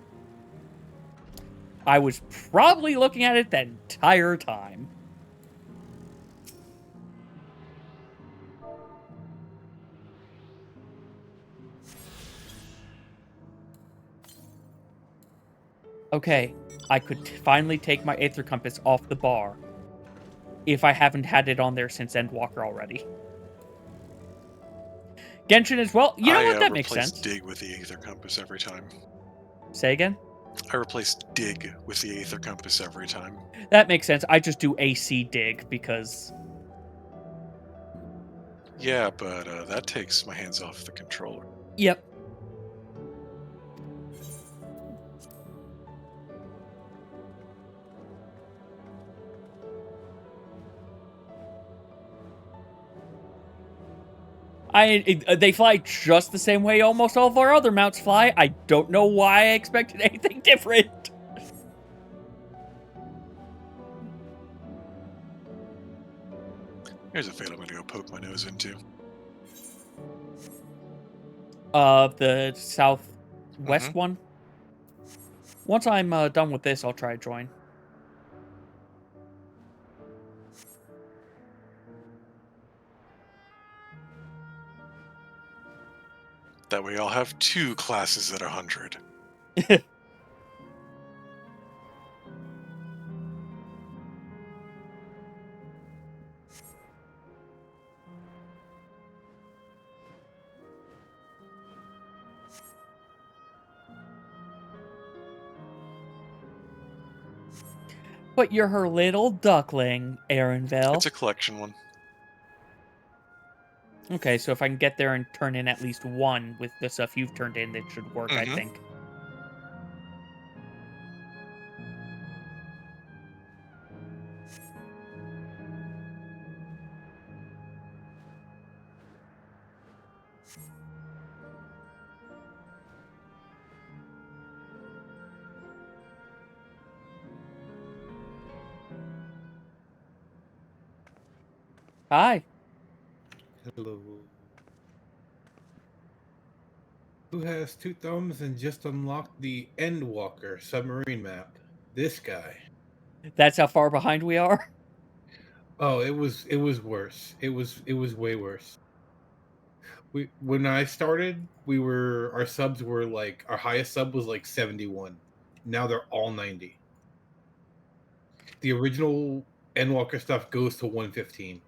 I was probably looking at it the entire time. Okay, I could finally take my Aether Compass off the bar. If I haven't had it on there since Endwalker already. Genshin as well. You know what? That makes sense. I replace Dig with the Aether Compass every time. Say again? I replace Dig with the Aether Compass every time. That makes sense. I just do AC Dig because... Yeah, but that takes my hands off the controller. Yep. They fly just the same way almost all of our other mounts fly. I don't know why I expected anything different. Here's a field I'm going to go poke my nose into. The southwest one. Once I'm done with this, I'll try to join. That way I'll have 2 classes at 100. But you're her little duckling, Erenville. It's a collection one. Okay, so if I can get there and turn in at least one with the stuff you've turned in, it should work, I think. Hi. Hello. Who has 2 thumbs and just unlocked the Endwalker submarine map? This guy. That's how far behind we are? Oh, it was worse. It was way worse. When I started, our subs were like, our highest sub was like 71. Now they're all 90. The original Endwalker stuff goes to 115.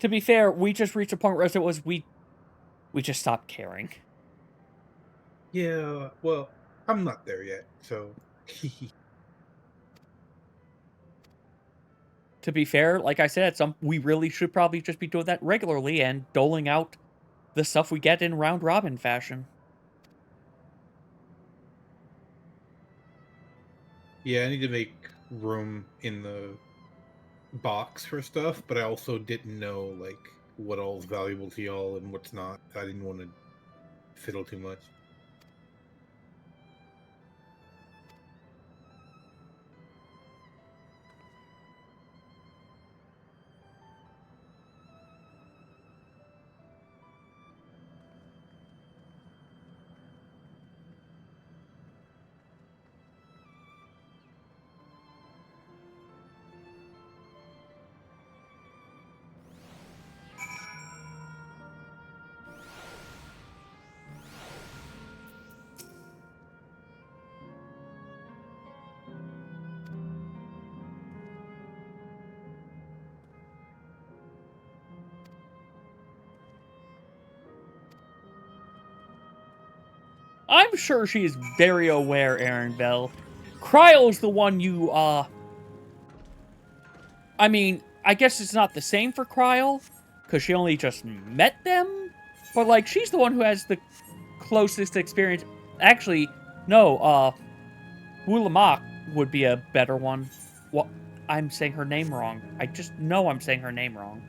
To be fair, we just reached a point where it was we just stopped caring. Yeah, well, I'm not there yet, so. To be fair, like I said, we really should probably just be doing that regularly and doling out the stuff we get in round robin fashion. Yeah, I need to make room in the box for stuff, but I also didn't know like what all's valuable to y'all and what's not. I didn't want to fiddle too much. I'm sure she is very aware, Erenville. Kryle's the one you, I mean, I guess it's not the same for Kryle, because she only just met them, but, like, she's the one who has the closest experience. Actually, no, Wulamak would be a better one. Well, I'm saying her name wrong. I just know I'm saying her name wrong.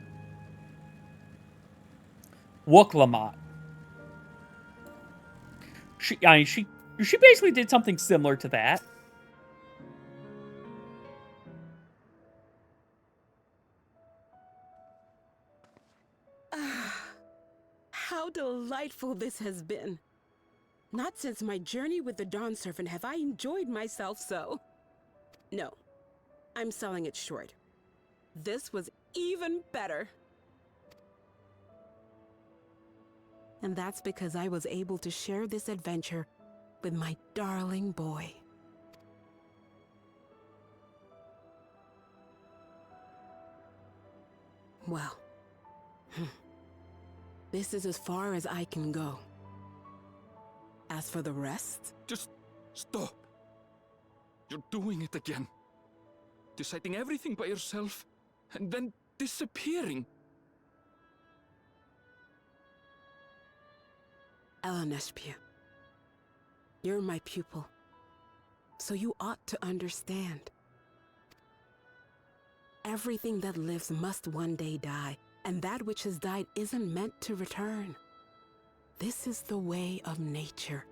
Wooklamat. She basically did something similar to that. How delightful this has been. Not since my journey with the Dawn Servant have I enjoyed myself so. No, I'm selling it short. This was even better. And that's because I was able to share this adventure with my darling boy. Well, this is as far as I can go. As for the rest... Just stop. You're doing it again. Deciding everything by yourself, and then disappearing. Elenespia, you're my pupil, so you ought to understand. Everything that lives must one day die, and that which has died isn't meant to return. This is the way of nature.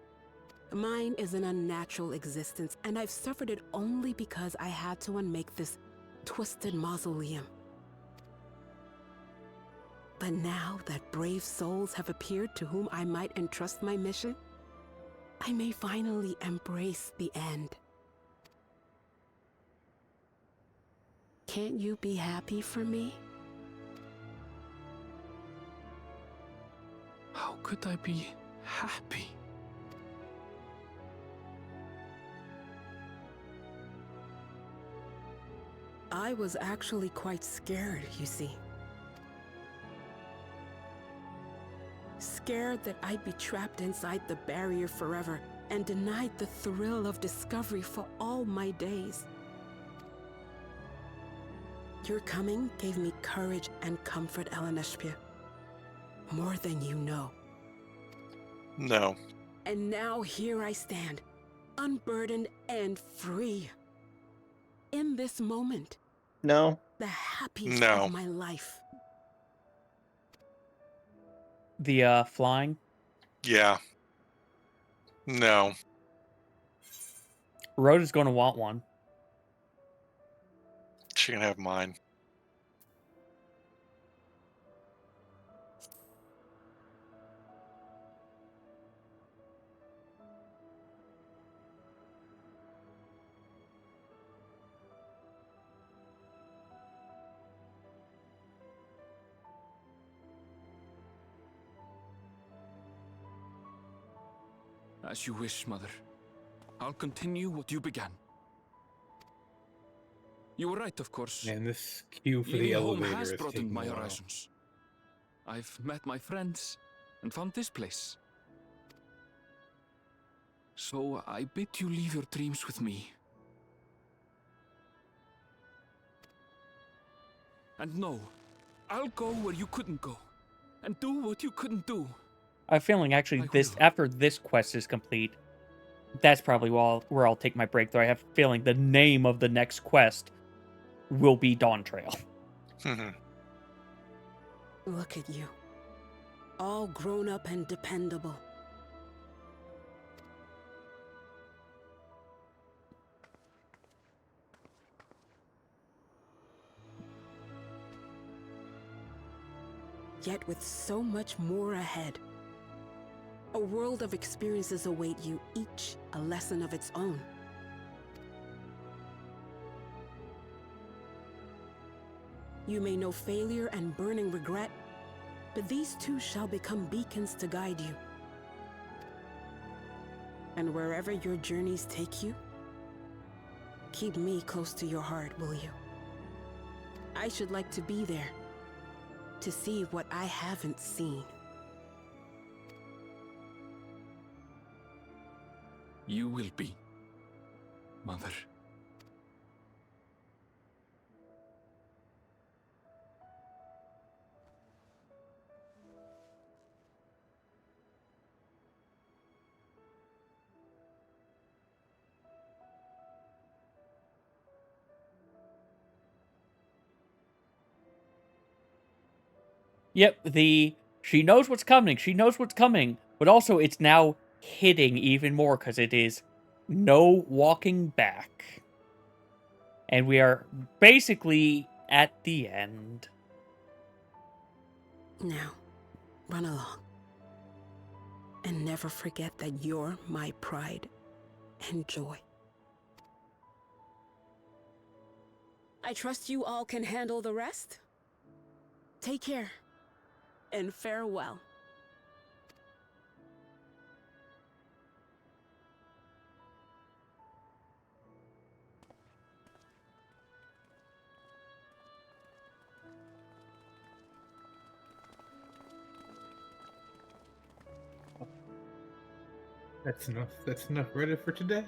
Mine is an unnatural existence, and I've suffered it only because I had to unmake this twisted mausoleum. But now that brave souls have appeared to whom I might entrust my mission, I may finally embrace the end. Can't you be happy for me? How could I be happy? I was actually quite scared, you see. Scared that I'd be trapped inside the barrier forever and denied the thrill of discovery for all my days. Your coming gave me courage and comfort, Elenespia. More than you know. No. And now here I stand, unburdened and free. In this moment. No. The happiest No. of my life. The, flying? Yeah. No. Rhoda's gonna want one. She can have mine. As you wish, Mother. I'll continue what you began. You were right, of course. And this queue for the Leaving home elevator has is broadened taking my a while. horizons. I've met my friends and found this place. So I bid you leave your dreams with me. And no, I'll go where you couldn't go, and do what you couldn't do. I have a feeling actually after this quest is complete, that's probably where I'll take my breakthrough. I have a feeling the name of the next quest will be Dawntrail. Look at you. All grown up and dependable. Yet with so much more ahead. A world of experiences await you, each a lesson of its own. You may know failure and burning regret, but these two shall become beacons to guide you. And wherever your journeys take you, keep me close to your heart, will you? I should like to be there, to see what I haven't seen. You will be, Mother. Yep, she knows what's coming. She knows what's coming, but also it's now hitting even more because it is no walking back. And we are basically at the end. Now, run along. And never forget that you're my pride and joy. I trust you all can handle the rest. Take care, and farewell. That's enough. That's enough Reddit for today.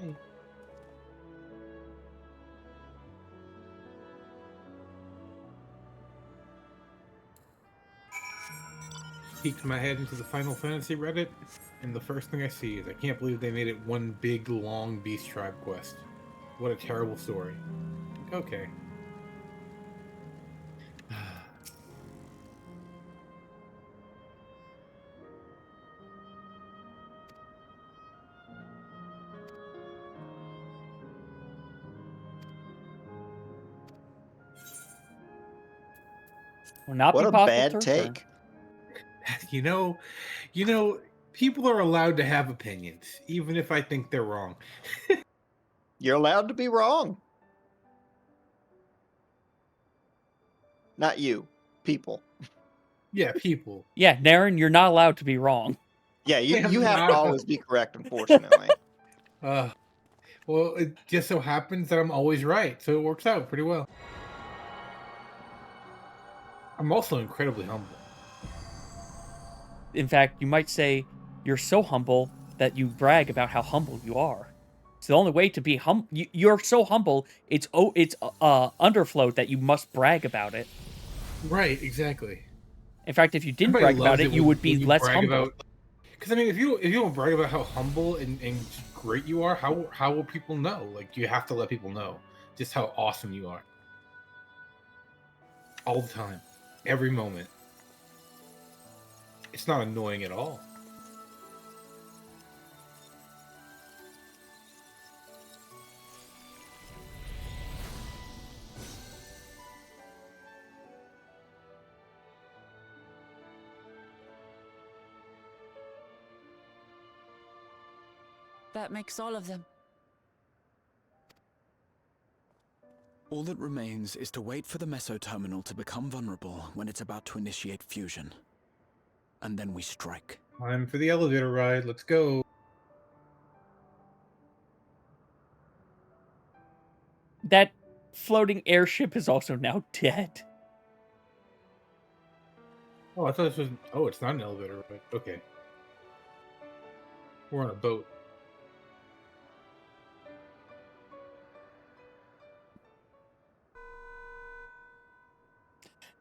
Peeked my head into the Final Fantasy Reddit, and the first thing I see is I can't believe they made it one big, long Beast Tribe quest. What a terrible story. Okay. Will not What be a possible bad to return. take. You know, people are allowed to have opinions, even if I think they're wrong. You're allowed to be wrong. Not you. People. Yeah, people. Yeah, Naren, you're not allowed to be wrong. Yeah, you am have to not. always be correct, unfortunately. Well, it just so happens that I'm always right, so it works out pretty well. I'm also incredibly humble. In fact, you might say you're so humble that you brag about how humble you are. It's the only way to be you're so humble, it's underflow that you must brag about it. Right, exactly. In fact, if you didn't Everybody brag about loves it, you would be when you less brag humble. Because I mean, if you don't brag about how humble and great you are, how will people know? Like, you have to let people know just how awesome you are. All the time, every moment. It's not annoying at all. That makes all of them. All that remains is to wait for the meso terminal to become vulnerable when it's about to initiate fusion. And then we strike. Time for the elevator ride. Let's go. That floating airship is also now dead. Oh, I thought this was... Oh, it's not an elevator ride. Okay. We're on a boat.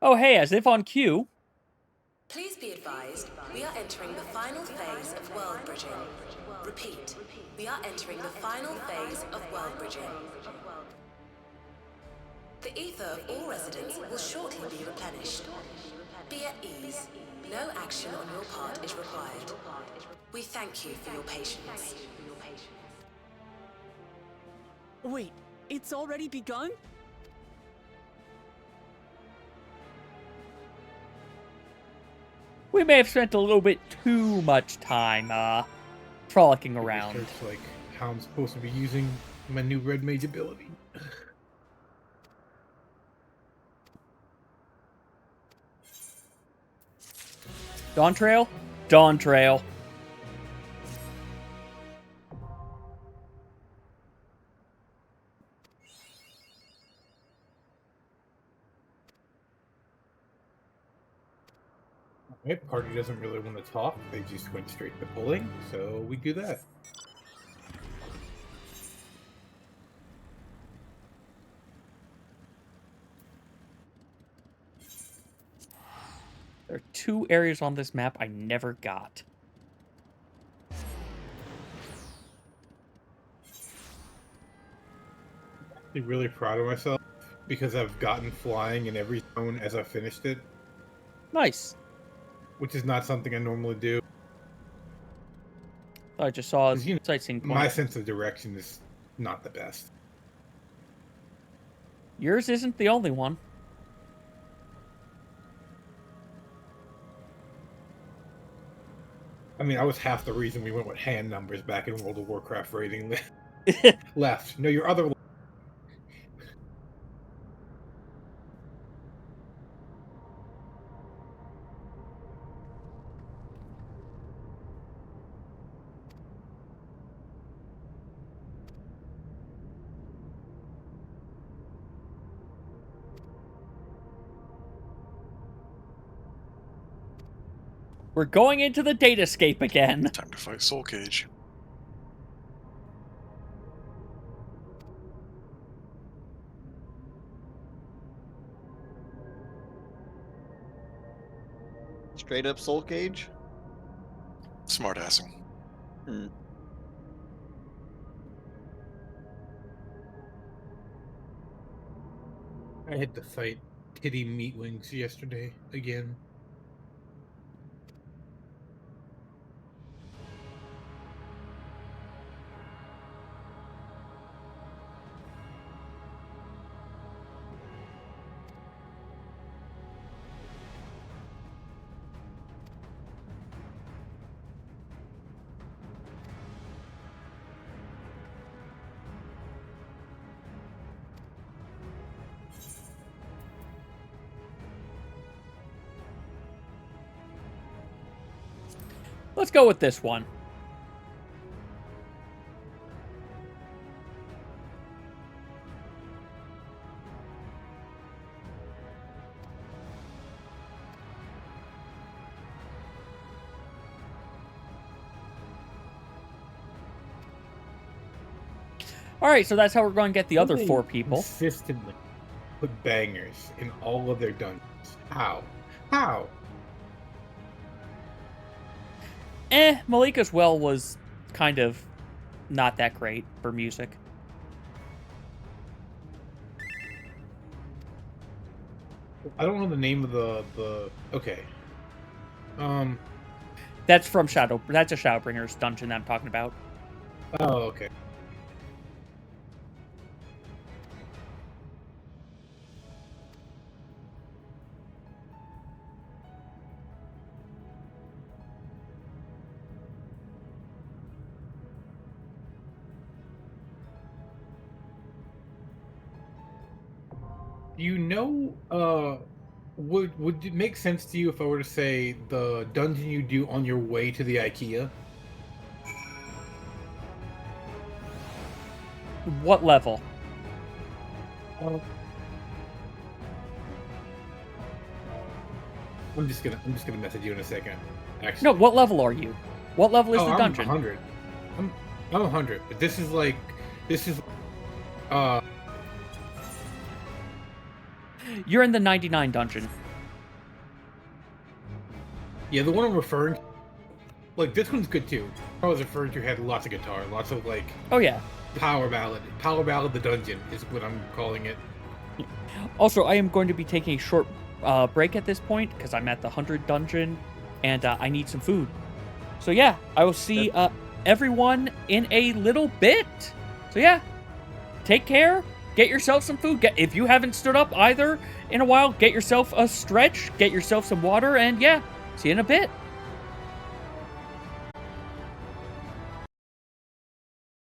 Oh, hey, as if on cue. Please be advised, we are entering the final phase of world bridging. Repeat, we are entering the final phase of world bridging. The ether of all residents will shortly be replenished. Be at ease. No action on your part is required. We thank you for your patience. Wait, it's already begun? We may have spent a little bit too much time, frolicking around. It's like how I'm supposed to be using my new red mage ability. Dawntrail? Dawntrail. Right, party doesn't really want to talk. They just went straight to pulling, so we do that. There are 2 areas on this map I never got. I'm really proud of myself because I've gotten flying in every zone as I finished it. Nice. which is not something I normally do. I just saw a 'Cause, you know, sightseeing point. my sense of direction is not the best. Yours isn't the only one. I mean, I was half the reason we went with hand numbers back in World of Warcraft rating. Left. No, your other. We're going into the datascape again. Time to fight Soul Cage. Straight up Soul Cage? Smartassing. I had to fight Titty Meat Wings yesterday again. Let's go with this one. Alright, so that's how we're going to get the other 4 people. Consistently put bangers in all of their dungeons. How? How? Malika's Well was kind of not that great for music. I don't know the name of the okay. That's from Shadow. That's a Shadowbringers dungeon that I'm talking about. Oh, okay. You know, would it make sense to you if I were to say the dungeon you do on your way to the IKEA? What level? I'm just gonna message you in a second. Actually, No, what level are you? What level is the I'm dungeon? 100. I'm 100, but this is You're in the 99 dungeon. yeah, the one I'm referring to, like, this one's good too. I was referring to had lots of guitar, lots of, like, Oh, yeah. Power ballad the dungeon is what I'm calling it. Also, I am going to be taking a short break at this point because I'm at the 100 dungeon and I need some food. So yeah, I will see everyone in a little bit. So yeah, take care. Get yourself some food. If you haven't stood up either in a while, get yourself a stretch, get yourself some water, and yeah, see you in a bit.